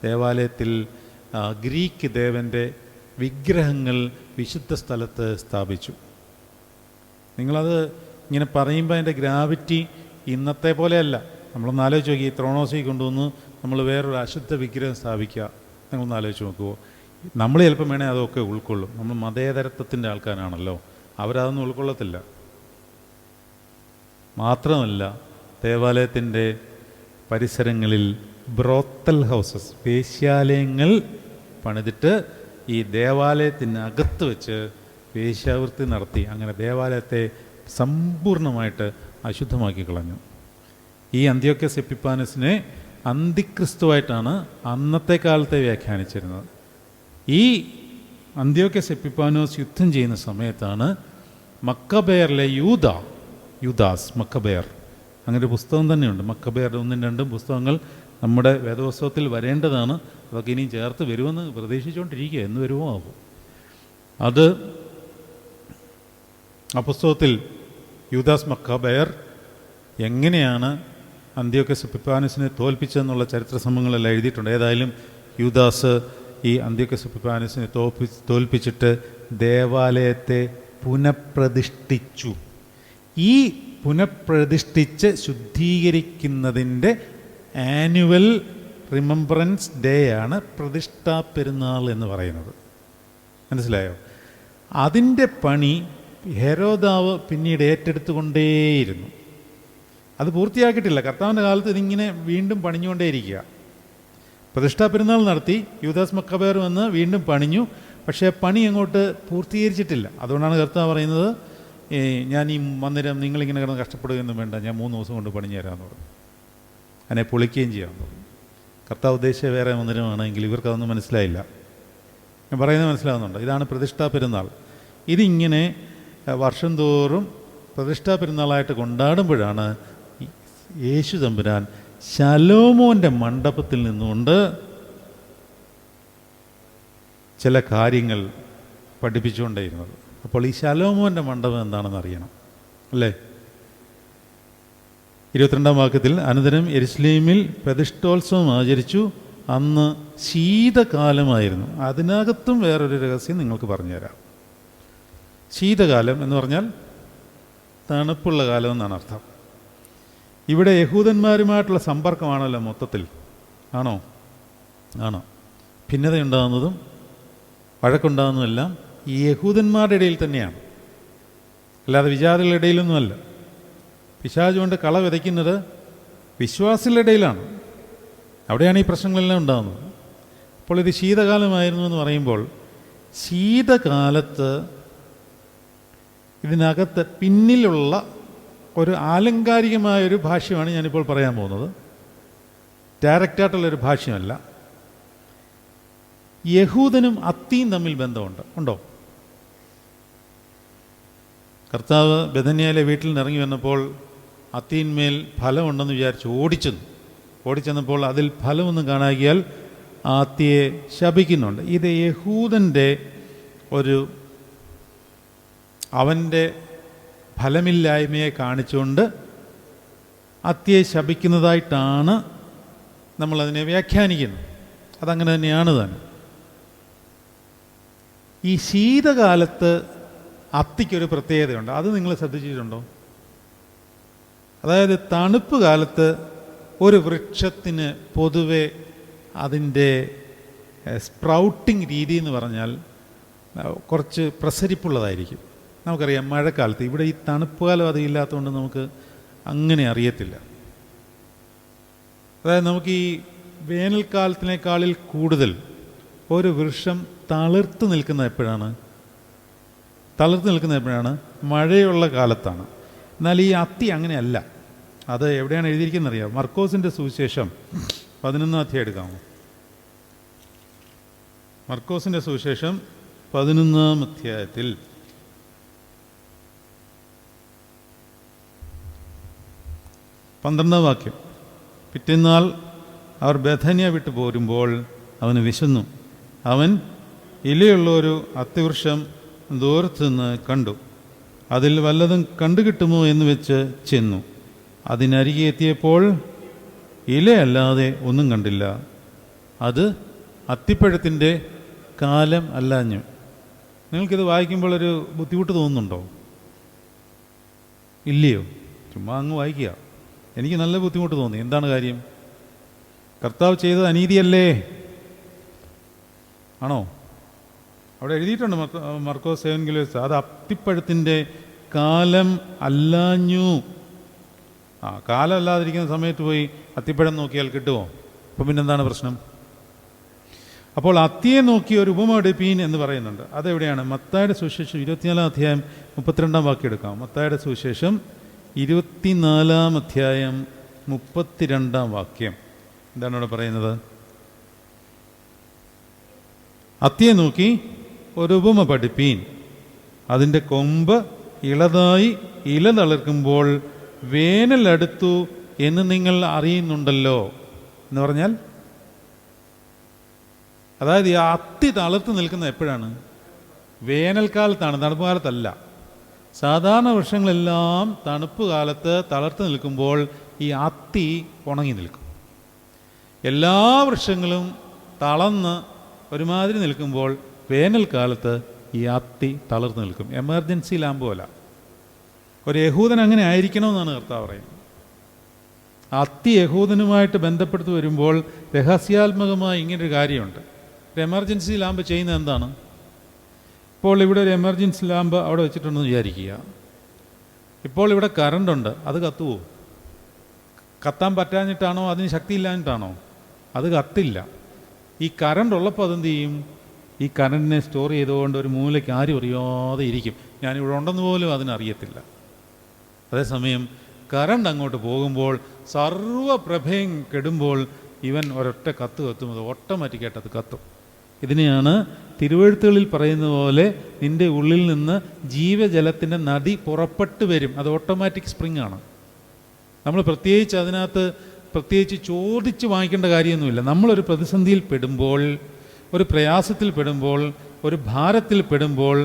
Speaker 2: ദേവാലയത്തിൽ ഗ്രീക്ക് ദേവൻ്റെ വിഗ്രഹങ്ങൾ വിശുദ്ധ സ്ഥലത്ത് സ്ഥാപിച്ചു. നിങ്ങളത് ഇങ്ങനെ പറയുമ്പോൾ അതിൻ്റെ ഗ്രാവിറ്റി ഇന്നത്തെ പോലെയല്ല. നമ്മളൊന്ന് ആലോചിച്ച് നോക്കി, ത്രോണോസിൽ കൊണ്ടുവന്ന് നമ്മൾ വേറൊരു അശുദ്ധ വിഗ്രഹം സ്ഥാപിക്കുക. നിങ്ങളൊന്ന് ആലോചിച്ച് നോക്കുമോ? നമ്മൾ ചിലപ്പം വേണേൽ അതൊക്കെ ഉൾക്കൊള്ളും. നമ്മൾ മതേതരത്വത്തിൻ്റെ ആൾക്കാരാണല്ലോ, അവരതൊന്നും ഉൾക്കൊള്ളത്തില്ല. മാത്രമല്ല, ദേവാലയത്തിൻ്റെ പരിസരങ്ങളിൽ ബ്രോത്തൽ ഹൗസസ്, വേശ്യാലയങ്ങൾ പണിതിട്ട് ഈ ദേവാലയത്തിനകത്ത് വെച്ച് വേശ്യാവൃത്തി നടത്തി. അങ്ങനെ ദേവാലയത്തെ സമ്പൂർണ്ണമായിട്ട് അശുദ്ധമാക്കി കളഞ്ഞു. ഈ അന്ത്യോക്യസ് എപ്പിഫാനസിനെ അന്തിക്രിസ്തുവായിട്ടാണ് അന്നത്തെ കാലത്തെ വ്യാഖ്യാനിച്ചിരുന്നത്. ഈ അന്ത്യോക്യസ് എപ്പിഫാനോസ് യുദ്ധം ചെയ്യുന്ന സമയത്താണ് മക്കബേയറിലെ യൂദാസ് മക്കബേയർ, അങ്ങനെ ഒരു പുസ്തകം തന്നെയുണ്ട്. മക്കബേയറുടെ 1ഉം 2ഉം പുസ്തകങ്ങൾ നമ്മുടെ വേദപുസ്തകത്തിൽ വരേണ്ടതാണ്. അതൊക്കെ ഇനിയും ചേർത്ത് വരുമെന്ന് പ്രതീക്ഷിച്ചുകൊണ്ടിരിക്കുക, എന്ന് വരുമോ ആകും. അത് ആ പുസ്തകത്തിൽ യൂദാസ് മക്കബേയർ എങ്ങനെയാണ് അന്ത്യോക്യസ് എപ്പിഫാനസിനെ തോൽപ്പിച്ചതെന്നുള്ള ചരിത്ര സംഭവങ്ങളെല്ലാം എഴുതിയിട്ടുണ്ട്. ഏതായാലും യൂദാസ് ഈ അന്ത്യോക്യസ് എപ്പിഫാനസിനെ തോൽപ്പിച്ചിട്ട് ദേവാലയത്തെ പുനഃപ്രതിഷ്ഠിച്ചു. ഈ പുനഃപ്രതിഷ്ഠിച്ച് ശുദ്ധീകരിക്കുന്നതിൻ്റെ ആനുവൽ റിമംബറൻസ് ഡേ ആണ് പ്രതിഷ്ഠാ പെരുന്നാൾ എന്ന് പറയുന്നത്. മനസ്സിലായോ? അതിൻ്റെ പണി ഹെരോദാവ് പിന്നീട് ഏറ്റെടുത്തുകൊണ്ടേയിരുന്നു. അത് പൂർത്തിയാക്കിയിട്ടില്ല. കർത്താവിൻ്റെ കാലത്ത് ഇതിങ്ങനെ വീണ്ടും പണിഞ്ഞുകൊണ്ടേയിരിക്കുക. പ്രതിഷ്ഠാ പെരുന്നാൾ നടത്തി, യൂദാസ് മക്കബേർ വന്ന് വീണ്ടും പണിഞ്ഞു. പക്ഷേ പണി അങ്ങോട്ട് പൂർത്തീകരിച്ചിട്ടില്ല. അതുകൊണ്ടാണ് കർത്താവ് പറയുന്നത്, ഞാൻ ഈ മന്ദിരം നിങ്ങളിങ്ങനെ കിടന്ന് കഷ്ടപ്പെടുകയൊന്നും വേണ്ട, ഞാൻ 3 ദിവസം കൊണ്ട് പണിഞ്ഞു തരാമെന്ന് പറഞ്ഞു. അതിനെ പൊളിക്കുകയും ചെയ്യാമെന്ന് പറഞ്ഞു. കർത്താവ് ഉദ്ദേശിച്ച വേറെ മന്ദിരമാണെങ്കിൽ ഇവർക്കതൊന്നും മനസ്സിലായില്ല. ഞാൻ പറയുന്നത് മനസ്സിലാകുന്നുണ്ട്. ഇതാണ് പ്രതിഷ്ഠാ പെരുന്നാൾ. ഇതിങ്ങനെ വർഷം തോറും പ്രതിഷ്ഠാ പെരുന്നാളായിട്ട് കൊണ്ടാടുമ്പോഴാണ് യേശു തമ്പുരാൻ ശലോമോൻ്റെ മണ്ഡപത്തിൽ നിന്നുകൊണ്ട് ചില കാര്യങ്ങൾ പഠിപ്പിച്ചുകൊണ്ടേയിരുന്നത്. അപ്പോൾ ഈ ശലോമോൻ്റെ മണ്ഡപം എന്താണെന്ന് അറിയണം അല്ലേ? 22-ാം വാക്യത്തിൽ അനന്തരം യെരുശലേമിൽ പ്രതിഷ്ഠോത്സവം ആചരിച്ചു. അന്ന് ശീതകാലമായിരുന്നു. അതിനകത്തും വേറൊരു രഹസ്യം നിങ്ങൾക്ക് പറഞ്ഞുതരാം. ശീതകാലം എന്ന് പറഞ്ഞാൽ തണുപ്പുള്ള കാലം എന്നാണ് അർത്ഥം. ഇവിടെ യഹൂദന്മാരുമായിട്ടുള്ള സമ്പർക്കമാണല്ലോ മൊത്തത്തിൽ. ആണോ? ഭിന്നതയുണ്ടാകുന്നതും വഴക്കുണ്ടാകുന്നതുമെല്ലാം ഈ യഹൂദന്മാരുടെ ഇടയിൽ തന്നെയാണ്, അല്ലാതെ വിജാതികളുടെ ഇടയിലൊന്നുമല്ല. പിശാച് കൊണ്ട് കള വിതയ്ക്കുന്നത് വിശ്വാസികളുടെ ഇടയിലാണ്. അവിടെയാണ് ഈ പ്രശ്നങ്ങളെല്ലാം ഉണ്ടാകുന്നത്. അപ്പോൾ ഇത് ശീതകാലമായിരുന്നു എന്ന് പറയുമ്പോൾ, ശീതകാലത്ത് ഇതിനകത്ത് പിന്നിലുള്ള ഒരു ആലങ്കാരികമായൊരു ഭാഷ്യമാണ് ഞാനിപ്പോൾ പറയാൻ പോകുന്നത്. ഡയറക്റ്റായിട്ടുള്ളൊരു ഭാഷ്യമല്ല. യഹൂദനും അത്തിയും തമ്മിൽ ബന്ധമുണ്ട്. ഉണ്ടോ? കർത്താവ് ബെഥന്യയിലെ വീട്ടിൽ നിന്ന് ഇറങ്ങി വന്നപ്പോൾ അത്തിയിന്മേൽ ഫലമുണ്ടെന്ന് വിചാരിച്ച് ഓടിച്ചെന്നപ്പോൾ അതിൽ ഫലമൊന്നും കാണാകിയാൽ ആ അത്തിയെ ശപിക്കുന്നുണ്ട്. ഇത് യഹൂദൻ്റെ അവൻ്റെ ഫലമില്ലായ്മയെ കാണിച്ചുകൊണ്ട് അത്തിയെ ശപിക്കുന്നതായിട്ടാണ് നമ്മളതിനെ വ്യാഖ്യാനിക്കുന്നത്. അതങ്ങനെ തന്നെയാണ് താൻ. ഈ ശീതകാലത്ത് അത്തിക്കൊരു പ്രത്യേകതയുണ്ട്. അത് നിങ്ങൾ ശ്രദ്ധിച്ചിട്ടുണ്ടോ? അതായത് തണുപ്പ് കാലത്ത് ഒരു വൃക്ഷത്തിന് പൊതുവെ അതിൻ്റെ സ്പ്രൗട്ടിങ് രീതി എന്ന് പറഞ്ഞാൽ കുറച്ച് പ്രസരിപ്പുള്ളതായിരിക്കും. നമുക്കറിയാം മഴക്കാലത്ത്, ഇവിടെ ഈ തണുപ്പ് കാലം അത് ഇല്ലാത്തതുകൊണ്ട് നമുക്ക് അങ്ങനെ അറിയത്തില്ല. അതായത് നമുക്ക് ഈ വേനൽക്കാലത്തിനേക്കാളിൽ കൂടുതൽ ഒരു വൃക്ഷം തളിർത്ത് നിൽക്കുന്നത് എപ്പോഴാണ്? മഴയുള്ള കാലത്താണ്. എന്നാൽ ഈ അത്തി അങ്ങനെയല്ല. അത് എവിടെയാണ് എഴുതിയിരിക്കുന്നത് അറിയാം? മർക്കോസിൻ്റെ സുവിശേഷം 11-ാം അധ്യായം എടുക്കാമോ? മർക്കോസിൻ്റെ സുവിശേഷം 11-ാം അധ്യായത്തിൽ 12-ാം വാക്യം. പിറ്റേന്നാൾ അവർ ബഥന്യ വിട്ടു പോരുമ്പോൾ അവന് വിശന്നു. അവൻ ഇലയുള്ള ഒരു അത്തിവൃക്ഷം ദൂരത്തു നിന്ന് കണ്ടു. അതിൽ വല്ലതും കണ്ടുകിട്ടുമോ എന്ന് വെച്ച് ചെന്നു. അതിനരികെ എത്തിയപ്പോൾ ഇലയല്ലാതെ ഒന്നും കണ്ടില്ല. അത് അത്തിപ്പഴത്തിൻ്റെ കാലം അല്ലാഞ്ഞു. നിങ്ങൾക്കിത് വായിക്കുമ്പോൾ ഒരു ബുദ്ധിമുട്ട് തോന്നുന്നുണ്ടോ? ഇല്ലയോ? ചുമ്മാ അങ്ങ് വായിക്കുക. എനിക്ക് നല്ല ബുദ്ധിമുട്ട് തോന്നി. എന്താണ് കാര്യം? കർത്താവ് ചെയ്തത് അനീതിയല്ലേ? ആണോ? അവിടെ എഴുതിയിട്ടുണ്ട് മർക്കോസ് 7:7. അത് അത്തിപ്പഴത്തിൻ്റെ കാലം അല്ലാഞ്ഞു. കാലം അല്ലാതിരിക്കുന്ന സമയത്ത് പോയി അത്തിപ്പഴം നോക്കിയാൽ കിട്ടുമോ? അപ്പം പിന്നെന്താണ് പ്രശ്നം? അപ്പോൾ അത്തിയെ നോക്കി ഒരു ഉപമ എടുപ്പീൻ എന്ന് പറയുന്നുണ്ട്. അതെവിടെയാണ്? മത്തായിയുടെ സുവിശേഷം 24 അധ്യായം 32 വാക്യം എടുക്കാം. മത്തായിയുടെ സുവിശേഷം 24 അധ്യായം 32 വാക്യം എന്താണ് ഇവിടെ പറയുന്നത്? അത്തിയെ നോക്കി ഒരു ഉപമ പഠിപ്പീൻ. അതിൻ്റെ കൊമ്പ് ഇളതായി ഇല തളിർക്കുമ്പോൾ വേനൽ അടുത്തു എന്ന് നിങ്ങൾ അറിയുന്നുണ്ടല്ലോ. എന്ന് പറഞ്ഞാൽ അതായത് ഈ അത്തി തളിർത്ത് നിൽക്കുന്നത് എപ്പോഴാണ്? വേനൽക്കാലത്താണ്, തണുപ്പ് കാലത്തല്ല. സാധാരണ വൃക്ഷങ്ങളെല്ലാം തണുപ്പ് കാലത്ത് തളർത്ത് നിൽക്കുമ്പോൾ ഈ അത്തി ഉണങ്ങി നിൽക്കും. എല്ലാ വൃക്ഷങ്ങളും തളർന്ന് ഒരുമാതിരി നിൽക്കുമ്പോൾ വേനൽക്കാലത്ത് ഈ അത്തി തളർത്ത് നിൽക്കും. എമർജൻസി ലാമ്പ് പോലെ. ഒരു യഹൂദൻ അങ്ങനെ ആയിരിക്കണമെന്നാണ് കർത്താവ് പറയുന്നത്. അത്തി യഹൂദനുമായിട്ട് ബന്ധപ്പെടുത്തി വരുമ്പോൾ രഹസ്യാത്മകമായി ഇങ്ങനൊരു കാര്യമുണ്ട്. ഒരു എമർജൻസി ലാമ്പ് ചെയ്യുന്നത് എന്താണ്? ഇപ്പോൾ ഇവിടെ ഒരു എമർജൻസി ലാമ്പ് അവിടെ വെച്ചിട്ടുണ്ടെന്ന് വിചാരിക്കുക. ഇപ്പോൾ ഇവിടെ കറണ്ടുണ്ട്, അത് കത്തുവോ? കത്താൻ പറ്റാഞ്ഞിട്ടാണോ? അതിന് ശക്തി ഇല്ലാഞ്ഞിട്ടാണോ? അത് കത്തില്ല. ഈ കറണ്ട് ഉള്ളപ്പോൾ അതെന്ത് ചെയ്യും? ഈ കറണ്ടിനെ സ്റ്റോർ ചെയ്തുകൊണ്ട് ഒരു മൂലയ്ക്ക് ആരും അറിയാതെ ഇരിക്കും. ഞാനിവിടെ ഉണ്ടെന്ന് പോലും അതിനറിയത്തില്ല. അതേസമയം കറണ്ട് അങ്ങോട്ട് പോകുമ്പോൾ സർവ്വപ്രഭയും കെടുമ്പോൾ ഇവൻ ഒരൊറ്റ കത്ത് കത്തും, അത് ഓട്ടോമാറ്റിക്കായിട്ട് അത് കത്തും. ഇതിനെയാണ് തിരുവെഴുത്തുകളിൽ പറയുന്ന പോലെ നിൻ്റെ ഉള്ളിൽ നിന്ന് ജീവജലത്തിൻ്റെ നദി പുറപ്പെട്ട് വരും. അത് ഓട്ടോമാറ്റിക് സ്പ്രിങ് ആണ്. നമ്മൾ പ്രത്യേകിച്ച് അതിനകത്ത് ചോദിച്ച് വാങ്ങിക്കേണ്ട കാര്യമൊന്നുമില്ല. നമ്മളൊരു പ്രതിസന്ധിയിൽ പെടുമ്പോൾ, ഒരു പ്രയാസത്തിൽ പെടുമ്പോൾ, ഒരു ഭാരത്തിൽ പെടുമ്പോൾ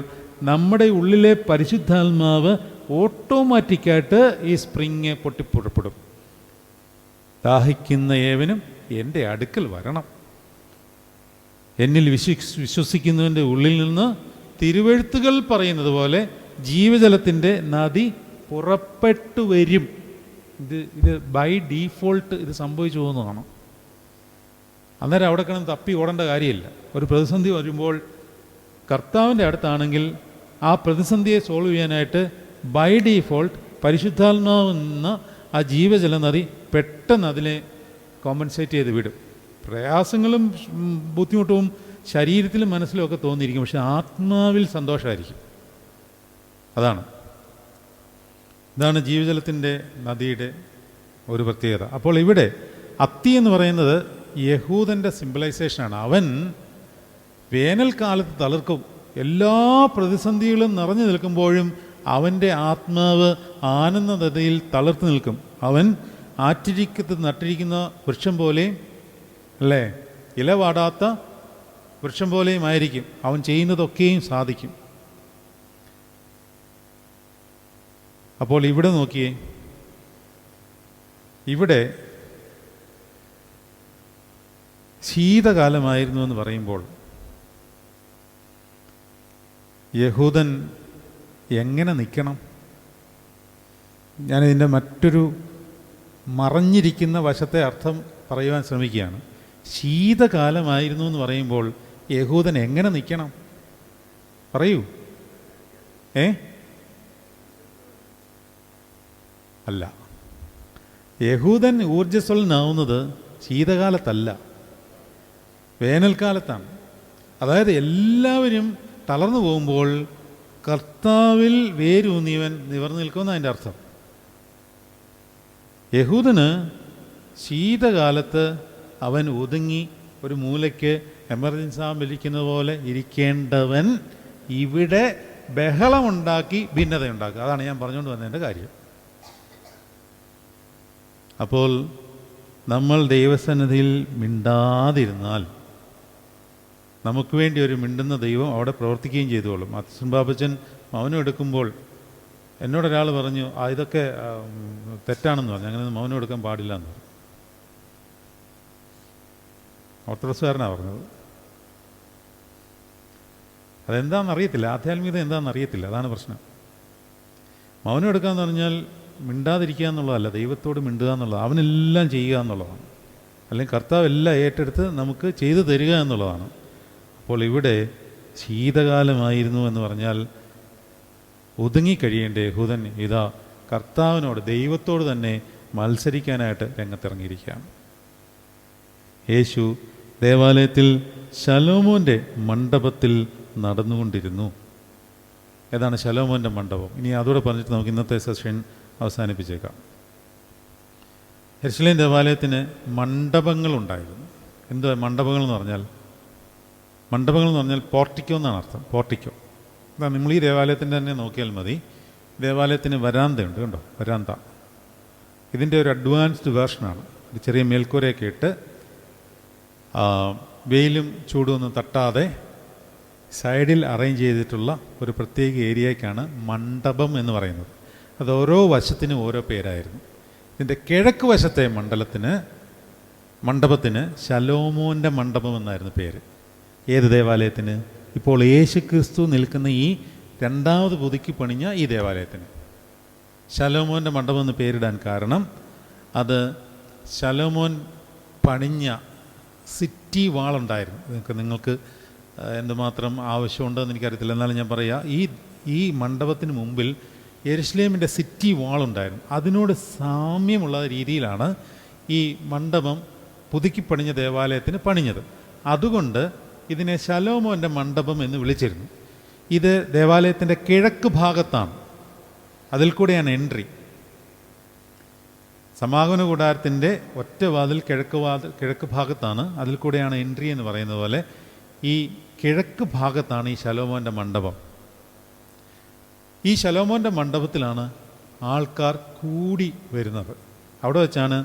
Speaker 2: നമ്മുടെ ഉള്ളിലെ പരിശുദ്ധാത്മാവ് ഓട്ടോമാറ്റിക്കായിട്ട് ഈ സ്പ്രിങ് പൊട്ടിപ്പുറപ്പെടും. ദാഹിക്കുന്ന ഏവനും എൻ്റെ അടുക്കൽ വരണം. എന്നിൽ വിശ്വസിക്കുന്നവൻ്റെ ഉള്ളിൽ നിന്ന് തിരുവെഴുത്തുകൾ പറയുന്നത് പോലെ ജീവജലത്തിൻ്റെ നദി പുറപ്പെട്ടു വരും. ഇത് ബൈ ഡീഫോൾട്ട് ഇത് സംഭവിച്ചു പോകുന്നതാണ്. അന്നേരം അവിടെ കിടന്ന് തപ്പി ഓടേണ്ട കാര്യമില്ല. ഒരു പ്രതിസന്ധി വരുമ്പോൾ കർത്താവിൻ്റെ അടുത്താണെങ്കിൽ ആ പ്രതിസന്ധിയെ സോൾവ് ചെയ്യാനായിട്ട് ബൈ ഡീഫോൾട്ട് പരിശുദ്ധാത്മാവിൽ നിന്ന് ആ ജീവജല നദി പെട്ടെന്ന് അതിനെ കോമ്പൻസേറ്റ് ചെയ്ത് വിടും. പ്രയാസങ്ങളും ബുദ്ധിമുട്ടും ശരീരത്തിലും മനസ്സിലും ഒക്കെ തോന്നിയിരിക്കും, പക്ഷെ ആത്മാവിൽ സന്തോഷമായിരിക്കും. ഇതാണ് ജീവജലത്തിൻ്റെ നദിയുടെ ഒരു പ്രത്യേകത. അപ്പോൾ ഇവിടെ അത്തി എന്ന് പറയുന്നത് യഹൂദൻ്റെ സിംബലൈസേഷനാണ്. അവൻ വേനൽക്കാലത്ത് തളിർക്കും. എല്ലാ പ്രതിസന്ധികളും നിറഞ്ഞു നിൽക്കുമ്പോഴും അവൻ്റെ ആത്മാവ് ആനന്ദ നദിയിൽ തളിർത്ത് നിൽക്കും. അവൻ ആറ്റിരിക്കത്ത് നട്ടിരിക്കുന്ന വൃക്ഷം പോലെയും, അല്ലേ, ഇല വാടാത്ത വൃക്ഷം പോലെയും ആയിരിക്കും. അവൻ ചെയ്യുന്നതൊക്കെയും സാധിക്കും. അപ്പോൾ ഇവിടെ നോക്കിയേ, ഇവിടെ ശീതകാലമായിരുന്നു എന്ന് പറയുമ്പോൾ യഹൂദൻ എങ്ങനെ നിൽക്കണം? ഞാനിതിൻ്റെ മറ്റൊരു മറഞ്ഞിരിക്കുന്ന വശത്തെ അർത്ഥം പറയുവാൻ ശ്രമിക്കുകയാണ്. ശീതകാലമായിരുന്നു എന്ന് പറയുമ്പോൾ യഹൂദൻ എങ്ങനെ നിൽക്കണം? പറയൂ. അല്ല, യഹൂദൻ ഊർജ്ജസ്വലനാവുന്നത് ശീതകാലത്തല്ല, വേനൽക്കാലത്താണ്. അതായത് എല്ലാവരും തളർന്നു പോകുമ്പോൾ കർത്താവിൽ വേരൂന്നിയവൻ നിവർന്നു നിൽക്കുമെന്ന് അതിൻ്റെ അർത്ഥം. യഹൂദന് ശീതകാലത്ത് അവൻ ഒതുങ്ങി ഒരു മൂലയ്ക്ക് എമർജൻസി ആകുമ്പോൾ പോലെ ഇരിക്കേണ്ടവൻ ഇവിടെ ബഹളമുണ്ടാക്കി ഭിന്നതയുണ്ടാക്കുക. അതാണ് ഞാൻ പറഞ്ഞുകൊണ്ട് വന്നതിൻ്റെ കാര്യം. അപ്പോൾ നമ്മൾ ദൈവസന്നിധിയിൽ മിണ്ടാതിരുന്നാൽ നമുക്ക് വേണ്ടി ഒരു മിണ്ടുന്ന ദൈവം അവിടെ പ്രവർത്തിക്കുകയും ചെയ്തോളും. അച്ഛൻ ബാബച്ചൻ മൗനം എടുക്കുമ്പോൾ എന്നോടൊരാൾ പറഞ്ഞു, ഇതൊക്കെ തെറ്റാണെന്ന് പറഞ്ഞു. അങ്ങനെ മൗനം എടുക്കാൻ പാടില്ല എന്ന് പറഞ്ഞു. ഓർത്തഡോക്സുകാരനാണ് പറഞ്ഞത്. അതെന്താണെന്നറിയത്തില്ല, ആധ്യാത്മികത എന്താണെന്നറിയത്തില്ല, അതാണ് പ്രശ്നം. മൗനം എടുക്കാന്ന് പറഞ്ഞാൽ മിണ്ടാതിരിക്കുക എന്നുള്ളതല്ല, ദൈവത്തോട് മിണ്ടുക എന്നുള്ളത്, അവനെല്ലാം ചെയ്യുക എന്നുള്ളതാണ്. അല്ലെങ്കിൽ കർത്താവ് എല്ലാം ഏറ്റെടുത്ത് നമുക്ക് ചെയ്തു തരിക എന്നുള്ളതാണ്. അപ്പോൾ ഇവിടെ ശീതകാലമായിരുന്നു എന്ന് പറഞ്ഞാൽ ഒതുങ്ങിക്കഴിയേണ്ട യഹൂദൻ ഇതാ കർത്താവിനോട്, ദൈവത്തോട് തന്നെ മത്സരിക്കാനായിട്ട് രംഗത്തിറങ്ങിയിരിക്കുകയാണ്. യേശു ദേവാലയത്തിൽ ശലോമോൻ്റെ മണ്ഡപത്തിൽ നടന്നുകൊണ്ടിരുന്നു. ഏതാണ് ശലോമോൻ്റെ മണ്ഡപം? ഇനി അതോടെ പറഞ്ഞിട്ട് നമുക്ക് ഇന്നത്തെ സെഷൻ അവസാനിപ്പിച്ചേക്കാം. യെരുശലേം ദേവാലയത്തിന് മണ്ഡപങ്ങളുണ്ടായിരുന്നു. എന്ത് മണ്ഡപങ്ങൾ എന്ന് പറഞ്ഞാൽ? മണ്ഡപങ്ങൾ എന്ന് പറഞ്ഞാൽ പോർട്ടിക്കോ എന്നാണ് അർത്ഥം. പോർട്ടിക്കോ അതാ നിങ്ങൾ ഈ ദേവാലയത്തിൻ്റെ തന്നെ നോക്കിയാൽ മതി. ദേവാലയത്തിന് വരാന്തയുണ്ട്, കണ്ടോ? വരാന്ത. ഇതിൻ്റെ ഒരു അഡ്വാൻസ്ഡ് വേർഷനാണ്. ഒരു ചെറിയ മേൽക്കൂരയൊക്കെ ഇട്ട് വെയിലും ചൂടുമൊന്നും തട്ടാതെ സൈഡിൽ അറേഞ്ച് ചെയ്തിട്ടുള്ള ഒരു പ്രത്യേക ഏരിയയ്ക്കാണ് മണ്ഡപം എന്ന് പറയുന്നത്. അത് ഓരോ വശത്തിനും ഓരോ പേരായിരുന്നു. ഇതിൻ്റെ കിഴക്ക് വശത്തെ മണ്ഡപത്തിന് ശലോമോൻ്റെ മണ്ഡപം എന്നായിരുന്നു പേര്. ഏത് ദേവാലയത്തിന്? ഇപ്പോൾ യേശു ക്രിസ്തു നിൽക്കുന്ന ഈ രണ്ടാമത് പുതുക്കി പണിഞ്ഞ ഈ ദേവാലയത്തിന് ശലോമോൻ്റെ മണ്ഡപം എന്ന് പേരിടാൻ കാരണം അത് ശലോമോൻ പണിഞ്ഞ സിറ്റി വാളുണ്ടായിരുന്നു. നിങ്ങൾക്ക് എന്തുമാത്രം ആവശ്യമുണ്ടെന്ന് എനിക്കറിയത്തില്ല, എന്നാലും ഞാൻ പറയാം. ഈ മണ്ഡപത്തിന് മുമ്പിൽ യെരുശലേമിൻ്റെ സിറ്റി വാളുണ്ടായിരുന്നു. അതിനോട് സാമ്യമുള്ള രീതിയിലാണ് ഈ മണ്ഡപം പുതുക്കി പണിഞ്ഞ ദേവാലയത്തിന് പണിഞ്ഞത്. അതുകൊണ്ട് ഇതിനെ ശലോമോൻ്റെ മണ്ഡപം എന്ന് വിളിച്ചിരുന്നു. ഇത് ദേവാലയത്തിൻ്റെ കിഴക്ക് ഭാഗത്താണ്. അതിൽ കൂടെയാണ് എൻട്രി. സമാഗമന കൂടാരത്തിൻ്റെ ഒറ്റ വാതിൽ കിഴക്ക് ഭാഗത്താണ്. അതിൽ കൂടെയാണ് എൻട്രി എന്ന് പറയുന്നത് പോലെ ഈ കിഴക്ക് ഭാഗത്താണ് ഈ ശലോമോൻ്റെ മണ്ഡപം. ഈ ശലോമോൻ്റെ മണ്ഡപത്തിലാണ് ആൾക്കാർ കൂടി വരുന്നത്. അവിടെ വെച്ചാണ്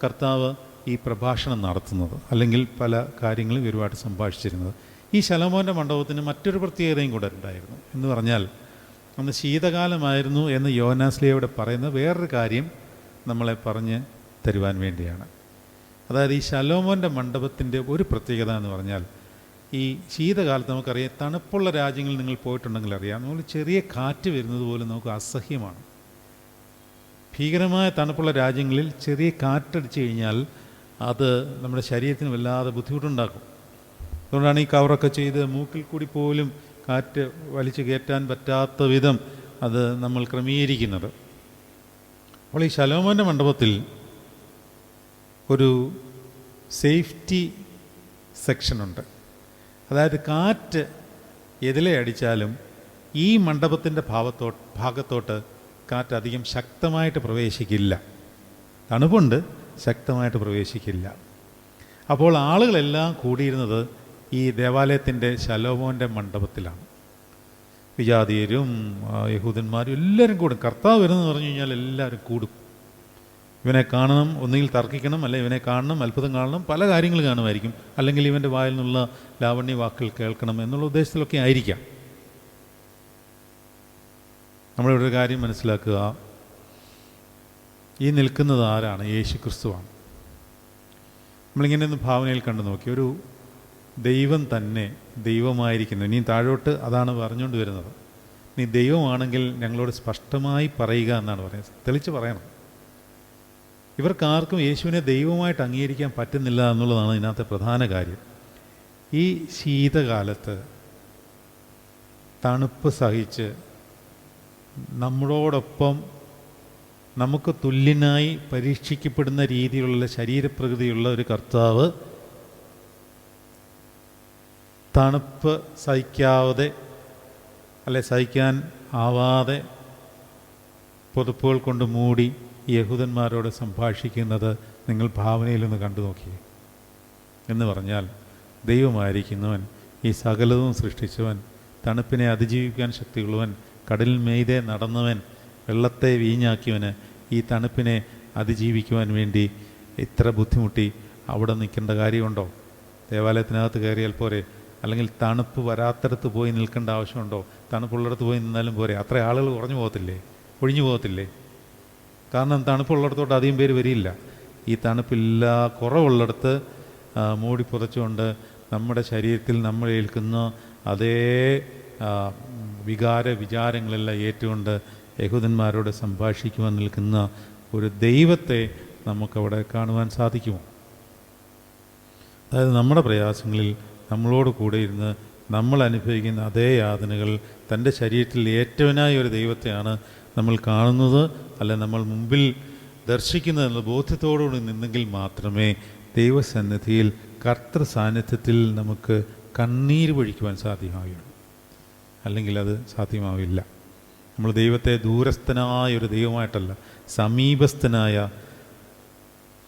Speaker 2: കർത്താവ് ഈ പ്രഭാഷണം നടത്തുന്നത്, അല്ലെങ്കിൽ പല കാര്യങ്ങളും ഒരുപാട് സംഭാഷിച്ചിരുന്നത്. ഈ ശലോമോൻ്റെ മണ്ഡപത്തിന് മറ്റൊരു പ്രത്യേകതയും കൂടെ ഉണ്ടായിരുന്നു. എന്ന് പറഞ്ഞാൽ അന്ന് ശീതകാലമായിരുന്നു എന്ന് യോഹന്നാസ്ലീഹ പറയുന്ന വേറൊരു കാര്യം നമ്മളെ പറഞ്ഞ് തരുവാൻ വേണ്ടിയാണ്. അതായത് ഈ ശലോമോൻ്റെ മണ്ഡപത്തിൻ്റെ ഒരു പ്രത്യേകത എന്ന് പറഞ്ഞാൽ, ഈ ശീതകാലത്ത് നമുക്കറിയാം, തണുപ്പുള്ള രാജ്യങ്ങളിൽ നിങ്ങൾ പോയിട്ടുണ്ടെങ്കിൽ അറിയാം, നമ്മൾ ചെറിയ കാറ്റ് വരുന്നത് പോലും നമുക്ക് അസഹ്യമാണ്. ഭീകരമായ തണുപ്പുള്ള രാജ്യങ്ങളിൽ ചെറിയ കാറ്റടിച്ച് കഴിഞ്ഞാൽ അത് നമ്മുടെ ശരീരത്തിന് വല്ലാതെ ബുദ്ധിമുട്ടുണ്ടാക്കും. അതുകൊണ്ടാണ് ഈ കവറൊക്കെ ചെയ്ത് മൂക്കിൽ കൂടി പോലും കാറ്റ് വലിച്ചു കയറ്റാൻ പറ്റാത്ത വിധം അത് നമ്മൾ ക്രമീകരിക്കുന്നത്. അപ്പോൾ ഈ ശലോമോൻ്റെ മണ്ഡപത്തിൽ ഒരു സേഫ്റ്റി സെക്ഷനുണ്ട്. അതായത് കാറ്റ് എതിലെ അടിച്ചാലും ഈ മണ്ഡപത്തിൻ്റെ ഭാഗത്തോട്ട് കാറ്റ് അധികം ശക്തമായിട്ട് പ്രവേശിക്കില്ല. തണുപ്പുണ്ട്, ശക്തമായിട്ട് പ്രവേശിക്കില്ല. അപ്പോൾ ആളുകളെല്ലാം കൂടിയിരുന്നത് ഈ ദേവാലയത്തിൻ്റെ ശലോമോൻ്റെ മണ്ഡപത്തിലാണ്. വിജാതീയരും യഹൂദന്മാരും എല്ലാവരും കൂടും. കർത്താവ് വരുന്നതെന്ന് പറഞ്ഞു കഴിഞ്ഞാൽ എല്ലാവരും കൂടും. ഇവനെ കാണണം, ഒന്നുകിൽ തർക്കിക്കണം, അല്ലെങ്കിൽ ഇവനെ കാണണം, അത്ഭുതം കാണണം, പല കാര്യങ്ങൾ കാണുമായിരിക്കും. അല്ലെങ്കിൽ ഇവൻ്റെ വായിൽ നിന്നുള്ള ലാവണ്യ വാക്കുകൾ കേൾക്കണം എന്നുള്ള ഉദ്ദേശത്തിലൊക്കെ ആയിരിക്കാം. നമ്മളിവിടെ ഒരു കാര്യം മനസ്സിലാക്കുക, ഈ നിൽക്കുന്നത് ആരാണ്? യേശു ക്രിസ്തുവാണ്. നമ്മളിങ്ങനെ ഒന്ന് ഭാവനയിൽ കണ്ടു നോക്കി, ഒരു ദൈവം തന്നെ ദൈവമായിരിക്കുന്നു. ഇനി താഴോട്ട് അതാണ് പറഞ്ഞുകൊണ്ട് വരുന്നത്. നീ ദൈവമാണെങ്കിൽ ഞങ്ങളോട് സ്പഷ്ടമായി പറയുക എന്നാണ് പറയുന്നത്. തെളിച്ച് പറയണം. ഇവർക്കാർക്കും യേശുവിനെ ദൈവമായിട്ട് അംഗീകരിക്കാൻ പറ്റുന്നില്ല എന്നുള്ളതാണ് ഇതിനകത്തെ പ്രധാന കാര്യം. ഈ ശീതകാലത്ത് തണുപ്പ് സഹിച്ച് നമ്മളോടൊപ്പം നമുക്ക് തുല്യനായി പരീക്ഷിക്കപ്പെടുന്ന രീതിയിലുള്ള ശരീരപ്രകൃതിയുള്ള ഒരു കർത്താവ് തണുപ്പ് സഹിക്കാൻ ആവാതെ പുതപ്പുകൾ കൊണ്ട് മൂടി യഹൂദന്മാരോട് സംഭാഷിക്കുന്നത് നിങ്ങൾ ഭാവനയിലൊന്ന് കണ്ടു നോക്കിയേ. എന്ന് പറഞ്ഞാൽ ദൈവമായിരിക്കുന്നവൻ, ഈ സകലവും സൃഷ്ടിച്ചവൻ, തണുപ്പിനെ അതിജീവിക്കാൻ ശക്തിയുള്ളവൻ, കടലിൽ മെയ്തെ നടന്നവൻ, വെള്ളത്തെ വീഞ്ഞാക്കിയവന് ഈ തണുപ്പിനെ അതിജീവിക്കുവാൻ വേണ്ടി ഇത്ര ബുദ്ധിമുട്ടി അവിടെ നിൽക്കേണ്ട കാര്യമുണ്ടോ? ദേവാലയത്തിനകത്ത് കയറിയാൽ പോരെ? അല്ലെങ്കിൽ തണുപ്പ് വരാത്തടത്ത് പോയി നിൽക്കേണ്ട ആവശ്യമുണ്ടോ? തണുപ്പുള്ളിടത്ത് പോയി നിന്നാലും പോരെ? അത്ര ആളുകൾ ഒഴിഞ്ഞു പോകത്തില്ലേ? കാരണം തണുപ്പുള്ളിടത്തോട്ട് അധികം പേര് വരില്ല. ഈ കുറവുള്ളിടത്ത് മൂടി പുതച്ചുകൊണ്ട് നമ്മുടെ ശരീരത്തിൽ നമ്മൾ ഏൽക്കുന്ന അതേ വിചാരങ്ങളെല്ലാം ഏറ്റുകൊണ്ട് യഹൂദന്മാരോട് സംഭാഷിക്കുവാൻ നിൽക്കുന്ന ഒരു ദൈവത്തെ നമുക്കവിടെ കാണുവാൻ സാധിക്കുമോ? അതായത് നമ്മുടെ പ്രയാസങ്ങളിൽ നമ്മളോട് കൂടെ ഇരുന്ന് നമ്മൾ അനുഭവിക്കുന്ന അതേ യാതനകൾ തൻ്റെ ശരീരത്തിൽ ഏറ്റവനായ ഒരു ദൈവത്തെയാണ് നമ്മൾ കാണുന്നത്, അല്ല നമ്മൾ മുമ്പിൽ ദർശിക്കുന്നത് എന്ന ബോധ്യത്തോടുകൂടി നിന്നെങ്കിൽ മാത്രമേ ദൈവസന്നിധിയിൽ കർത്തൃ സാന്നിധ്യത്തിൽ നമുക്ക് കണ്ണീര് പൊഴിക്കുവാൻ സാധ്യമാവുകയുള്ളൂ. അല്ലെങ്കിൽ അത് സാധ്യമാവില്ല. നമ്മൾ ദൈവത്തെ ദൂരസ്ഥനായ ഒരു ദൈവമായിട്ടല്ല, സമീപസ്ഥനായ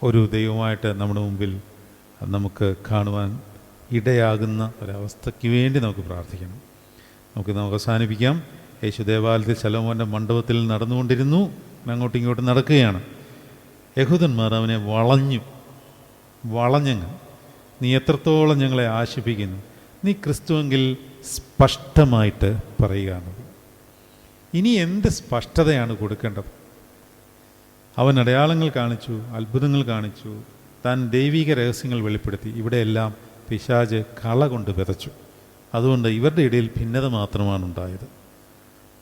Speaker 2: ഒരു ദൈവമായിട്ട് നമ്മുടെ മുമ്പിൽ നമുക്ക് കാണുവാൻ ഇടയാകുന്ന ഒരവസ്ഥയ്ക്ക് വേണ്ടി നമുക്ക് പ്രാർത്ഥിക്കണം. നമുക്ക് അവസാനിപ്പിക്കാം. യേശു ദേവാലയത്തിൽ ശലോമോൻ്റെ മണ്ഡപത്തിൽ നടന്നുകൊണ്ടിരുന്നു. അങ്ങോട്ടും ഇങ്ങോട്ടും നടക്കുകയാണ്. യഹൂദന്മാർ അവനെ വളഞ്ഞങ്ങ് നീ എത്രത്തോളം ഞങ്ങളെ ആശിപ്പിക്കുന്നു, നീ ക്രിസ്തുവെങ്കിൽ സ്പഷ്ടമായിട്ട് പറയുകയാണ്. ഇനി എന്ത് സ്പഷ്ടതയാണ് കൊടുക്കേണ്ടത്? അവൻ അടയാളങ്ങൾ കാണിച്ചു, അത്ഭുതങ്ങൾ കാണിച്ചു, താൻ ദൈവിക രഹസ്യങ്ങൾ വെളിപ്പെടുത്തി. ഇവിടെയെല്ലാം പിശാച് കള കൊണ്ട് വിതച്ചു. അതുകൊണ്ട് ഇവരുടെ ഇടയിൽ ഭിന്നത മാത്രമാണ് ഉണ്ടായത്.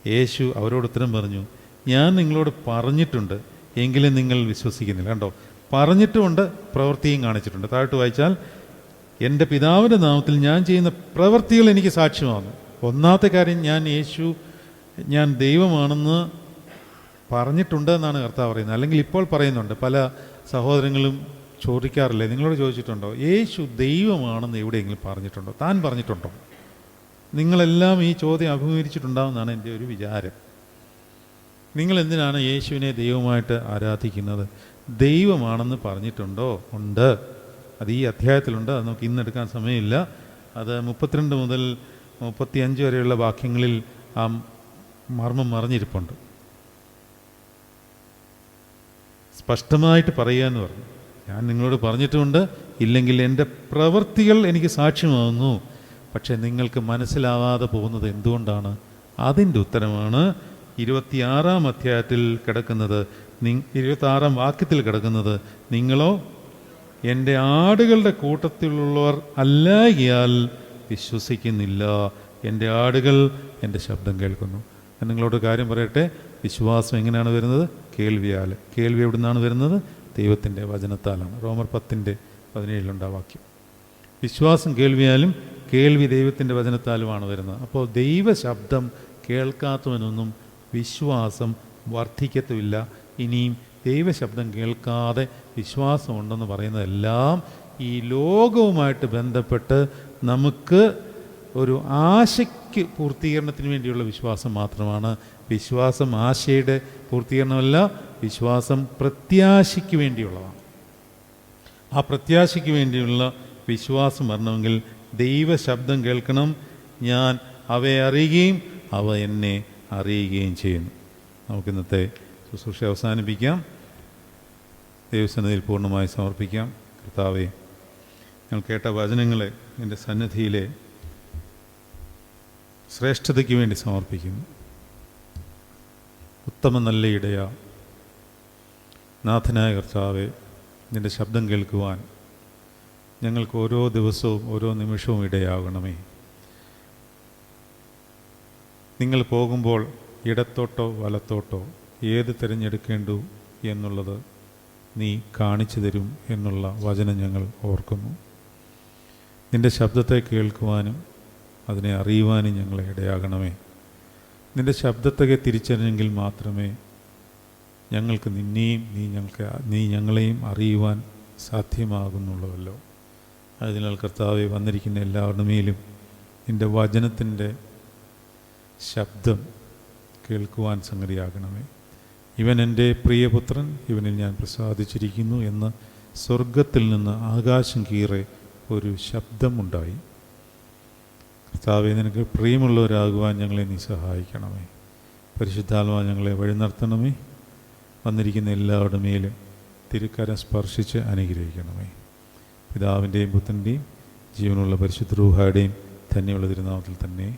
Speaker 2: യേശു അവരോട് ഉത്തരം പറഞ്ഞു, ഞാൻ നിങ്ങളോട് പറഞ്ഞിട്ടുണ്ട്, എങ്കിലും നിങ്ങൾ വിശ്വസിക്കുന്നില്ല. കണ്ടോ, പറഞ്ഞിട്ടുമുണ്ട്, പ്രവൃത്തിയും കാണിച്ചിട്ടുണ്ട്. താഴോട്ട് വായിച്ചാൽ, എൻ്റെ പിതാവിൻ്റെ നാമത്തിൽ ഞാൻ ചെയ്യുന്ന പ്രവൃത്തികൾ എനിക്ക് സാക്ഷ്യമാകുന്നു. ഒന്നാമത്തെ കാര്യം, ഞാൻ ദൈവമാണെന്ന് പറഞ്ഞിട്ടുണ്ട് എന്നാണ് കർത്താവ് പറയുന്നത്. അല്ലെങ്കിൽ ഇപ്പോൾ പറയുന്നുണ്ട്. പല സഹോദരങ്ങളും ചോദിക്കാറില്ലേ, നിങ്ങളോട് ചോദിച്ചിട്ടുണ്ടോ യേശു ദൈവമാണെന്ന് എവിടെയെങ്കിലും പറഞ്ഞിട്ടുണ്ടോ? താൻ പറഞ്ഞിട്ടുണ്ടോ? നിങ്ങളെല്ലാം ഈ ചോദ്യം അഭിമുഖീകരിച്ചിട്ടുണ്ടാവുമെന്നാണ് എൻ്റെ ഒരു വിചാരം. നിങ്ങളെന്തിനാണ് യേശുവിനെ ദൈവമായിട്ട് ആരാധിക്കുന്നത്? ദൈവമാണെന്ന് പറഞ്ഞിട്ടുണ്ടോ? ഉണ്ട്. അത് ഈ അധ്യായത്തിലുണ്ട്. അത് നമുക്ക് ഇന്നെടുക്കാൻ സമയമില്ല. അത് 32 മുതൽ 35 വരെയുള്ള വാക്യങ്ങളിൽ ആ മർമ്മം മറിഞ്ഞിരിപ്പുണ്ട്. സ്പഷ്ടമായിട്ട് പറയുക എന്ന് പറഞ്ഞു. ഞാൻ നിങ്ങളോട് പറഞ്ഞിട്ടുമുണ്ട്, ഇല്ലെങ്കിൽ എൻ്റെ പ്രവൃത്തികൾ എനിക്ക് സാക്ഷ്യമാകുന്നു. പക്ഷേ നിങ്ങൾക്ക് മനസ്സിലാവാതെ പോകുന്നത് എന്തുകൊണ്ടാണ്? അതിൻ്റെ ഉത്തരമാണ് 26-ാം അധ്യായത്തിൽ കിടക്കുന്നത്, 26-ാം വാക്യത്തിൽ കിടക്കുന്നത്. നിങ്ങളോ എൻ്റെ ആടുകളുടെ കൂട്ടത്തിലുള്ളവർ അല്ലായാൽ വിശ്വസിക്കുന്നില്ല. എൻ്റെ ആടുകൾ എൻ്റെ ശബ്ദം കേൾക്കുന്നു. ഞാൻ നിങ്ങളോട് കാര്യം പറയട്ടെ, വിശ്വാസം എങ്ങനെയാണ് വരുന്നത്? കേൾവിയാൽ. കേൾവി എവിടെ നിന്നാണ് വരുന്നത്? ദൈവത്തിൻ്റെ വചനത്താലാണ്. റോമർ 10:17 വാക്യം. വിശ്വാസം കേൾവിയാലും കേൾവി ദൈവത്തിൻ്റെ വചനത്താലുമാണ് വരുന്നത്. അപ്പോൾ ദൈവശബ്ദം കേൾക്കാത്തവനൊന്നും വിശ്വാസം വർദ്ധിക്കത്തുമില്ല. ഇനിയും ദൈവശബ്ദം കേൾക്കാതെ വിശ്വാസമുണ്ടെന്ന് പറയുന്നതെല്ലാം ഈ ലോകവുമായിട്ട് ബന്ധപ്പെട്ട് നമുക്ക് ഒരു ആശയ്ക്ക് പൂർത്തീകരണത്തിന് വേണ്ടിയുള്ള വിശ്വാസം മാത്രമാണ്. വിശ്വാസം ആശയുടെ പൂർത്തീകരണമല്ല, വിശ്വാസം പ്രത്യാശയ്ക്ക് വേണ്ടിയുള്ളതാണ്. ആ പ്രത്യാശയ്ക്ക് വേണ്ടിയുള്ള വിശ്വാസം വരണമെങ്കിൽ ദൈവശബ്ദം കേൾക്കണം. ഞാൻ അവയെ അറിയുകയും അവ എന്നെ അറിയുകയും ചെയ്യുന്നു. നമുക്കിന്നത്തെ ശുശ്രൂഷ അവസാനിപ്പിക്കാം. ദൈവസന്നിധിയിൽ പൂർണ്ണമായി സമർപ്പിക്കാം. കർത്താവേ, ഞങ്ങൾ കേട്ട വചനങ്ങളെ നിൻ്റെ സന്നിധിയിലെ ശ്രേഷ്ഠതയ്ക്ക് വേണ്ടി സമർപ്പിക്കുന്നു. ഉത്തമ നല്ല ഇടയ നാഥനായ കർത്താവേ, നിൻ്റെ ശബ്ദം കേൾക്കുവാൻ ഞങ്ങൾക്ക് ഓരോ ദിവസവും ഓരോ നിമിഷവും ഇടയാകണമേ. നിങ്ങൾ പോകുമ്പോൾ ഇടത്തോട്ടോ വലത്തോട്ടോ ഏത് തിരഞ്ഞെടുക്കേണ്ടു എന്നുള്ളത് നീ കാണിച്ചു തരും എന്നുള്ള വചനം ഞങ്ങൾ ഓർക്കുന്നു. നിൻ്റെ ശബ്ദത്തെ കേൾക്കുവാനും അതിനെ അറിയുവാനും ഞങ്ങളെ ഇടയാകണമേ. നിൻ്റെ ശബ്ദത്തെ തിരിച്ചറിഞ്ഞെങ്കിൽ മാത്രമേ ഞങ്ങൾക്ക് നിന്നെയും നീ ഞങ്ങളെയും അറിയുവാൻ സാധ്യമാകുന്നുള്ളവല്ലോ. അതിനാൽ കർത്താവെ, വന്നിരിക്കുന്ന എല്ലാവരുടെ മേലും നിൻ്റെ വചനത്തിൻ്റെ ശബ്ദം കേൾക്കുവാൻ സംഗതിയാകണമേ. ഇവൻ എൻ്റെ പ്രിയപുത്രൻ, ഇവനിൽ ഞാൻ പ്രസാദിച്ചിരിക്കുന്നു എന്ന് സ്വർഗത്തിൽ നിന്ന് ആകാശം കീറെ ഒരു ശബ്ദമുണ്ടായി. കർത്താവെ, നിനക്ക് പ്രിയമുള്ളവരാകുവാൻ ഞങ്ങളെ നീ സഹായിക്കണമേ. പരിശുദ്ധാത്മാവ് ഞങ്ങളെ വഴി നടത്തണമേ. വന്നിരിക്കുന്ന എല്ലാവരുടെ മേലും തിരുക്കരം സ്പർശിച്ച് അനുഗ്രഹിക്കണമേ. പിതാവിൻ്റെയും പുത്രൻ്റെയും ജീവനുള്ള പരിശുദ്ധ റൂഹായുടെയും തന്നെയുള്ള തിരുനാമത്തിൽ തന്നെ.